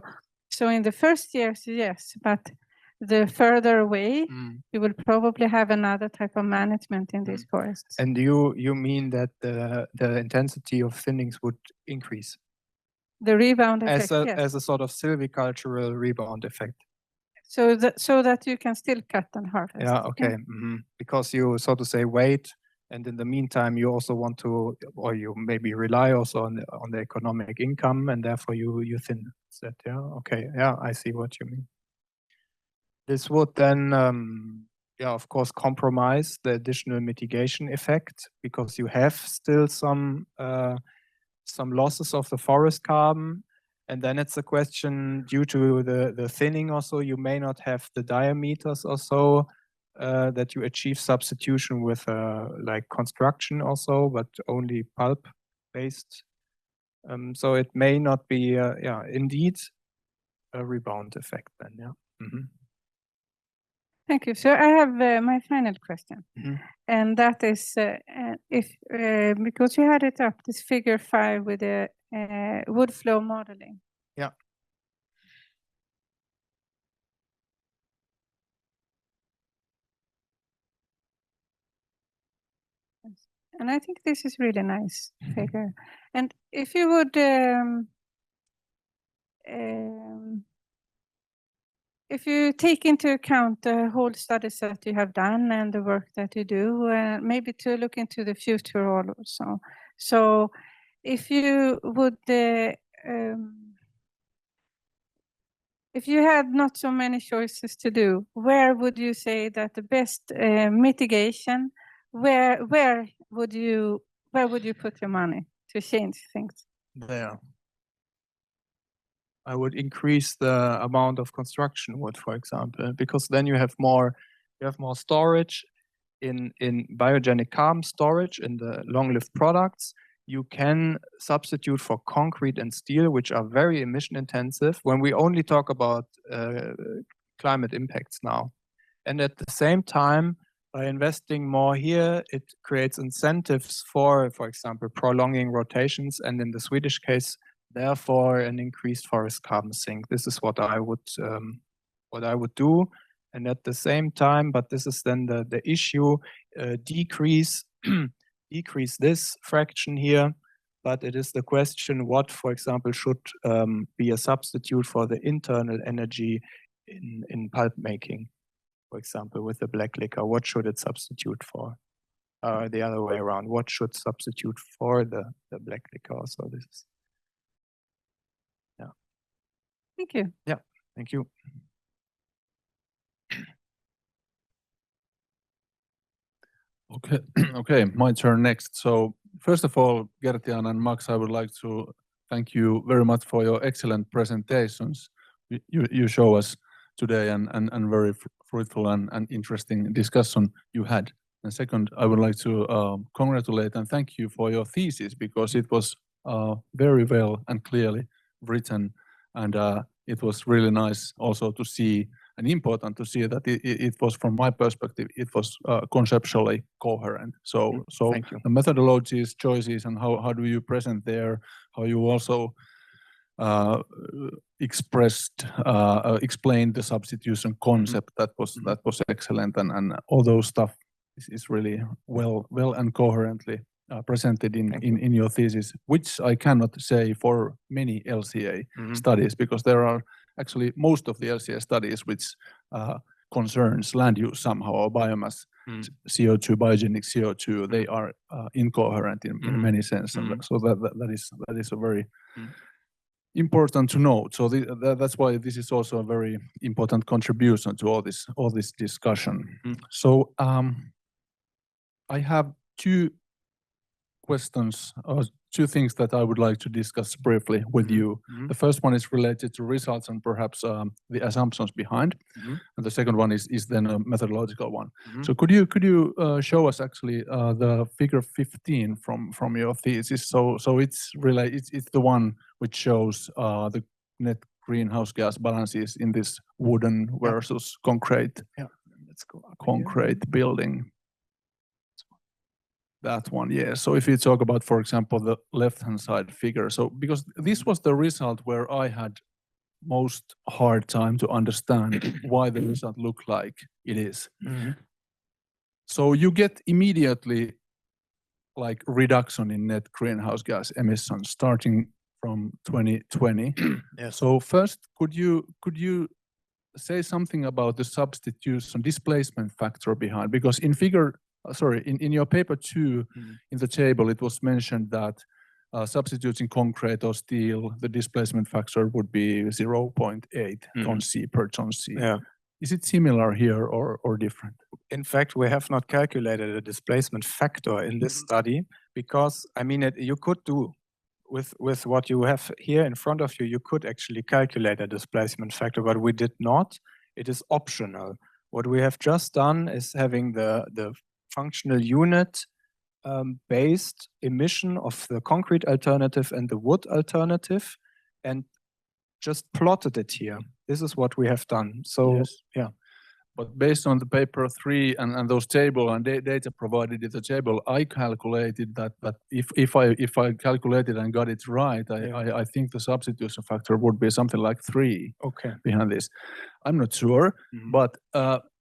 in the first years, yes, but the further away, you will probably have another type of management in these forests. And you mean that the intensity of thinnings would increase? The rebound effect, yes. As a sort of silvicultural rebound effect. So that you can still cut and harvest. Yeah, okay. Because you, so to say, wait, and in the meantime, you also want to, or you maybe rely also on the economic income, and therefore you thin that. Yeah, okay. Yeah, I see what you mean. This would then, of course, compromise the additional mitigation effect, because you have still some losses of the forest carbon. And then it's a question, due to the thinning also, you may not have the diameters also that you achieve substitution with like construction also, but only pulp based. So it may not be, indeed a rebound effect then, yeah. Thank you. So I have my final question, and that is if because you had it up, this figure 5 with the wood flow modeling. Yeah. And I think this is really nice figure. And if you would if you take into account the whole studies that you have done and the work that you do, maybe to look into the future also. So if you would, if you had not so many choices to do, where would you say that the best mitigation, where would you put your money to change things? There. I would increase the amount of construction wood, for example, because then you have more storage in biogenic carbon storage in the long-lived products. You can substitute for concrete and steel, which are very emission intensive, when we only talk about climate impacts now. And at the same time, by investing more here, it creates incentives for example, prolonging rotations, and in the Swedish case, therefore, an increased forest carbon sink. This is what I would do. And at the same time, but this is then the issue, decrease this fraction here. But it is the question, what, for example, should be a substitute for the internal energy in pulp making, for example, with the black liquor. What should it substitute for? The other way around, what should substitute for the black liquor? So this is. Thank you. Yeah, thank you. Okay, okay, my turn next. So first of all, Gert-Jan and Max, I would like to thank you very much for your excellent presentations you show us today, and very fruitful and interesting discussion you had. And second, I would like to congratulate and thank you for your thesis, because it was very well and clearly written, and it was really nice also to see, and important to see that it was, from my perspective, it was conceptually coherent. So the methodologies, choices, and how do you present there, how you also explained the substitution concept, that was excellent, and all those stuff is really well and coherently presented in your thesis, which I cannot say for many LCA studies, because there are actually most of the LCA studies which concerns land use somehow, or biomass, CO2, biogenic CO2, they are incoherent in many senses. So that is a very important to note. So that's why this is also a very important contribution to all this discussion. So I have two questions, or two things that I would like to discuss briefly with you. The first one is related to results and perhaps the assumptions behind, and the second one is then a methodological one. So could you show us actually the figure 15 from your thesis? So it's the one which shows the net greenhouse gas balances in this wooden versus concrete. Let's go up concrete building. That one, yeah. So if you talk about, for example, the left-hand side figure, so because this was the result where I had most hard time to understand why the result looked like it is. So you get immediately like reduction in net greenhouse gas emissions starting from 2020. So first, could you say something about the substitution displacement factor behind? Because in your paper 2, in the table, it was mentioned that substituting concrete or steel, the displacement factor would be 0.8 ton C per ton C. Is it similar here or different? In fact, we have not calculated a displacement factor in this study because, I mean, you could do with what you have here in front of you, you could actually calculate a displacement factor, but we did not. It is optional. What we have just done is having the functional unit based emission of the concrete alternative and the wood alternative and just plotted it here. This is what we have done. So, But based on the paper 3 and those table and data provided in the table, I calculated that if I calculated and got it right, I think the substitution factor would be something like 3 behind this. I'm not sure, but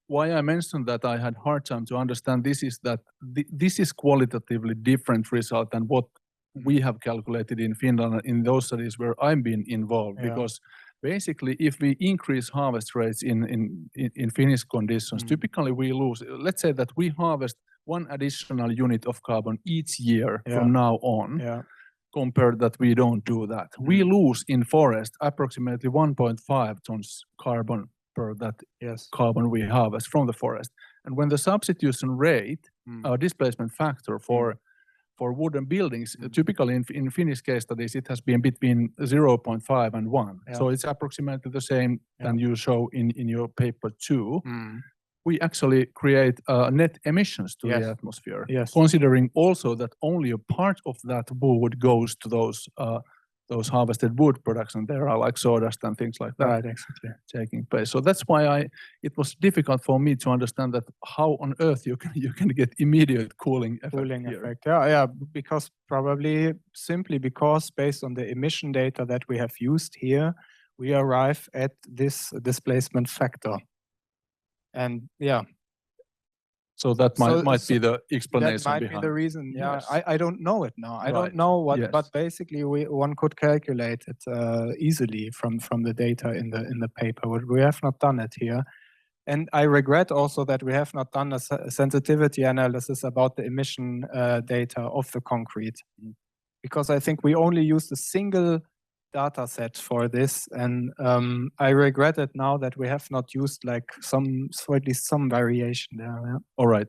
why I mentioned that I had hard time to understand this is that this is qualitatively different result than what we have calculated in Finland in those studies where I've been involved, because basically, if we increase harvest rates in Finnish conditions, typically we lose. Let's say that we harvest 1 additional unit of carbon each year from now on, compared that we don't do that. We lose in forest approximately 1.5 tons carbon per that carbon we harvest from the forest. And when the substitution rate, displacement factor for wooden buildings, typically in Finnish case studies, it has been between 0.5 and 1. So it's approximately the same than you show in your paper 2. We actually create net emissions to the atmosphere, considering also that only a part of that wood goes to those harvested wood products, and there are like sawdust and things like that taking place. So that's why it was difficult for me to understand that how on earth you can get immediate cooling effect. Because probably simply because based on the emission data that we have used here, we arrive at this displacement factor. And so that might be the explanation that might behind. be the reason. I don't know it now. I don't know what, but basically one could calculate it easily from the data in the paper. But we have not done it here, and I regret also that we have not done a sensitivity analysis about the emission data of the concrete, because I think we only used a single data set for this, and I regret it now that we have not used like at least some variation there. All right,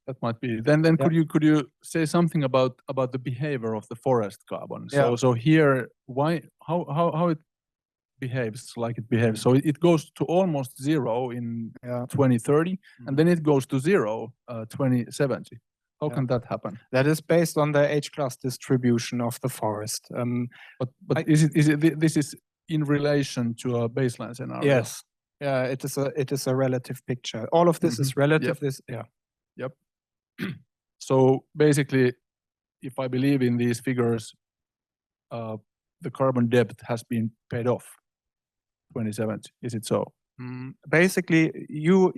that might be. Then could you say something about the behavior of the forest carbon? So here, how it behaves like it behaves? So it goes to almost 0 in 2030, and then it goes to 0 2070. How can that happen? That is based on the H-class distribution of the forest. But this is in relation to a baseline scenario? Yes. Yeah, it is a relative picture. All of this is relative. So basically, if I believe in these figures, the carbon debt has been paid off 2070. Is it so? Basically, you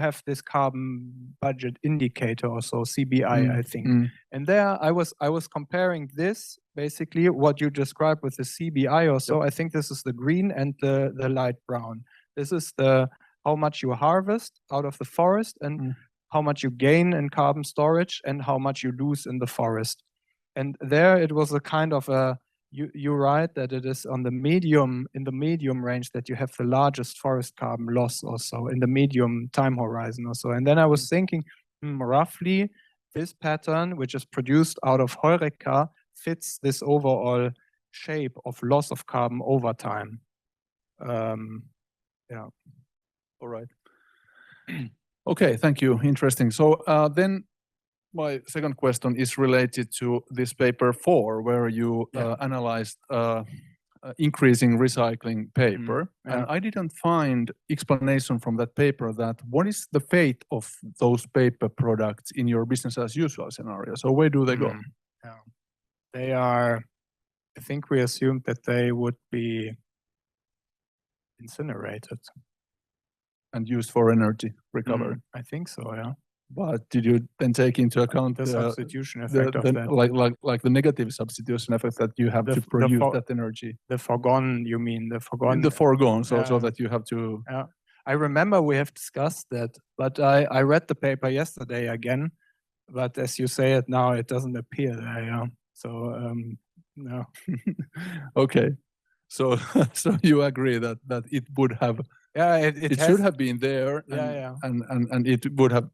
have this carbon budget indicator, or so CBI, I think, and there I was comparing this basically what you described with the CBI or so. I think this is the green and the light brown. This is how much you harvest out of the forest and how much you gain in carbon storage and how much you lose in the forest. And there it was a kind of a you write that it is in the medium range that you have the largest forest carbon loss also in the medium time horizon or so. And then I was thinking, roughly this pattern, which is produced out of Heureka, fits this overall shape of loss of carbon over time. Yeah. All right. Okay, thank you. Interesting. So then my second question is related to this paper 4, where you analyzed increasing recycling paper. And I didn't find explanation from that paper that what is the fate of those paper products in your business as usual scenario? So where do they go? Yeah. They are, I think we assumed that they would be incinerated. And used for energy recovery. I think so, yeah. But did you then take into account the substitution effect of that? Like the negative substitution effect that you have to produce that energy? The foregone, you mean the foregone? The foregone, so that you have to. Yeah, I remember we have discussed that, but I read the paper yesterday again. But as you say it now, it doesn't appear there. Yeah. So no. Okay. So you agree that it would have. Yeah, it should have been there. And it would have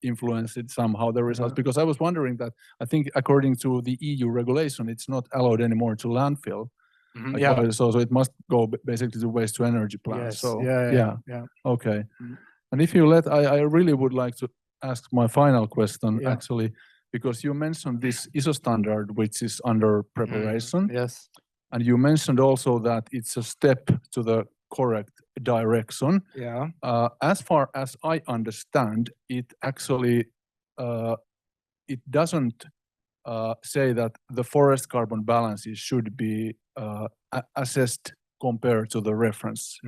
influenced it somehow the results, because I was wondering that I think according to the EU regulation, it's not allowed anymore to landfill. So it must go basically to waste to energy plants. Yes. So yeah. Okay. And if you let, I really would like to ask my final question actually, because you mentioned this ISO standard which is under preparation. Yes. And you mentioned also that it's a step to the correct direction. Yeah. As far as I understand, it actually it doesn't say that the forest carbon balances should be assessed compared to the reference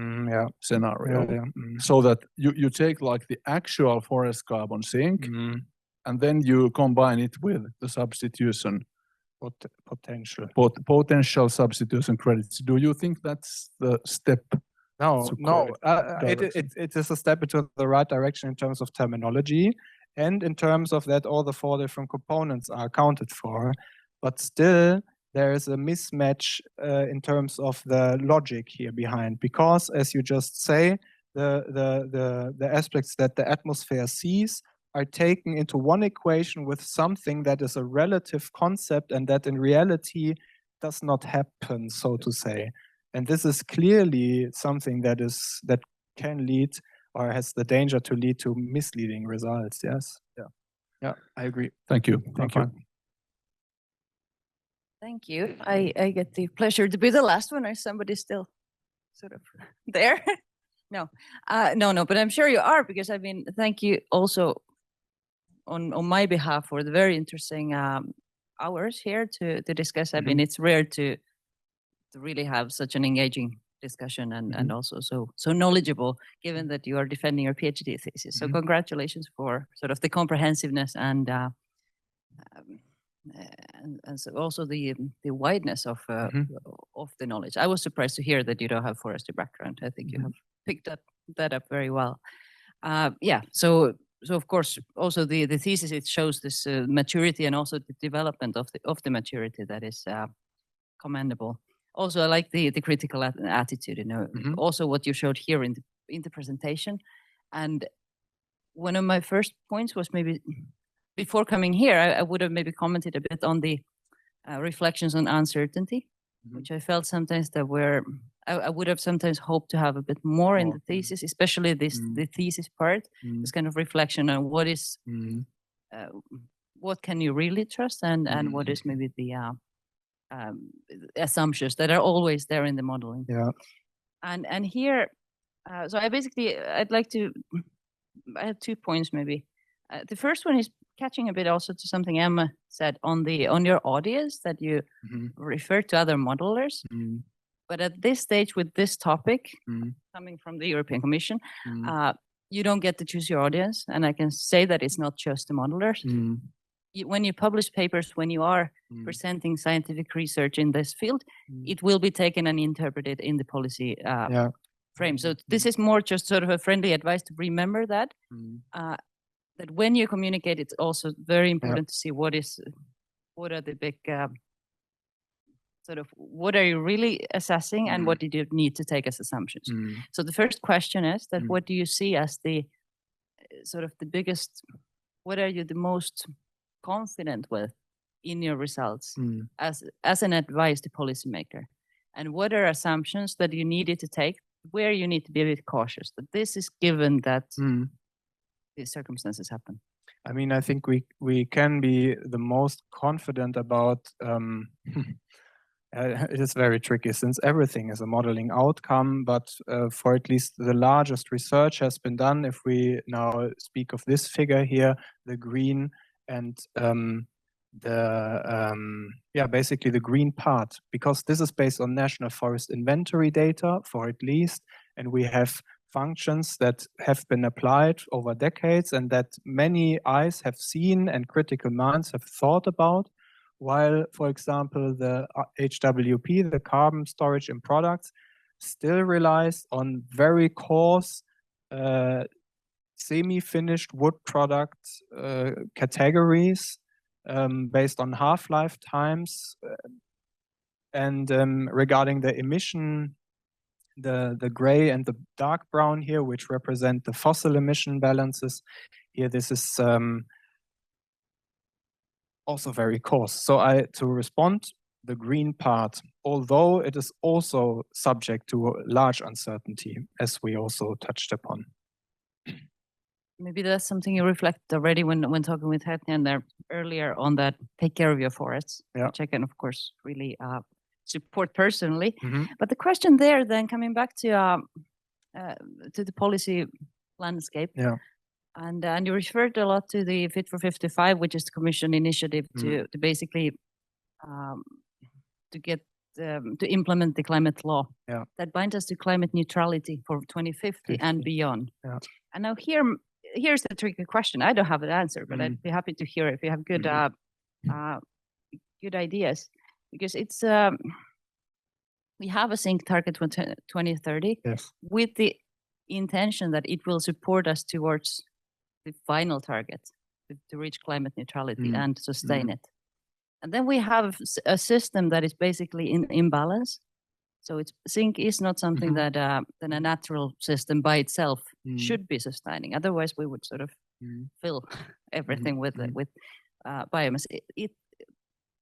scenario. So that you take like the actual forest carbon sink and then you combine it with the substitution potential substitution credits. Do you think that's the step? No. It is a step into the right direction in terms of terminology, and in terms of that all the 4 different components are accounted for. But still, there is a mismatch in terms of the logic here behind, because as you just say, the aspects that the atmosphere sees are taken into one equation with something that is a relative concept and that in reality does not happen, so to say. And this is clearly something that can lead or has the danger to lead to misleading results. Yes. Yeah, I agree. Thank you. Thank you. Thank you. I get the pleasure to be the last one, or somebody's still sort of there. No, but I'm sure you are, because I mean, thank you also on my behalf for the very interesting hours here to discuss. I mean, it's rare to really have such an engaging discussion and also so knowledgeable, given that you are defending your PhD thesis. So congratulations for sort of the comprehensiveness and so also the wideness of the knowledge. I was surprised to hear that you don't have forestry background. I think you have picked that up very well. So of course also the thesis, it shows this maturity and also the development of the maturity that is commendable. Also, I like the critical attitude. You know, also what you showed here in the presentation. And one of my first points was maybe before coming here, I would have maybe commented a bit on the reflections on uncertainty, which I felt sometimes that I would have sometimes hoped to have a bit more in the thesis, especially the thesis part, this kind of reflection on what is, what can you really trust, and what is maybe the assumptions that are always there in the modeling. Yeah. And here, so I'd like to, I have 2 points maybe. The first one is catching a bit also to something Emma said on your audience, that you refer to other modelers. But at this stage with this topic coming from the European Commission, you don't get to choose your audience. And I can say that it's not just the modelers. When you publish papers, when you are presenting scientific research in this field, it will be taken and interpreted in the policy frame. So this is more just sort of a friendly advice to remember that, that when you communicate, it's also very important to see what are the big, sort of, what are you really assessing and what did you need to take as assumptions? So the first question is that what do you see as the sort of the biggest, what are you the most confident with in your results as an advice to policymaker? And what are assumptions that you needed to take, where you need to be a bit cautious that this is given that these circumstances happen? I mean, I think we can be the most confident about. It is very tricky since everything is a modeling outcome, but for at least the largest research has been done. If we now speak of this figure here, the green and basically the green part, because this is based on national forest inventory data for at least, and we have functions that have been applied over decades and that many eyes have seen and critical minds have thought about. While, for example, the HWP, the carbon storage in products, still relies on very coarse, semi-finished wood product categories based on half-life times. And regarding the emission, the gray and the dark brown here, which represent the fossil emission balances, here this is also very coarse. So to respond, the green part, although it is also subject to large uncertainty, as we also touched upon. Maybe that's something you reflect already when talking with Gert-Jan there earlier on that take care of your forests, which I can of course really support personally. But the question there then coming back to the policy landscape. And you referred a lot to the Fit for 55, which is the Commission initiative to basically to get to implement the climate law that binds us to climate neutrality for 2050 and beyond. And now here's the tricky question. I don't have an answer, but I'd be happy to hear if you have good good ideas, because it's we have a sink target for 2030 with the intention that it will support us towards the final target to reach climate neutrality and sustain it. And then we have a system that is basically in imbalance. So zinc is not something that a natural system by itself should be sustaining. Otherwise, we would sort of fill everything with biomass.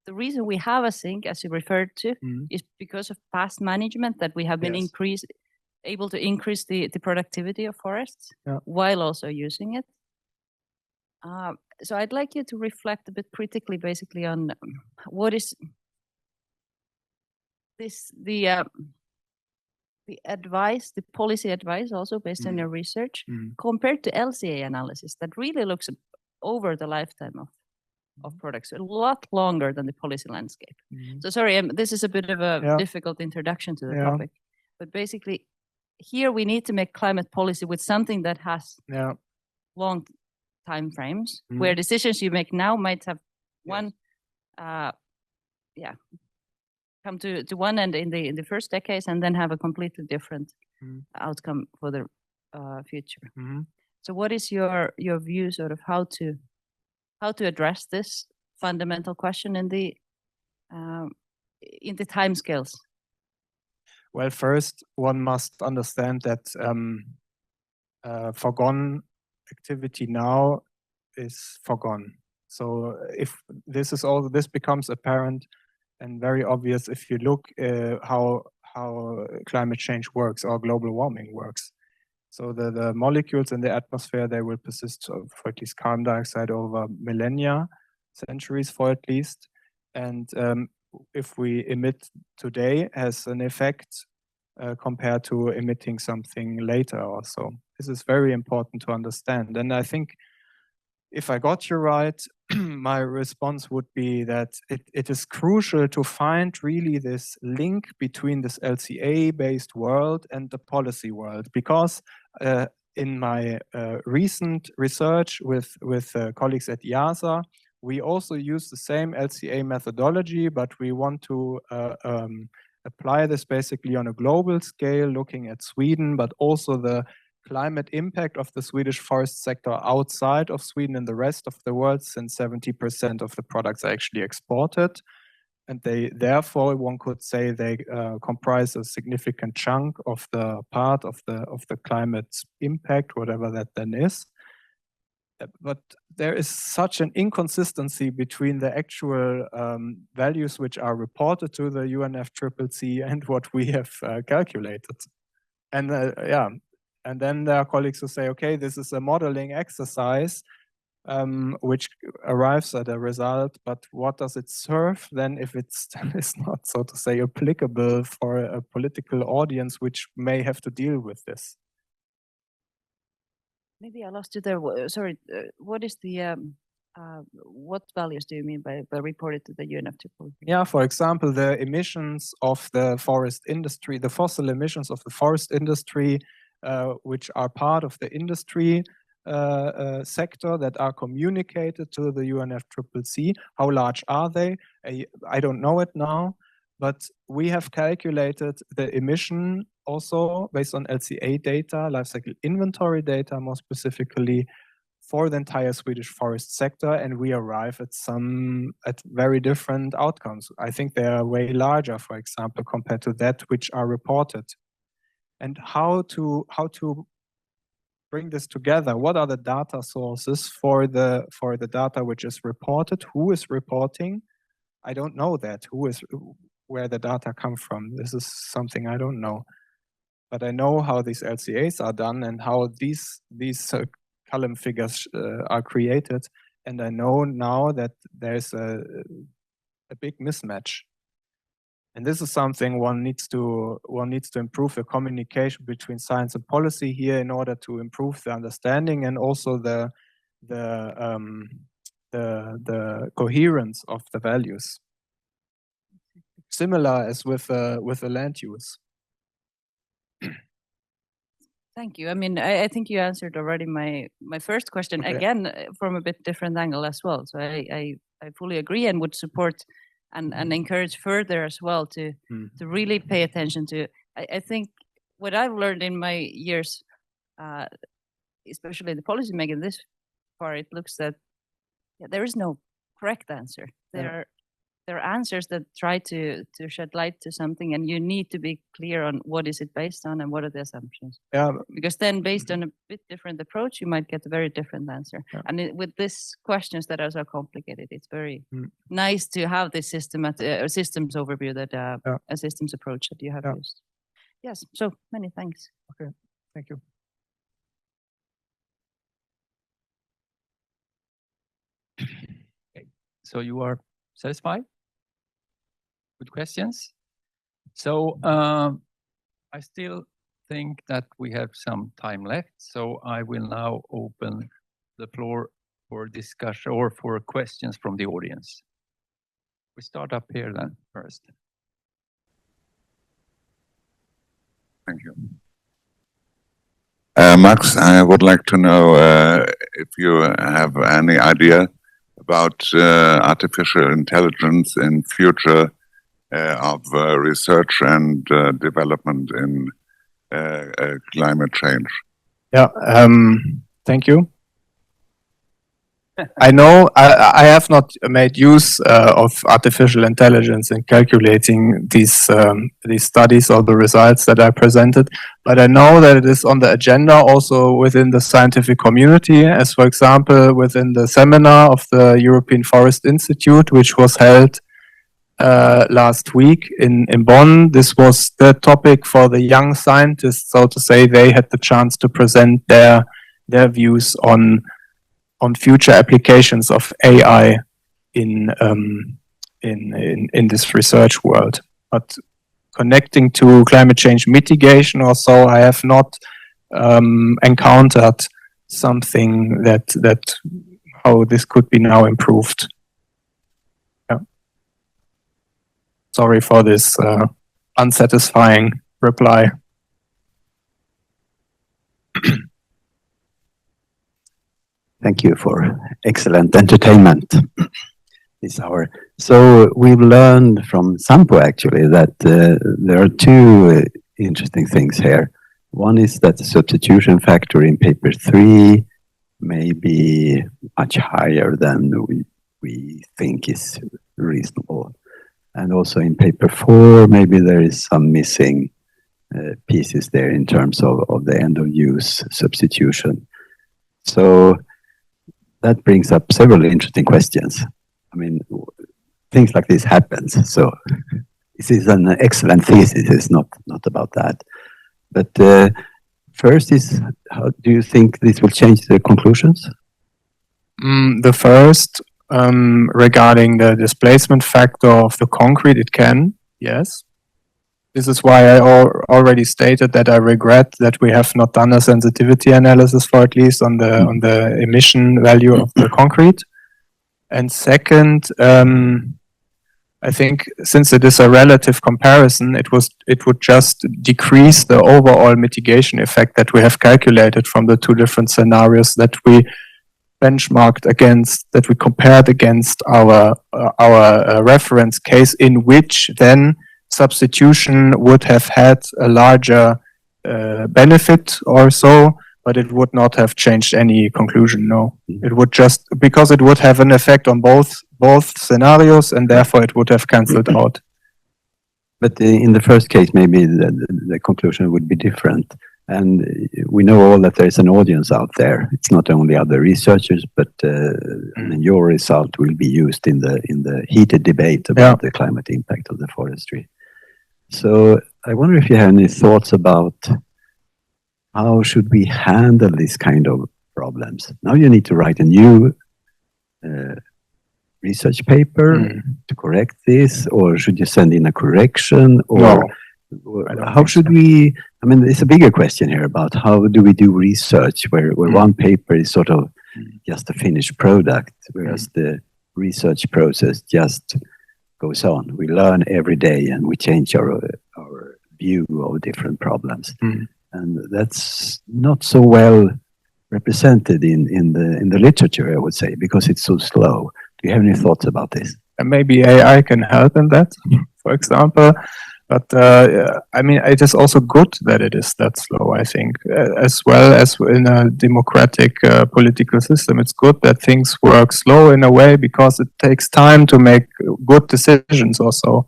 The reason we have a zinc, as you referred to, is because of past management that we have been able to increase the productivity of forests while also using it. So I'd like you to reflect a bit critically, basically, on what is the advice, the policy advice, also based on your research, compared to LCA analysis that really looks over the lifetime of products, a lot longer than the policy landscape. So sorry, this is a bit of a difficult introduction to the topic, but basically, here we need to make climate policy with something that has long time frames, where decisions you make now might have one come to one end in the first decades and then have a completely different outcome for the future. So what is your view, sort of how to address this fundamental question in the timescales? Well, first one must understand that foregone activity now is foregone. So if this becomes apparent and very obvious if you look how climate change works or global warming works. So the molecules in the atmosphere, they will persist for at least carbon dioxide over millennia, centuries for at least. And if we emit today has an effect compared to emitting something later or so. This is very important to understand. And I think if I got you right, my response would be that it is crucial to find really this link between this LCA-based world and the policy world, because in my recent research with colleagues at IASA, we also use the same LCA methodology, but we want to apply this basically on a global scale, looking at Sweden, but also the climate impact of the Swedish forest sector outside of Sweden and the rest of the world, since 70% of the products are actually exported. And they, therefore, one could say they comprise a significant chunk of the part of the climate impact, whatever that then is. but there is such an inconsistency between the actual values which are reported to the UNFCCC and what we have calculated. And yeah, and then there are colleagues who say, okay, this is a modeling exercise which arrives at a result, but what does it serve then if it's not, so to say, applicable for a political audience which may have to deal with this? Maybe I lost you there. Sorry, what is the what values do you mean by reported to the UNFCCC? Yeah, for example, the emissions of the forest industry, the fossil emissions of the forest industry, which are part of the industry sector that are communicated to the UNFCCC. How large are they? I don't know it now, but we have calculated the emission also based on LCA data, life cycle inventory data more specifically, for the entire Swedish forest sector, and we arrive at very different outcomes. I think they are way larger, for example, compared to that which are reported. And how to bring this together? What are the data sources for the data which is reported? Who is reporting? I don't know that. Where the data come from? This is something I don't know. But I know how these LCAs are done and how these column figures are created, and I know now that there's a big mismatch. And this is something one needs to improve the communication between science and policy here in order to improve the understanding and also the coherence of the values. Similar as with the land use. Thank you. I mean, I think you answered already my first question, okay, again, from a bit different angle as well. So I fully agree and would support and encourage further as well to really pay attention to. I think what I've learned in my years, especially the policy making this far, it looks that there is no correct answer. There are answers that try to shed light to something, and you need to be clear on what is it based on and what are the assumptions. Yeah. Because then, based on a bit different approach, you might get a very different answer. Yeah. And with these questions that are so complicated, it's very nice to have this systems overview that a systems approach that you have used. Yes. So many thanks. Okay. Thank you. Okay. So you are satisfied? Good questions. So I still think that we have some time left. So I will now open the floor for discussion or for questions from the audience. We start up here then first. Thank you. Max, I would like to know if you have any idea about artificial intelligence in future of research and development in climate change. Yeah, thank you. I know I have not made use of artificial intelligence in calculating these studies or the results that I presented, but I know that it is on the agenda also within the scientific community, as for example within the seminar of the European Forest Institute, which was held last week in Bonn. This was the topic for the young scientists, so to say. They had the chance to present their views on future applications of AI in this research world. But connecting to climate change mitigation or so, I have not encountered something that how this could be now improved. Yeah. Sorry for this unsatisfying reply. Thank you for excellent entertainment this hour. So we've learned from Sampo actually that there are two interesting things here. One is that the substitution factor in paper 3 may be much higher than we think is reasonable. And also in paper 4, maybe there is some missing pieces there in terms of the end of use substitution. So that brings up several interesting questions. I mean, things like this happens. So this is an excellent thesis. It's not about that. But first is, how do you think this will change the conclusions? The first, regarding the displacement factor of the concrete, it can, yes. This is why I already stated that I regret that we have not done a sensitivity analysis for at least on the emission value of the concrete. And second, I think since it is a relative comparison, it would just decrease the overall mitigation effect that we have calculated from the two different scenarios that we benchmarked against, that we compared against our reference case, in which then substitution would have had a larger benefit or so, but it would not have changed any conclusion. No, it would just, because it would have an effect on both scenarios, and therefore it would have cancelled out. But in the first case, maybe the conclusion would be different. And we know all that there is an audience out there. It's not only other researchers, but your result will be used in the heated debate about the climate impact of the forestry. So I wonder if you have any thoughts about how should we handle this kind of problems. Now you need to write a new research paper to correct this, or should you send in a correction, or how should we? I mean, it's a bigger question here about how do we do research where one paper is sort of just a finished product, whereas the research process just goes on. We learn every day and we change our view of different problems. And that's not so well represented in the literature, I would say, because it's so slow. Do you have any thoughts about this? And maybe AI can help in that, for example. But I mean, it is also good that it is that slow, I think, as well as in a democratic political system. It's good that things work slow in a way, because it takes time to make good decisions also.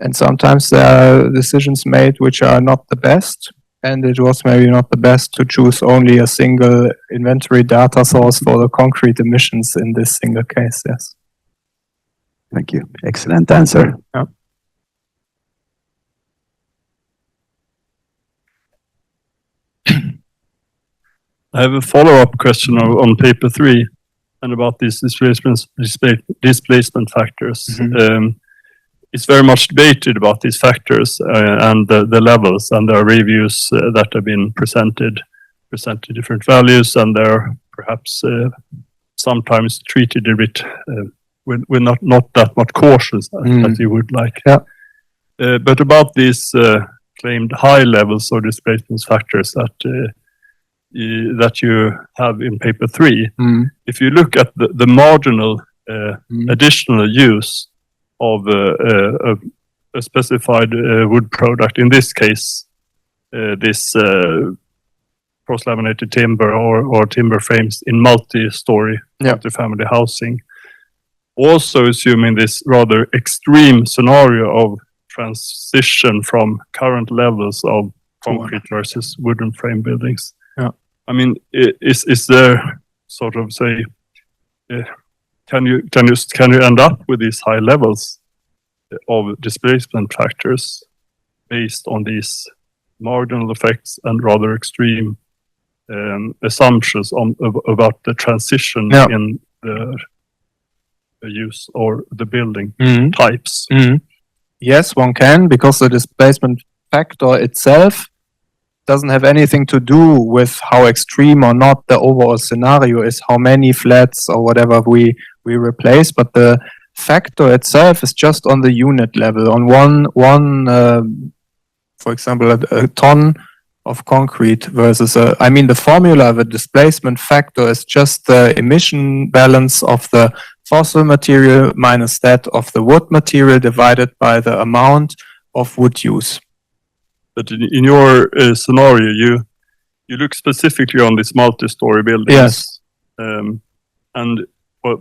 And sometimes there are decisions made which are not the best. And it was maybe not the best to choose only a single inventory data source for the concrete emissions in this single case, yes. Thank you. Excellent answer. Yeah. I have a follow-up question on paper 3 and about these displacement factors. It's very much debated about these factors and the levels, and there are reviews that have been presented different values, and they're perhaps sometimes treated a bit with not that much caution as you would like. Yeah. But about these claimed high levels of displacement factors that you have in paper 3, if you look at the marginal additional use of a specified wood product, in this case, this cross-laminated timber or timber frames in multi-story multi-family housing, also assuming this rather extreme scenario of transition from current levels of concrete versus wooden frame buildings. I mean, is there sort of, say, can you end up with these high levels of displacement factors based on these marginal effects and rather extreme assumptions about the transition in the use or the building types? Yes, one can, because the displacement factor itself doesn't have anything to do with how extreme or not the overall scenario is, how many flats or whatever we replace, but the factor itself is just on the unit level. On one for example, a ton of concrete versus I mean, the formula of a displacement factor is just the emission balance of the fossil material minus that of the wood material divided by the amount of wood use. But in your scenario, you look specifically on this multi-story buildings. Yes. And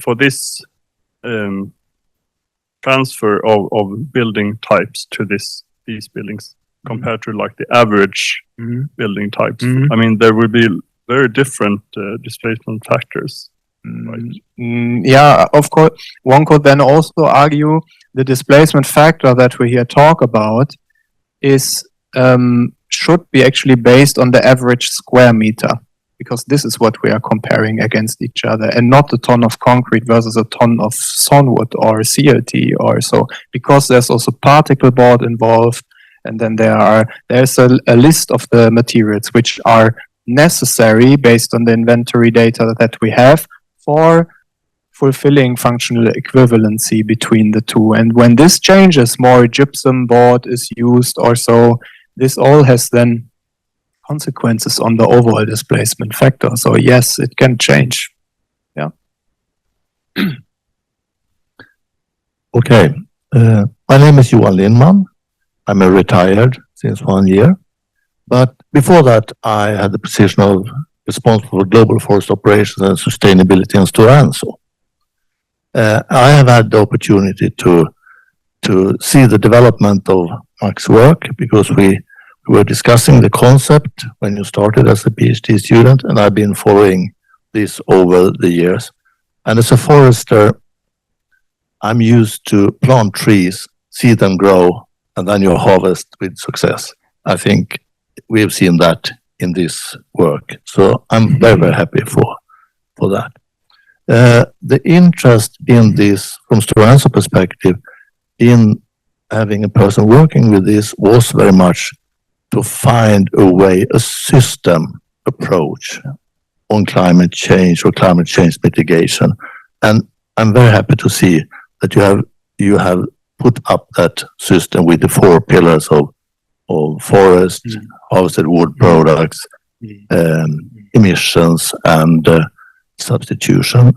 for this transfer of building types to these buildings compared to like the average building types, I mean, there will be very different displacement factors. Yeah, of course. One could then also argue the displacement factor that we here talk about is should be actually based on the average square meter, because this is what we are comparing against each other, and not a ton of concrete versus a ton of sawnwood or CLT or so, because there's also particle board involved, and then there's a list of the materials which are necessary based on the inventory data that we have for fulfilling functional equivalency between the two. And when this changes, more gypsum board is used or so, this all has then consequences on the overall displacement factor. So yes, it can change. Yeah. Okay. My name is Johan Lindman. I'm a retired since 1 year. But before that, I had the position of responsible for global forest operations and sustainability in Stora Enso. I have had the opportunity to see the development of Max's work, because we were discussing the concept when you started as a PhD student, and I've been following this over the years. And as a forester, I'm used to plant trees, see them grow, and then you harvest with success. I think we have seen that in this work. So I'm very, very happy for that. The interest in this, from Stora Enso perspective, in having a person working with this was very much to find a way, a system approach on climate change or climate change mitigation. And I'm very happy to see that you have put up that system with the 4 pillars of forest, harvested wood products, emissions, and substitution.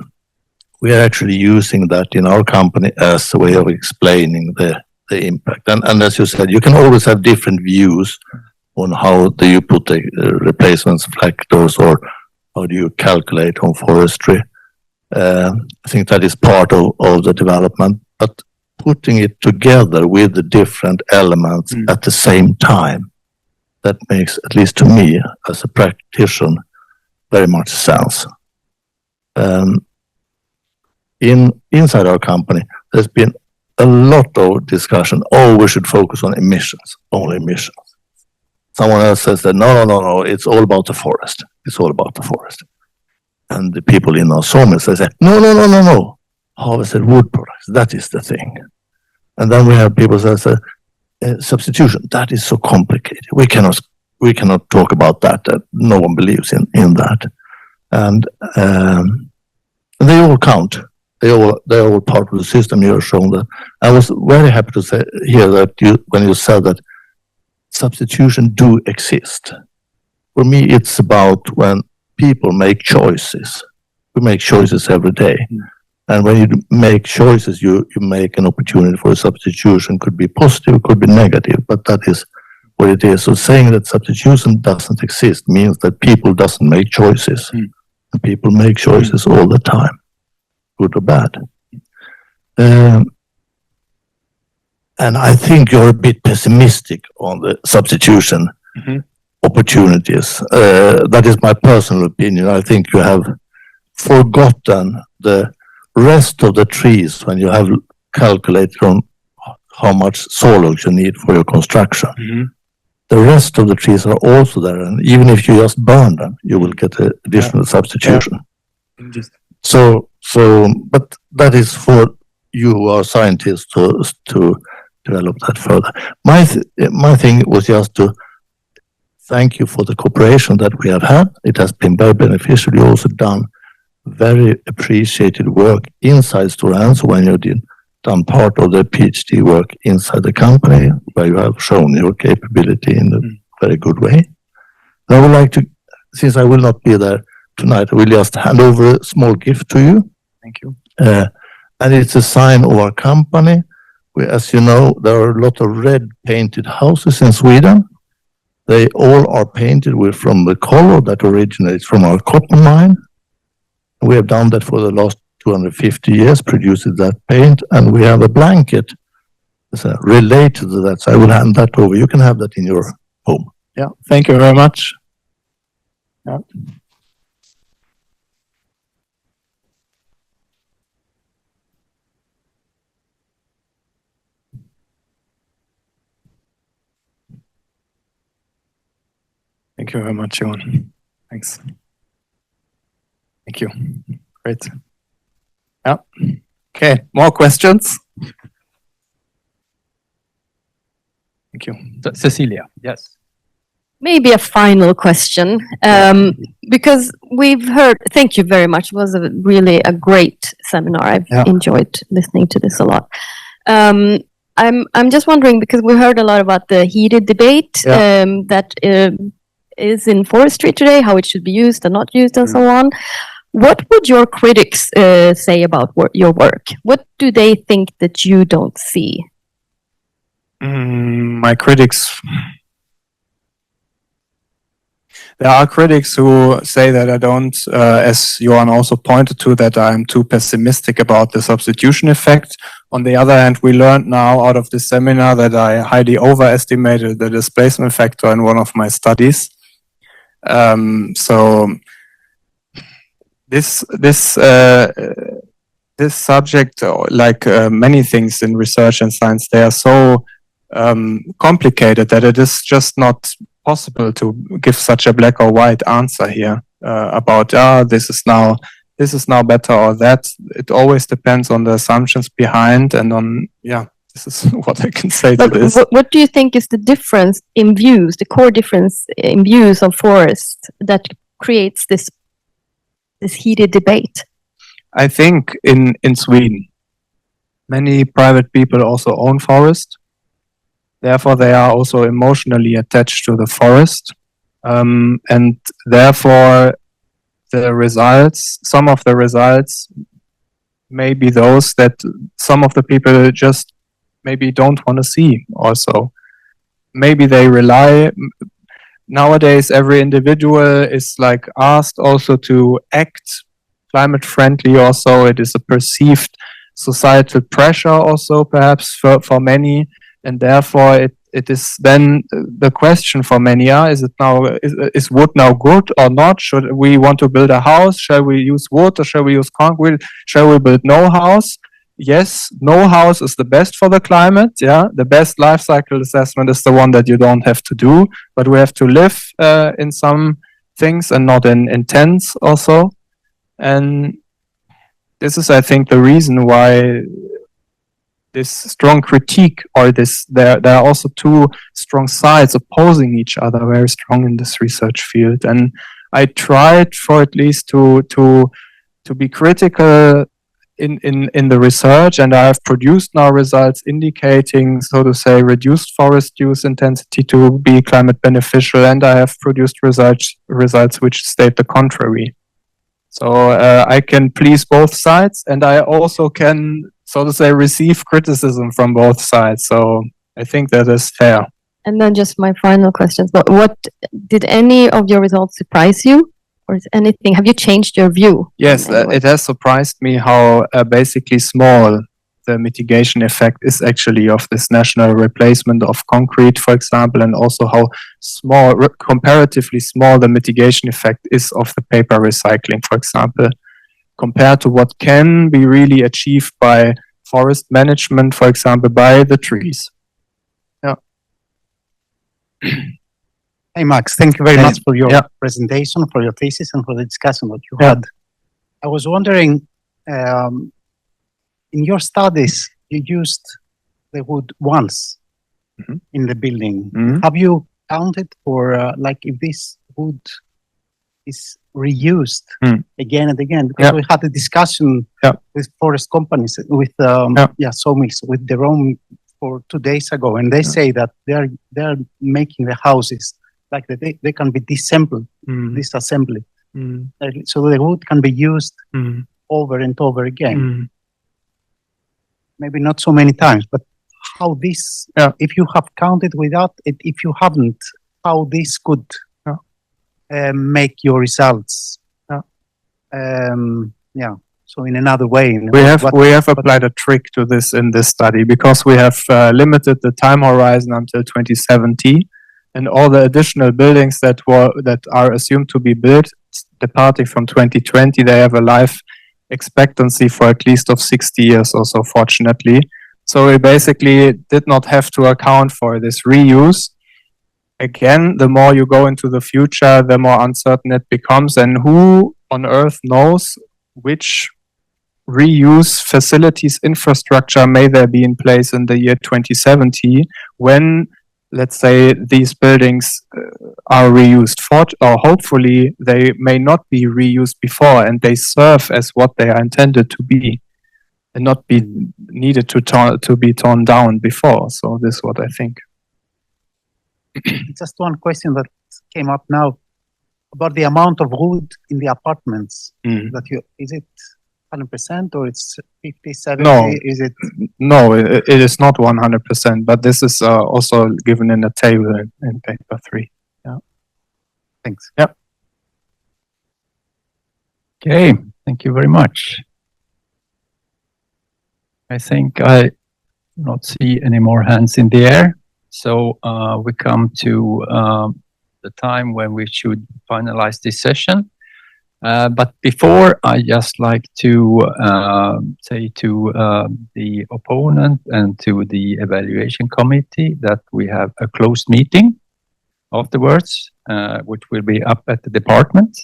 We are actually using that in our company as a way of explaining the impact. And as you said, you can always have different views on how do you put the replacement factors, or how do you calculate on forestry. I think that is part of the development, but putting it together with the different elements at the same time, that makes, at least to me as a practitioner, very much sense. Inside our company, there's been a lot of discussion. Oh, we should focus on emissions, only emissions. Someone else says that no, it's all about the forest. It's all about the forest. And the people in our sawmills, they say, no. Harvested wood products, that is the thing. And then we have people that say, substitution, that is so complicated. We cannot talk about that. No one believes in that. And they all count. They're all part of the system. You have shown that. I was very happy to hear that when you said that substitution do exist. For me, it's about when people make choices. We make choices every day. And when you make choices, you make an opportunity for a substitution. Could be positive, could be negative, but that is what it is. So saying that substitution doesn't exist means that people doesn't make choices. And people make choices all the time, good or bad. And I think you're a bit pessimistic on the substitution opportunities. That is my personal opinion. I think you have forgotten the rest of the trees when you have calculated on how much soil you need for your construction. The rest of the trees are also there, and even if you just burn them, you will get an additional substitution. So, but that is for you who are scientists to develop that further. My thing was just to thank you for the cooperation that we have had. It has been very beneficial. You also done very appreciated work inside Stora Enso when you done part of the PhD work inside the company, where you have shown your capability in a very good way. And I would like to, since I will not be there tonight, I will just hand over a small gift to you. Thank you. And it's a sign of our company. As you know, there are a lot of red painted houses in Sweden. They all are painted from the color that originates from our copper mine. We have done that for the last 250 years, produced that paint, and we have a blanket related to that. So I will hand that over. You can have that in your home. Yeah, thank you very much. Yeah. Thank you very much, Johan. Thanks. Thank you. Great. Yeah. Okay, more questions? Thank you. Cecilia, yes. Maybe a final question, because we've heard, thank you very much. It was really a great seminar. I've enjoyed listening to this a lot. I'm just wondering, because we heard a lot about the heated debate that is in forestry today, how it should be used and not used and so on. What would your critics say about your work? What do they think that you don't see? My critics... There are critics who say that I don't, as Johan also pointed to, that I'm too pessimistic about the substitution effect. On the other hand, we learned now out of this seminar that I highly overestimated the displacement factor in one of my studies. So this subject, like many things in research and science, they are so complicated that it is just not possible to give such a black or white answer here about this is now better or that. It always depends on the assumptions behind and on this is what I can say to this. What do you think is the difference in views, the core difference in views of forest that creates this heated debate? I think in Sweden, many private people also own forest. Therefore, they are also emotionally attached to the forest. And therefore, some of the results may be those that some of the people just maybe don't want to see also. Maybe they rely... Nowadays, every individual is like asked also to act climate friendly also. It is a perceived societal pressure also perhaps for many. And therefore, it is then the question for many: is wood now good or not? Should we want to build a house? Shall we use wood or shall we use concrete? Shall we build no house? Yes, no house is the best for the climate. Yeah, the best life cycle assessment is the one that you don't have to do, but we have to live in some things and not in tents also. And this is, I think, the reason why this strong critique, or there are also two strong sides opposing each other, very strong in this research field. And I tried for at least to be critical in the research, and I have produced now results indicating, so to say, reduced forest use intensity to be climate beneficial, and I have produced results which state the contrary. So I can please both sides, and I also can, so to say, receive criticism from both sides. So I think that is fair. And then just my final questions. But what did any of your results surprise you, or is anything? Have you changed your view? Yes, it has surprised me how basically small the mitigation effect is actually of this national replacement of concrete, for example, and also how small, comparatively small, the mitigation effect is of the paper recycling, for example, compared to what can be really achieved by forest management, for example, by the trees. Yeah. Hey, Max, thank you very much for your presentation, for your thesis, and for the discussion that you had. I was wondering, in your studies, you used the wood once in the building. Have you counted for, like, if this wood is reused again and again? Because we had a discussion with forest companies, with sawmills, with their own for 2 days ago, and they say that they're making the houses like that they can be disassembled, so the wood can be used over and over again. Maybe not so many times, but how this, if you have counted with that, if you haven't, how this could make your results. So in another way. We have applied a trick to this in this study, because we have limited the time horizon until 2070, and all the additional buildings that are assumed to be built departing from 2020, they have a life expectancy for at least of 60 years or so, fortunately. So we basically did not have to account for this reuse. again, the more you go into the future, the more uncertain it becomes. And who on earth knows which reuse facilities infrastructure may there be in place in the year 2070 when, let's say, these buildings are reused for, or hopefully they may not be reused before and they serve as what they are intended to be and not be needed to be torn down before. So this is what I think. Just one question that came up now about the amount of wood in the apartments. That is it 100% or it's 50, 70? No, is it? No, it is not 100%, but this is also given in a table in paper 3. Yeah. Thanks. Yeah. Okay, thank you very much. I think I do not see any more hands in the air. So we come to the time when we should finalize this session. But before, I just like to say to the opponent and to the evaluation committee that we have a closed meeting afterwards, which will be up at the department.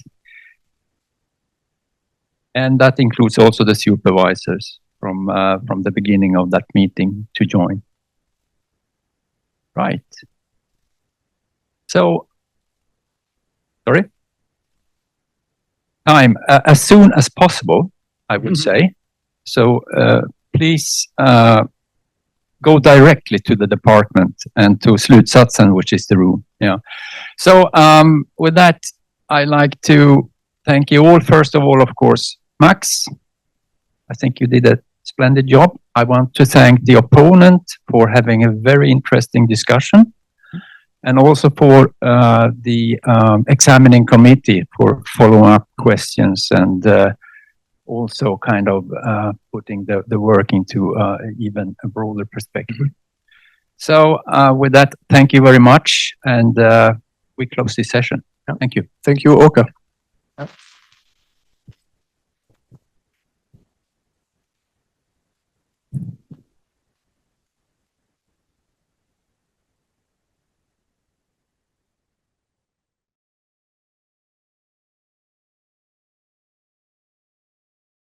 And that includes also the supervisors from the beginning of that meeting to join. Right. So, sorry? Time as soon as possible, I would say. So please go directly to the department and to Slutsatsen, which is the room. Yeah. So with that, I like to thank you all. First of all, of course, Max. I think you did a splendid job. I want to thank the opponent for having a very interesting discussion. And also for the examining committee for following up questions and also kind of putting the work into even a broader perspective. So with that, thank you very much. And we close this session. Thank you. Thank you, Oka.